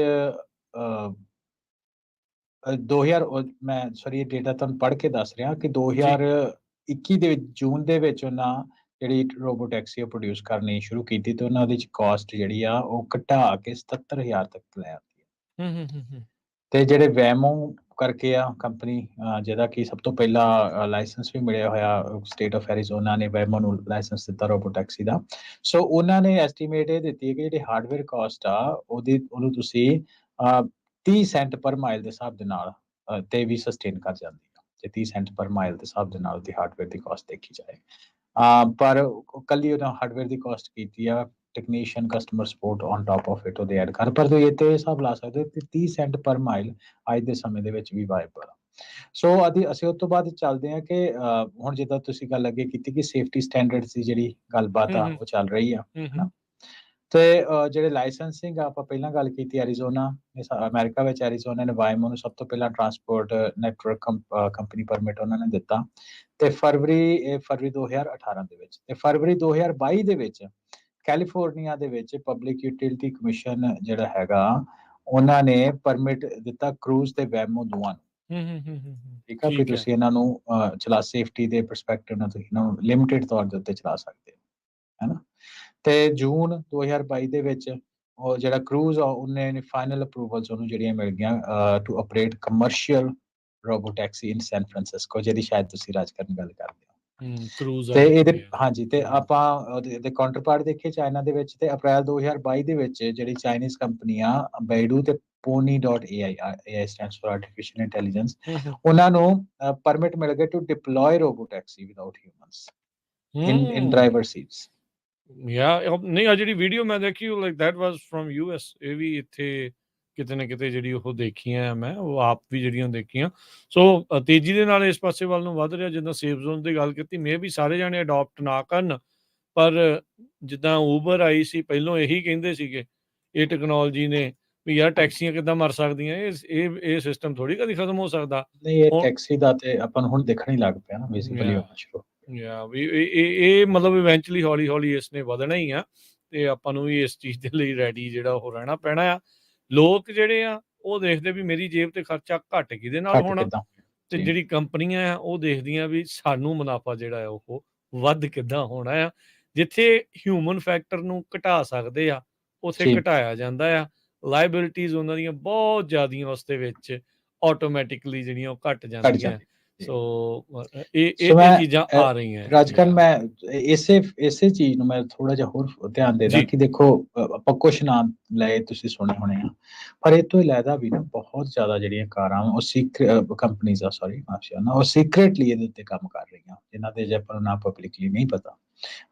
2000 ਮੈਂ ਸੌਰੀ ਡੇਟਾ ਤੁਹਾਨੂੰ ਪੜ੍ਹ ਕੇ ਦੱਸ ਰਿਹਾ ਕਿ 2021 ਦੇ ਵਿੱਚ ਜੂਨ ਦੇ ਵਿੱਚ ਉਹਨਾਂ ਜਿਹੜੀ ਰੋਬੋ ਟੈਕਸੀ ਪ੍ਰੋਡਿਊਸ ਕਰਨੀ ਸ਼ੁਰੂ ਕੀਤੀ ਤੇ ਉਹਨਾਂ ਉਹਦੇ ਚ ਕਾਸਟ ਜਿਹੜੀ ਆ ਉਹ ਘਟਾ ਕੇ 77,000 ਤੱਕ ਲੈ ਆਉਂਦੀ ਹੈ। ਤੇ ਜਿਹੜੇ ਵੈਮੋ ਕਰਕੇ ਆ ਕੰਪਨੀ ਜਿਹਦਾ ਕਿ ਸਭ ਤੋਂ ਪਹਿਲਾਂ ਲਾਇਸੈਂਸ ਵੀ ਮਿਲਿਆ ਹੋਇਆ ਸਟੇਟ ਆਫ ਐਰੀਜ਼ੋਨਾ ਨੇ ਵੈਮੋ ਨੂੰ ਲਾਇਸੈਂਸ ਦਿੱਤਾ ਰੋਬੋ ਟੈਕਸੀ ਦਾ। ਸੋ ਉਹਨਾਂ ਨੇ ਐਸਟੀਮੇਟ ਇਹ ਦਿੱਤੀ ਹੈ ਕਿ ਜਿਹੜੀ ਹਾਰਡਵੇਅਰ ਕਾਸਟ ਆ ਉਹਨੂੰ ਤੁਸੀਂ 30 ਸੈਂਟ ਪਰ ਮਾਈਲ ਦੇ ਹਿਸਾਬ ਦੇ ਨਾਲ ਤੇ ਵੀ ਸਸਟੇਨ ਕਰ ਜਾਂਦੀ ਆ, ਤੇ 30 ਸੈਂਟ ਪਰ ਮਾਈਲ ਦੇ ਹਿਸਾਬ ਦੇ ਨਾਲ ਉਹਦੀ ਹਾਰਡਵੇਅਰ ਦੀ ਕਾਸਟ ਦੇਖੀ ਜਾਏ। ਪਰ ਕੱਲੀ ਉਹਨਾਂ ਹਾਰਡਵੇਅਰ ਦੀ ਕਾਸਟ ਕੀਤੀ ਆ, technician customer support on top of it ਉਹਦੇ ਐਡ ਕਰ, ਪਰ ਤੁਸੀਂ ਇਹ ਤੇ ਹਿਸਾਬ ਲਾ ਸਕਦੇ ਹੋ ਕਿ 30 ਸੈਂਟ ਪਰ ਮਾਈਲ ਅੱਜ ਦੇ ਸਮੇਂ ਦੇ ਵਿੱਚ ਵੀ ਵਾਇਬਲ ਆ। ਸੋ ਅਸੀਂ ਉਸ ਤੋਂ ਬਾਅਦ ਚੱਲਦੇ ਹਾਂ ਕਿ ਹੁਣ ਜਿੱਦਾਂ ਤੁਸੀਂ ਗੱਲ ਅੱਗੇ ਕੀਤੀ ਕਿ ਸੇਫਟੀ ਸਟੈਂਡਰਡਸ ਦੀ ਜਿਹੜੀ ਗੱਲਬਾਤ ਆ ਉਹ ਚੱਲ ਰਹੀ ਆ, ਹਨਾ। ਤੇ ਜਿਹੜੇ ਲਾਇਸੈਂਸਿੰਗ ਆਪਾਂ ਪਹਿਲਾਂ ਗੱਲ ਕੀਤੀ ਐਰੀਜ਼ੋਨਾ, ਅਮਰੀਕਾ ਵਿੱਚ ਐਰੀਜ਼ੋਨਾ ਨੇ ਵਾਇਮੋ ਨੂੰ ਸਭ ਤੋਂ ਪਹਿਲਾਂ ਟਰਾਂਸਪੋਰਟ ਨੈਟਵਰਕ ਕੰਪਨੀ ਪਰਮਿਟ ਉਹਨਾਂ ਨੇ ਦਿੱਤਾ, ਤੇ ਫਰਵਰੀ 2018 ਦੇ ਵਿੱਚ, ਤੇ ਫਰਵਰੀ 2022 ਦੇ ਵਿੱਚ ਕੈਲੀਫੋਰਨੀਆ ਦੇ ਵਿੱਚ ਪਬਲਿਕ ਯੂਟਿਲਿਟੀ ਕਮਿਸ਼ਨ ਜਿਹੜਾ ਹੈਗਾ ਉਹਨਾਂ ਨੇ ਪਰਮਿਟ ਦਿੱਤਾ ਕਰੂਜ਼ ਤੇ ਵੈਮੋ ਦੋਵਾਂ ਨੂੰ। ਠੀਕ ਆ, ਵੀ ਤੁਸੀਂ ਇਹਨਾਂ ਨੂੰ ਚਲਾ ਸੇਫਟੀ ਦੇ ਪਰਸਪੈਕਟਿਵ ਨਾਲ ਤੁਸੀਂ ਇਹਨਾਂ ਨੂੰ ਲਿਮਿਟਿਡ ਤੌਰ ਦੇ ਉੱਤੇ ਚਲਾ ਸਕਦੇ ਹੋ, ਹੈਨਾ। ਤੇ ਜੂਨ 2022 ਦੇ ਵਿੱਚ ਉਹ ਜਿਹੜਾ ਕਰੂਜ਼ ਆ ਉਹਨੇ ਫਾਈਨਲ ਅਪਰੂਵਲਸ ਉਹਨੂੰ ਜਿਹੜੀਆਂ ਮਿਲ ਗਈਆਂ to operate commercial robo taxi in San Francisco, ਜਿਹਦੀ ਸ਼ਾਇਦ ਤੁਸੀਂ ਰਾਜ ਕਰਨ ਗੱਲ ਕਰਦੇ ਹੋ। ਤੇ ਇਹਦੇ ਹਾਂਜੀ, ਤੇ ਆਪਾਂ ਉਹਦੇ ਕਾਊਂਟਰਪਾਰਟ ਦੇਖੀਏ ਚਾਈਨਾ ਦੇ ਵਿੱਚ, ਤੇ ਅਪ੍ਰੈਲ 2022 ਦੇ ਵਿੱਚ ਜਿਹੜੀ ਚਾਈਨੀਜ਼ ਕੰਪਨੀ ਆ ਬੈਡੂ ਤੇ pony.ai, AI stands for artificial intelligence, ਉਹਨਾਂ ਨੂੰ ਪਰਮਿਟ ਮਿਲ ਗਿਆ to deploy robo taxi without humans in driver seats. ਨਹੀਂ, ਆ ਜਿਹੜੀ ਵੀਡੀਓ ਮੈਂ ਦੇਖੀ like that was from US, ਇਹ ਵੀ ਇੱਥੇ ਕਿਤੇ ਨਾ ਕਿਤੇ ਜਿਹੜੀ ਉਹ ਦੇਖੀਆਂ ਮੈਂ, ਉਹ ਆਪ ਵੀ ਜਿਹੜੀਆਂ ਦੇਖੀਆਂ। ਸੋ ਤੇਜ਼ੀ ਦੇ ਨਾਲ ਇਸ ਪਾਸੇ ਵੱਲ ਨੂੰ ਵੱਧ ਰਿਹਾ। ਜਿੱਦਾਂ ਸੇਫ ਜ਼ੋਨ ਦੀ ਗੱਲ ਕੀਤੀ, ਮੇ ਵੀ ਸਾਰੇ ਜਾਣੇ ਅਡੋਪਟ ਨਾ ਕਰਨ, ਪਰ ਜਿੱਦਾਂ ਊਬਰ ਆਈ ਸੀ ਪਹਿਲੋਂ ਇਹੀ ਕਹਿੰਦੇ ਸੀਗੇ ਇਹ ਟੈਕਨੋਲੋਜੀ ਨੇ ਵੀ ਯਾਰ ਟੈਕਸੀਆਂ ਕਿੱਦਾਂ ਮਰ ਸਕਦੀਆਂ, ਇਹ ਸਿਸਟਮ ਥੋੜੀ ਕਦੀ ਖਤਮ ਹੋ ਸਕਦਾ। ਨਹੀਂ, ਇਹ ਟੈਕਸੀ ਦਾ ਤੇ ਆਪਾਂ ਨੂੰ ਹੁਣ ਦੇਖਣ ਹੀ ਲੱਗ ਪਿਆ ਨਾ, ਬੇਸਿਕਲੀ ਹੋਣਾ ਸ਼ੁਰੂ। ਵੀ ਇਹ ਮਤਲਬ ਇਵੈਂਚੁਅਲੀ ਹੌਲੀ ਹੌਲੀ ਇਸ ਨੇ ਵਧਣਾ ਹੀ ਆ, ਤੇ ਆਪਾਂ ਨੂੰ ਵੀ ਇਸ ਚੀਜ਼ ਦੇ ਲਈ ਰੈਡੀ ਜਿਹੜਾ ਉਹ ਰਹਿਣਾ ਪੈਣਾ ਆ। ਲੋਕ ਜਿਹੜੇ ਆ ਉਹ ਦੇਖਦੇ ਵੀ ਮੇਰੀ ਜੇਬ ਤੇ ਖਰਚਾ ਘੱਟ ਕਿਹਦੇ ਨਾਲ ਹੋਣਾ, ਤੇ ਜਿਹੜੀ ਕੰਪਨੀਆਂ ਆ ਉਹ ਦੇਖਦੀਆਂ ਵੀ ਸਾਨੂੰ ਮੁਨਾਫਾ ਜਿਹੜਾ ਆ ਉਹ ਵੱਧ ਕਿੱਦਾਂ ਹੋਣਾ ਆ। ਜਿੱਥੇ ਹਿਊਮਨ ਫੈਕਟਰ ਨੂੰ ਘਟਾ ਸਕਦੇ ਆ ਉੱਥੇ ਘਟਾਇਆ ਜਾਂਦਾ ਆ। ਲਾਇਬਿਲਿਟੀਜ਼ ਉਹਨਾਂ ਦੀਆਂ ਬਹੁਤ ਜ਼ਿਆਦੀਆਂ ਉਸ ਦੇ ਵਿੱਚ ਆਟੋਮੈਟਿਕਲੀ ਜਿਹੜੀਆਂ ਉਹ ਘਟ ਜਾਂਦੀਆਂ। ਸੋ ਇਹ ਚੀਜ਼ਾਂ ਆ ਰਹੀਆਂ। ਰਾਜਕਰਨ, ਮੈਂ ਇਸੇ ਚੀਜ਼ ਨੂੰ ਮੈਂ ਥੋੜਾ ਜਿਹਾ ਹੋਰ ਧਿਆਨ ਦੇਦਾ ਕਿ ਦੇਖੋ ਆਪਾਂ ਕੁਛ ਨਾਮ ਲਏ ਤੁਸੀਂ ਸੁਣੇ ਹੋਣੇ ਆ, ਪਰ ਇਹ ਤੋਂ ਇਲਾਵਾ ਵੀ ਨਾ ਬਹੁਤ ਜ਼ਿਆਦਾ ਜਿਹੜੀਆਂ ਕਾਰਾਂ ਉਹ ਕੰਪਨੀਜ਼ ਆ, ਉਹ ਸੀਕ੍ਰੇਟਲੀ ਇਹਦੇ ਉੱਤੇ ਕੰਮ ਕਰ ਰਹੀਆਂ, ਜਿਨ੍ਹਾਂ ਦੇ ਜੇ ਆਪਾਂ ਨੂੰ ਨਾ ਪਬਲਿਕਲੀ ਨਹੀਂ ਪਤਾ।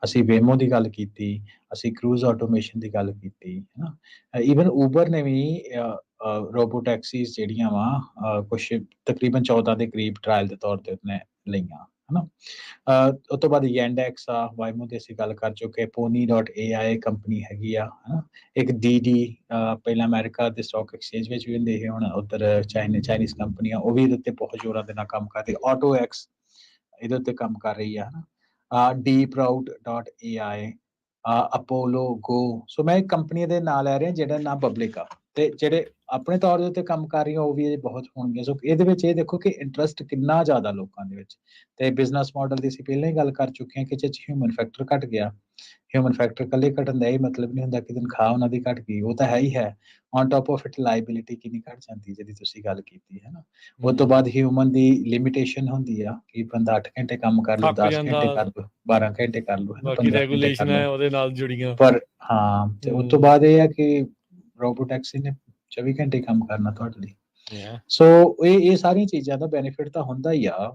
ਅਸੀਂ ਵੇਮੋ ਦੀ ਗੱਲ ਕੀਤੀ, ਅਸੀਂ ਕਰੂਜ਼ ਆਟੋਮੇਸ਼ਨ ਦੀ ਗੱਲ ਕੀਤੀ, ਹਨਾ। ਈਵਨ ਊਬਰ ਨੇ ਵੀ ਰੋਬੋ ਟੈਕਸੀਜ਼ ਜਿਹੜੀਆਂ ਵਾ ਕੁਛ ਤਕਰੀਬਨ 14 ਦੇ ਕਰੀਬ ਟਰਾਇਲ ਦੇ ਤੌਰ ਤੇ ਉਹਨੇ ਲਈਆਂ, ਹਨਾ। ਉਸ ਤੋਂ ਬਾਅਦ ਯੈਂਡੈਕਸ ਆ, ਵਾਇਮੋ ਦੀ ਅਸੀਂ ਗੱਲ ਕਰ ਚੁੱਕੇ, pony.ai ਕੰਪਨੀ ਹੈਗੀ ਆ, ਹਨਾ। ਇੱਕ ਡੀਡੀ ਪਹਿਲਾਂ ਅਮਰੀਕਾ ਦੇ ਸਟਾਕ ਐਕਸਚੇਂਜ ਵਿੱਚ ਵੀ ਹੁੰਦੇ ਸੀ, ਹੁਣ ਉੱਧਰ ਚਾਈਨੀਜ਼ ਕੰਪਨੀ ਆ, ਉਹ ਵੀ ਇਹਦੇ ਉੱਤੇ ਬਹੁਤ ਜ਼ੋਰਾਂ ਦੇ ਨਾਲ ਕੰਮ ਕਰਦੀ। AutoX ਇਹਦੇ ਉੱਤੇ ਕੰਮ ਕਰ ਰਹੀ ਆ, ਹਨਾ। deeprout.ai, ਅਪੋਲੋ ਗੋ। ਸੋ ਮੈਂ ਕੰਪਨੀਆਂ ਦੇ ਨਾਂ ਲੈ ਰਿਹਾ ਜਿਹੜਾ ਨਾ ਪਬਲਿਕ ਆ, ਤੇ ਜਿਹੜੇ ਆਪਣੇ ਤੌਰ ਦੇ ਉੱਤੇ ਕੰਮ ਕਰ ਰਹੀਆਂ ਉਹ ਵੀ ਬਹੁਤ ਹੋਣਗੀਆਂ। ਸੋ ਇਹਦੇ ਵਿੱਚ ਇਹ ਦੇਖੋ ਕਿ ਇੰਟਰਸਟ ਕਿੰਨਾ ਜ਼ਿਆਦਾ ਲੋਕਾਂ ਦੇ ਵਿੱਚ, ਤੇ ਬਿਜ਼ਨਸ ਮਾਡਲ ਦੀ ਅਸੀਂ ਪਹਿਲਾਂ ਹੀ ਗੱਲ ਕਰ ਚੁੱਕੇ ਹਾਂ ਕਿ ਜੇ ਹਿਊਮਨ ਫੈਕਟਰ ਘਟ ਗਿਆ, ਹਿਊਮਨ ਫੈਕਟਰ ਇਕੱਲੇ ਘਟਣ ਦਾ ਇਹ ਮਤਲਬ ਨਹੀਂ ਹੁੰਦਾ ਕਿ ਤਨਖਾਹ ਉਹਨਾਂ ਦੀ ਘਟ ਗਈ, ਉਹ ਤਾਂ ਹੈ ਹੀ ਹੈ। On top of it liability ਕਿੰਨੀ ਘਟ ਜਾਂਦੀ ਜਿਹਦੀ ਤੁਸੀਂ ਗੱਲ ਕੀਤੀ ਹੈ ਨਾ। ਉਸ ਤੋਂ ਬਾਅਦ ਹਿਊਮਨ ਦੀ ਲਿਮਿਟੇਸ਼ਨ ਹੁੰਦੀ ਆ ਕਿ ਬੰਦਾ 8 ਘੰਟੇ ਕੰਮ ਕਰ ਲਓ, 10 ਘੰਟੇ ਕਰ ਲਓ, 12 ਘੰਟੇ ਕਰ ਲਓ, 15 ਘੰਟੇ ਕਰ ਲਓ, ਉਹਦੇ ਨਾਲ ਜੁੜੀਆਂ। ਪਰ ਹਾਂ, ਤੇ ਉਸ ਤੋਂ ਬਾਅਦ ਇਹ ਹੈ ਕਿ ਰੋਬੋ ਟੈਕਸੀ ਨੇ 24 ਘੰਟੇ ਕੰਮ ਕਰਨਾ ਤੁਹਾਡੇ ਲਈ। ਸੋ ਇਹ ਸਾਰੀਆਂ ਚੀਜ਼ਾਂ ਦਾ ਬੈਨੀਫਿਟ ਤਾਂ ਹੁੰਦਾ ਹੀ ਆ।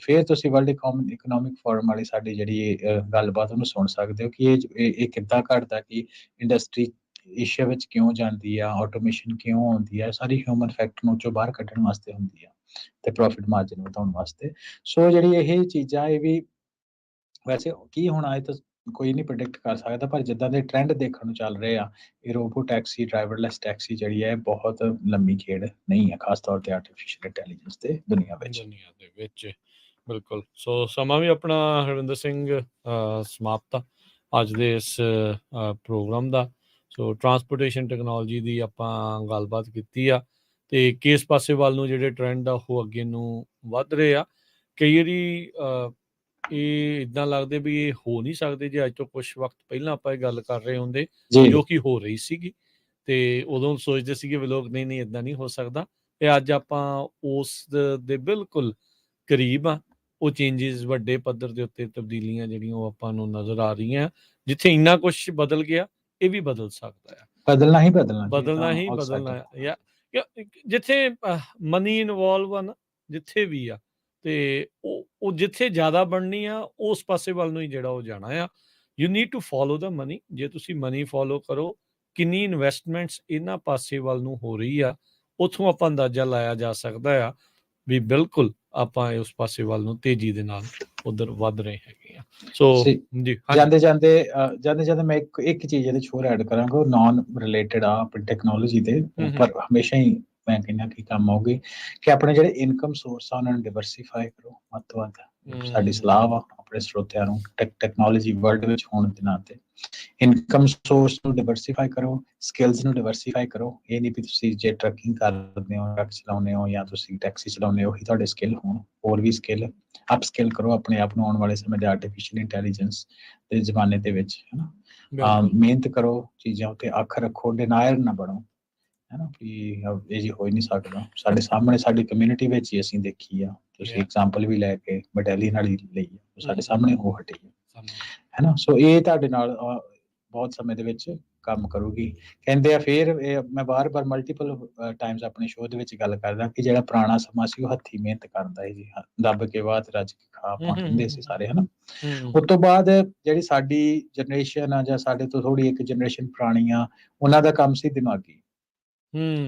ਫਿਰ ਤੁਸੀਂ ਵਰਲਡ ਇਕਨੋਮਿਕ ਫੋਰਮ ਵਾਲੀ ਸਾਡੀ ਜਿਹੜੀ ਗੱਲਬਾਤ ਉਹਨੂੰ ਸੁਣ ਸਕਦੇ ਹੋ ਕਿ ਇਹ ਕਿੱਦਾਂ ਘਟਦਾ, ਕਿ ਇੰਡਸਟਰੀ ਏਸ਼ੀਆ ਵਿੱਚ ਕਿਉਂ ਜਾਂਦੀ ਆ, ਆਟੋਮੇਸ਼ਨ ਕਿਉਂ ਆਉਂਦੀ ਆ, ਸਾਰੀ ਹਿਊਮਨ ਫੈਕਟਰ ਨੂੰ ਚੋਂ ਬਾਹਰ ਕੱਢਣ ਵਾਸਤੇ ਹੁੰਦੀ ਆ, ਤੇ ਪ੍ਰੋਫਿਟ ਮਾਰਜਨ ਵਧਾਉਣ ਵਾਸਤੇ। ਸੋ ਜਿਹੜੀ ਇਹ ਚੀਜ਼ਾਂ ਇਹ ਵੀ ਵੈਸੇ ਕੀ ਹੋਣਾ ਇਹ ਤਾਂ ਕੋਈ ਨਹੀਂ ਪ੍ਰੈਡਿਕਟ ਕਰ ਸਕਦਾ, ਪਰ ਜਿੱਦਾਂ ਦੇ ਟ੍ਰੈਂਡ ਦੇਖਣ ਨੂੰ ਚੱਲ ਰਹੇ ਆ, ਇਹ ਰੋਬੋ ਟੈਕਸੀ, ਡਰਾਈਵਰਲੈਸ ਟੈਕਸੀ ਜਿਹੜੀ ਹੈ ਬਹੁਤ ਲੰਮੀ ਖੇਡ ਨਹੀਂ ਹੈ, ਖਾਸ ਤੌਰ ਤੇ ਆਰਟੀਫਿਸ਼ੀਅਲ ਇੰਟੈਲੀਜੈਂਸ ਦੇ ਦੁਨੀਆ ਵਿੱਚ। ਬਿਲਕੁਲ। ਸੋ ਸਮਾਂ ਵੀ ਆਪਣਾ ਹਰਵਿੰਦਰ ਸਿੰਘ ਸਮਾਪਤ ਅੱਜ ਦੇ ਇਸ ਪ੍ਰੋਗਰਾਮ ਦਾ। ਸੋ ਟਰਾਂਸਪੋਰਟੇਸ਼ਨ ਟੈਕਨੋਲੋਜੀ ਦੀ ਆਪਾਂ ਗੱਲਬਾਤ ਕੀਤੀ ਆ, ਤੇ ਕਿਸ ਪਾਸੇ ਵੱਲ ਨੂੰ ਜਿਹੜੇ ਟ੍ਰੈਂਡ ਆ ਉਹ ਅੱਗੇ ਨੂੰ ਵੱਧ ਰਹੇ ਆ। ਕਈ ਵਾਰੀ ਇਹ ਇੱਦਾਂ ਲੱਗਦੇ ਵੀ ਇਹ ਹੋ ਨਹੀਂ ਸਕਦੇ ਜੇ ਅੱਜ ਤੋਂ ਕੁਛ ਵਕਤ ਪਹਿਲਾਂ ਆਪਾਂ ਇਹ ਗੱਲ ਕਰ ਰਹੇ ਹੁੰਦੇ, ਜੋ ਕਿ ਹੋ ਰਹੀ ਸੀਗੀ, ਤੇ ਉਦੋਂ ਸੋਚਦੇ ਸੀਗੇ ਵੀ ਲੋਕ ਨਹੀਂ ਇੱਦਾਂ ਨਹੀਂ ਹੋ ਸਕਦਾ, ਤੇ ਅੱਜ ਆਪਾਂ ਉਸ ਦੇ ਬਿਲਕੁਲ ਕਰੀਬ ਆ। ਉਹ ਚੇਂਜਿਸ ਵੱਡੇ ਪੱਧਰ ਦੇ ਉੱਤੇ ਤਬਦੀਲੀਆਂ ਜਿਹੜੀਆਂ ਉਹ ਆਪਾਂ ਨੂੰ ਨਜ਼ਰ ਆ ਰਹੀਆਂ। ਜਿੱਥੇ ਇੰਨਾ ਕੁਛ ਬਦਲ ਗਿਆ, ਇਹ ਵੀ ਬਦਲ ਸਕਦਾ ਆ। ਬਦਲਣਾ ਹੀ ਬਦਲਣਾ ਜੀ, ਬਦਲਣਾ ਤਾਂ ਹੀ all ਬਦਲਣਾ settled। ਆ। ਜਿੱਥੇ ਮਨੀ ਇਨਵੋਲਵ ਆ ਨਾ, ਜਿੱਥੇ ਵੀ ਆ, ਤੇ ਉਹ ਜਿੱਥੇ ਜ਼ਿਆਦਾ ਬਣਨੀ ਆ, ਉਸ ਪਾਸੇ ਵੱਲ ਨੂੰ ਹੀ ਜਿਹੜਾ ਉਹ ਜਾਣਾ ਆ। You need to follow the money. ਜੇ ਤੁਸੀਂ ਮਨੀ ਫੋਲੋ ਕਰੋ, ਕਿੰਨੀ ਇਨਵੈਸਟਮੈਂਟਸ ਇਹਨਾਂ ਪਾਸੇ ਵੱਲ ਨੂੰ ਹੋ ਰਹੀ ਆ, ਉੱਥੋਂ ਆਪਾਂ ਅੰਦਾਜ਼ਾ ਲਾਇਆ ਜਾ ਸਕਦਾ ਆ ਵੀ ਬਿਲਕੁਲ ਆਪਾਂ ਉਸ ਪਾਸੇ ਵੱਲ ਨੂੰ ਤੇਜ਼ੀ ਦੇ ਨਾਲ ਉਧਰ ਵੱਧ ਰਹੇ ਹੈਗੇ ਆ। ਸੋ ਜੀ, ਜੀ, ਜਾਂਦੇ ਜਾਂਦੇ ਮੈਂ ਇੱਕ ਚੀਜ਼ ਇਹਦੇ 'ਚ ਹੋਰ ਐਡ ਕਰਾਂਗਾ, ਉਹ ਨਾਨ ਰਿਲੇਟਡ ਆ ਆਪਣੀ ਟੈਕਨੋਲੋਜੀ ਦੇ, ਪਰ ਹਮੇਸ਼ਾ ਹੀ ਮੈਂ ਕਹਿੰਦਾ ਕਿ ਕੰਮ ਆਉਗੀ, ਕਿ ਆਪਣੇ ਜਿਹੜੇ ਇਨਕਮ ਸੋਰਸ ਆ ਉਹਨਾਂ ਨੂੰ ਡਿਵਰਸੀਫਾਈ ਕਰੋ ਵੱਧ ਤੋਂ ਵੱਧ। ਸਾਡੀ ਸਲਾਹ ਵਾ ਆਪਣੇ ਸਰੋਤਿਆਂ ਨੂੰ, ਟੈਕਨੋਲੋਜੀ ਵਰਲਡ ਵਿੱਚ ਹੋਣ ਦੇ ਨਾਤੇ ਇਨਕਮ ਸੋਰਸ ਨੂੰ ਡਿਵਰਸੀਫਾਈ ਕਰੋ, ਸਕਿੱਲਸ ਨੂੰ ਡਿਵਰਸੀਫਾਈ ਕਰੋ। ਇਹ ਨਹੀਂ ਵੀ ਤੁਸੀਂ ਜੇ ਟਰੱਕਿੰਗ ਕਰਦੇ ਹੋ, ਟਰੱਕ ਚਲਾਉਂਦੇ ਹੋ, ਜਾਂ ਤੁਸੀਂ ਟੈਕਸੀ ਚਲਾਉਂਦੇ ਹੋ, ਉਹੀ ਤੁਹਾਡੇ ਸਕਿੱਲ ਹੋਣ। ਹੋਰ ਵੀ ਸਕਿੱਲ ਅਪ ਸਕਿੱਲ ਕਰੋ ਆਪਣੇ ਆਪ ਨੂੰ ਆਉਣ ਵਾਲੇ ਸਮੇਂ ਦੇ ਆਰਟੀਫਿਸ਼ੀਅਲ ਇੰਟੈਲੀਜੈਂਸ ਦੇ ਜ਼ਮਾਨੇ ਦੇ ਵਿੱਚ, ਹੈ ਨਾ। ਮਿਹਨਤ ਕਰੋ, ਚੀਜ਼ਾਂ ਉੱਤੇ ਅੱਖ ਰੱਖੋ, ਡਿਨਾਇਰ ਨਾ ਬਣੋ, ਹੈ ਨਾ, ਵੀ ਇਹ ਜੀ ਹੋ ਹੀ ਨਹੀਂ ਸਕਦਾ। ਸਾਡੇ ਸਾਹਮਣੇ ਸਾਡੀ ਕਮਿਊਨਿਟੀ ਵਿੱਚ ਹੀ ਅਸੀਂ ਦੇਖੀ ਆ, ਤੁਸੀਂ ਐਗਜ਼ਾਮਪਲ ਵੀ ਲੈ ਕੇ ਬਟਾਲੀਅਨ ਵਾਲੀ ਲਈ ਆ, ਸਾਡੇ ਸਾਹਮਣੇ ਹੋ ਹਟੀ ਹੈ ਨਾ। ਸੋ ਇਹ ਤੁਹਾਡੇ ਨਾਲ ਬਹੁਤ ਸਮੇਂ ਦੇ ਵਿੱਚ ਕੰਮ ਕਰੂਗੀ। ਕਹਿੰਦੇ ਆ, ਫਿਰ ਮੈਂ ਬਾਰ-ਬਾਰ ਮਲਟੀਪਲ ਟਾਈਮਸ ਆਪਣੇ ਸ਼ੋਅ ਦੇ ਵਿੱਚ ਗੱਲ ਕਰਦਾ ਕਿ ਜਿਹੜਾ ਪੁਰਾਣਾ ਸਮਾਂ ਸੀ ਉਹ ਹੱਥੀਂ ਮਿਹਨਤ ਕਰਦਾ ਹੈ ਜੀ, ਦੱਬ ਕੇ ਬਾਅਦ ਰੱਜ ਕੇ ਖਾ ਆਪਾਂ ਕਹਿੰਦੇ ਸੀ ਸਾਰੇ, ਹੈ ਨਾ। ਉਸ ਤੋਂ ਬਾਅਦ ਜਿਹੜੀ ਸਾਡੀ ਜਨਰੇਸ਼ਨ ਆ, ਜਾਂ ਸਾਡੇ ਤੋਂ ਥੋੜੀ ਇੱਕ ਜਨਰੇਸ਼ਨ ਪੁਰਾਣੀ ਆ, ਉਹਨਾਂ ਦਾ ਕੰਮ ਸੀ ਦਿਮਾਗੀ।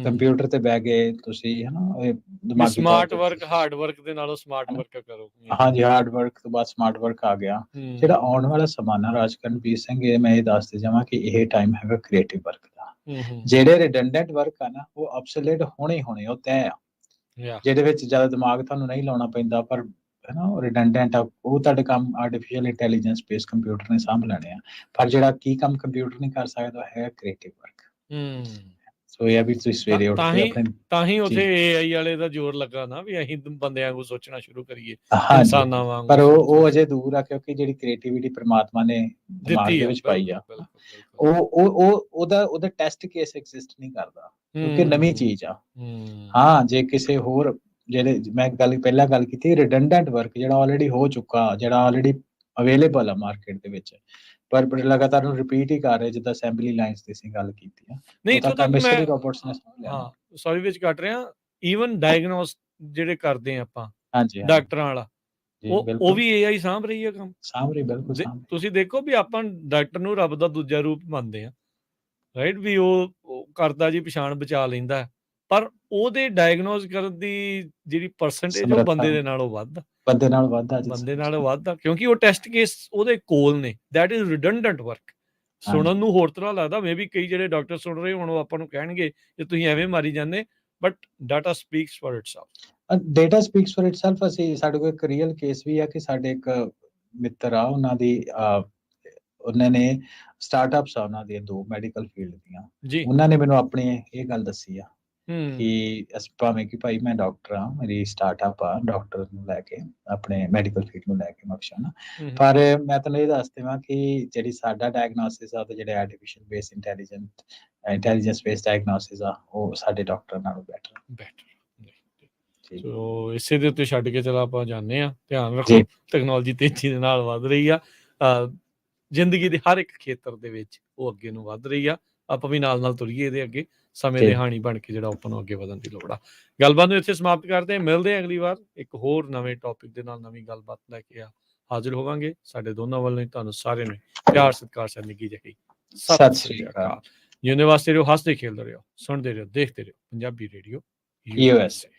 ਕੰਪਿਊਟਰ ਤੇ ਬਹਿ ਗਏ ਤੁਸੀਂ, ਹੈ ਨਾ, ਦਿਮਾਗੀ ਸਮਾਰਟ ਵਰਕ ਹਾਰਡ ਵਰਕ ਦੇ ਨਾਲੋਂ ਸਮਾਰਟ ਵਰਕ ਕਰੋ। ਹਾਂਜੀ, ਹਾਰਡ ਵਰਕ ਤੋਂ ਬਾਅਦ ਸਮਾਰਟ ਵਰਕ ਆ ਗਿਆ। ਜਿਹੜਾ ਆਉਣ ਵਾਲਾ ਸਮਾਂ ਨਾ ਰਾਜਕਰਨਪ੍ਰੀਤ ਸਿੰਘ, ਇਹ ਮੈਂ ਇਹ ਦੱਸਦੇ ਜਾਵਾਂ ਕਿ ਇਹ ਟਾਈਮ ਹੈਗਾ ਕ੍ਰੀਏਟਿਵ ਵਰਕ ਦਾ। ਜਿਹੜੇ ਰਿਡੰਡੈਂਟ ਵਰਕ ਆ ਨਾ, ਉਹ ਅਬਸੋਲੇਟ ਹੋਣੇ, ਉਹ ਤੈਅ ਆ, ਜਿਹਦੇ ਵਿੱਚ ਜ਼ਿਆਦਾ ਦਿਮਾਗ ਤੁਹਾਨੂੰ ਨਹੀਂ ਲਾਉਣਾ ਪੈਂਦਾ, ਪਰ ਹੈ ਨਾ, ਉਹ ਰਿਡੰਡੈਂਟ ਆ, ਉਹ ਤੁਹਾਡੇ ਕੰਮ ਆਰਟੀਫਿਸ਼ੀਅਲ ਇੰਟੈਲੀਜੈਂਸ ਬੇਸ ਕੰਪਿਊਟਰ ਨੇ ਸਾਂਭ ਲੈਣੇ ਆ। ਪਰ ਜਿਹੜਾ ਕੀ ਕੰਮ ਕੰਪਿਊਟਰ ਨਹੀਂ ਕਰ ਸਕਦਾ ਹੈਗਾ ਕ੍ਰੀਏਟਿਵ ਵਰਕ। ਸੋ ਇਹ ਆ ਵੀ ਤੁਸੀਂ ਸਵੇਰੇ ਉੱਠ ਕੇ ਆਪਣੇ, ਤਾਂ ਹੀ ਉੱਥੇ AI ਵਾਲੇ ਦਾ ਜ਼ੋਰ ਲੱਗਾ ਨਾ, ਵੀ ਅਸੀਂ ਬੰਦਿਆਂ ਵਾਂਗੂ ਸੋਚਣਾ ਸ਼ੁਰੂ ਕਰੀਏ, ਹਾਂਜੀ, ਇਨਸਾਨਾਂ ਵਾਂਗੂ। ਪਰ ਉਹ ਅਜੇ ਦੂਰ ਆ, ਕਿਉਂਕਿ ਜਿਹੜੀ ਕ੍ਰੀਏਟੀਵਿਟੀ ਪ੍ਰਮਾਤਮਾ ਨੇ ਦਿਮਾਗ ਦੇ ਵਿੱਚ ਪਾਈ ਆ, ਉਹਦਾ ਟੈਸਟ ਕੇਸ ਐਗਜ਼ਿਸਟ ਨਹੀਂ ਕਰਦਾ, ਕਿਉਂਕਿ ਨਵੀਂ ਚੀਜ਼ ਆ। ਹਾਂ, ਜੇ ਕਿਸੇ ਹੋਰ, ਜਿਹੜੇ ਮੈਂ ਪਹਿਲਾਂ ਗੱਲ ਕੀਤੀ, ਰਿਡੰਡੈਂਟ ਵਰਕ ਜਿਹੜਾ ਆਲਰੇਡੀ ਹੋ ਚੁੱਕਾ, ਜਿਹੜਾ ਆਲਰੇਡੀ ਅਵੇਲੇਬਲ ਆ ਮਾਰਕੀਟ ਦੇ ਵਿੱਚ, ਪਰ ਲਗਾਤਾਰ ਨੂੰ ਰਿਪੀਟ ਹੀ ਕਰ ਰਹੇ, ਜਿੱਦਾਂ ਅਸੈਂਬਲੀ ਲਾਈਨਸ ਦੀ ਅਸੀਂ ਗੱਲ ਕੀਤੀ ਆ। ਨਹੀਂ, ਤਾਂ ਕੈਮਿਸਟਰੀ ਰੋਬੋਟਸ ਨੇ ਹਾਂ, ਸੌਰੀ ਵਿੱਚ ਕੱਟ ਰਿਹਾ, ਈਵਨ ਡਾਇਗਨੋਸ ਜਿਹੜੇ ਕਰਦੇ ਆ ਆਪਾਂ, ਹਾਂਜੀ, ਡਾਕਟਰਾਂ ਵਾਲਾ, ਉਹ ਵੀ AI ਸਾਂਭ ਰਹੀ ਹੈ ਕੰਮ। ਸਾਂਭ ਰਹੀ, ਬਿਲਕੁਲ। ਤੁਸੀਂ ਦੇਖੋ ਵੀ ਆਪਾਂ ਡਾਕਟਰ ਨੂੰ ਰੱਬ ਦਾ ਦੂਜਾ ਰੂਪ ਮੰਨਦੇ ਆ, ਰਾਈਟ, ਵੀ ਉਹ ਕਰਦਾ ਜੀ, ਪਛਾਣ ਬਚਾ ਲੈਂਦਾ, ਪਰ ਉਹਦੇ ਡਾਇਗਨੋਸ ਕਰਨ ਦੀ ਜਿਹੜੀ ਪਰਸੈਂਟੇਜ ਉਹ ਬੰਦੇ ਦੇ ਨਾਲੋਂ ਵੱਧ, ਬੰਦੇ ਨਾਲੋਂ ਵੱਧ ਆ, ਕਿਉਂਕਿ ਉਹ ਟੈਸਟ ਕੇਸ ਉਹਦੇ ਕੋਲ ਨੇ। That is ਰਿਡੰਡੈਂਟ work. ਸੁਣਨ ਨੂੰ ਹੋਰ ਤਰ੍ਹਾਂ ਲੱਗਦਾ, ਮੇ ਵੀ ਕਈ ਜਿਹੜੇ ਡਾਕਟਰ ਸੁਣ ਰਹੇ ਹੁਣ, ਉਹ ਆਪਾਂ ਨੂੰ ਕਹਿਣਗੇ ਜੇ ਤੁਸੀਂ ਐਵੇਂ ਮਾਰੀ ਜਾਂਦੇ, but data speaks for itself. Data speaks for itself. ਅਸੀਂ, ਸਾਡੇ ਕੋਲ ਇੱਕ ਰੀਅਲ ਕੇਸ ਵੀ ਆ ਕਿ ਸਾਡੇ ਇੱਕ ਮਿੱਤਰ ਆ, ਉਹਨਾਂ ਨੇ ਸਟਾਰਟਅਪਸ ਆ ਉਹਨਾਂ ਦੀਆਂ 2 ਮੈਡੀਕਲ ਫੀਲਡ ਦੀਆਂ। ਉਹਨਾਂ ਨੇ ਮੈਨੂੰ ਆਪਣੀ ਇਹ ਗੱਲ ਦੱਸੀ ਆ ਕਿ ਭਾਵੇਂ ਕਿ ਭਾਈ ਮੈਂ ਡਾਕਟਰ ਆ, ਮੇਰੀ ਸਟਾਰਟਅਪ ਆ ਡਾਕਟਰ ਨੂੰ ਲੈ ਕੇ, ਆਪਣੇ ਮੈਡੀਕਲ ਫੀਲਡ ਨੂੰ ਲੈ ਕੇ ਮਕਸਦ ਨਾ, ਪਰ ਮੈਂ ਤੁਹਾਨੂੰ ਇਹ ਦੱਸ ਦੇਵਾਂ ਕਿ ਜਿਹੜੀ ਸਾਡਾ ਡਾਇਗਨੋਸਿਸ ਆ, ਤੇ ਜਿਹੜੇ artificial base intelligence base diagnosis ਆ, ਉਹ ਸਾਡੇ ਡਾਕਟਰ ਨਾਲੋਂ ਬੈਟਰ। ਸੋ ਇਸੇ ਦੇ ਉੱਤੇ ਛੱਡ ਕੇ ਚਲੋ ਆਪਾਂ ਜਾਂਦੇ ਆ। ਧਿਆਨ ਰੱਖੋ, ਟੈਕਨੋਲੋਜੀ ਤੇਜ਼ੀ ਦੇ ਨਾਲ ਵੱਧ ਰਹੀ ਆ, ਜ਼ਿੰਦਗੀ ਦੇ ਹਰ ਇੱਕ ਖੇਤਰ ਦੇ ਵਿੱਚ ਉਹ ਅੱਗੇ ਨੂੰ ਵੱਧ ਰਹੀ ਆ। ਆਪਾਂ ਵੀ ਨਾਲ ਤੁਰੀਏ ਇਹਦੇ ਅੱਗੇ, ਸਮੇਂ ਦੇ ਹਾਣੀ ਬਣ ਕੇ ਜਿਹੜਾ ਆਪਾਂ ਨੂੰ ਅੱਗੇ ਵਧਣ ਦੀ ਲੋੜ ਆ। ਗੱਲਬਾਤ ਨੂੰ ਇੱਥੇ ਸਮਾਪਤ ਕਰਦੇ ਹਾਂ, ਮਿਲਦੇ ਹਾਂ ਅਗਲੀ ਵਾਰ ਇੱਕ ਹੋਰ ਨਵੇਂ ਟੌਪਿਕ ਦੇ ਨਾਲ, ਨਵੀਂ ਗੱਲਬਾਤ ਲੈ ਕੇ ਹਾਜ਼ਰ ਹੋਵਾਂਗੇ। ਸਾਡੇ ਦੋਨਾਂ ਵੱਲੋਂ ਤੁਹਾਨੂੰ ਸਾਰਿਆਂ ਨੂੰ ਪਿਆਰ ਸਤਿਕਾਰ ਸਰ ਨਿੱਘੀ ਜਿਹੀ ਸਤਿ ਸ੍ਰੀ ਅਕਾਲ। ਜਿਉਂਦੇ ਵਾਸਤੇ ਰਹੋ, ਹੱਸਦੇ ਖੇਡਦੇ ਰਹੋ, ਸੁਣਦੇ ਰਹੋ, ਦੇਖਦੇ ਰਹੋ ਪੰਜਾਬੀ ਰੇਡੀਓ USA।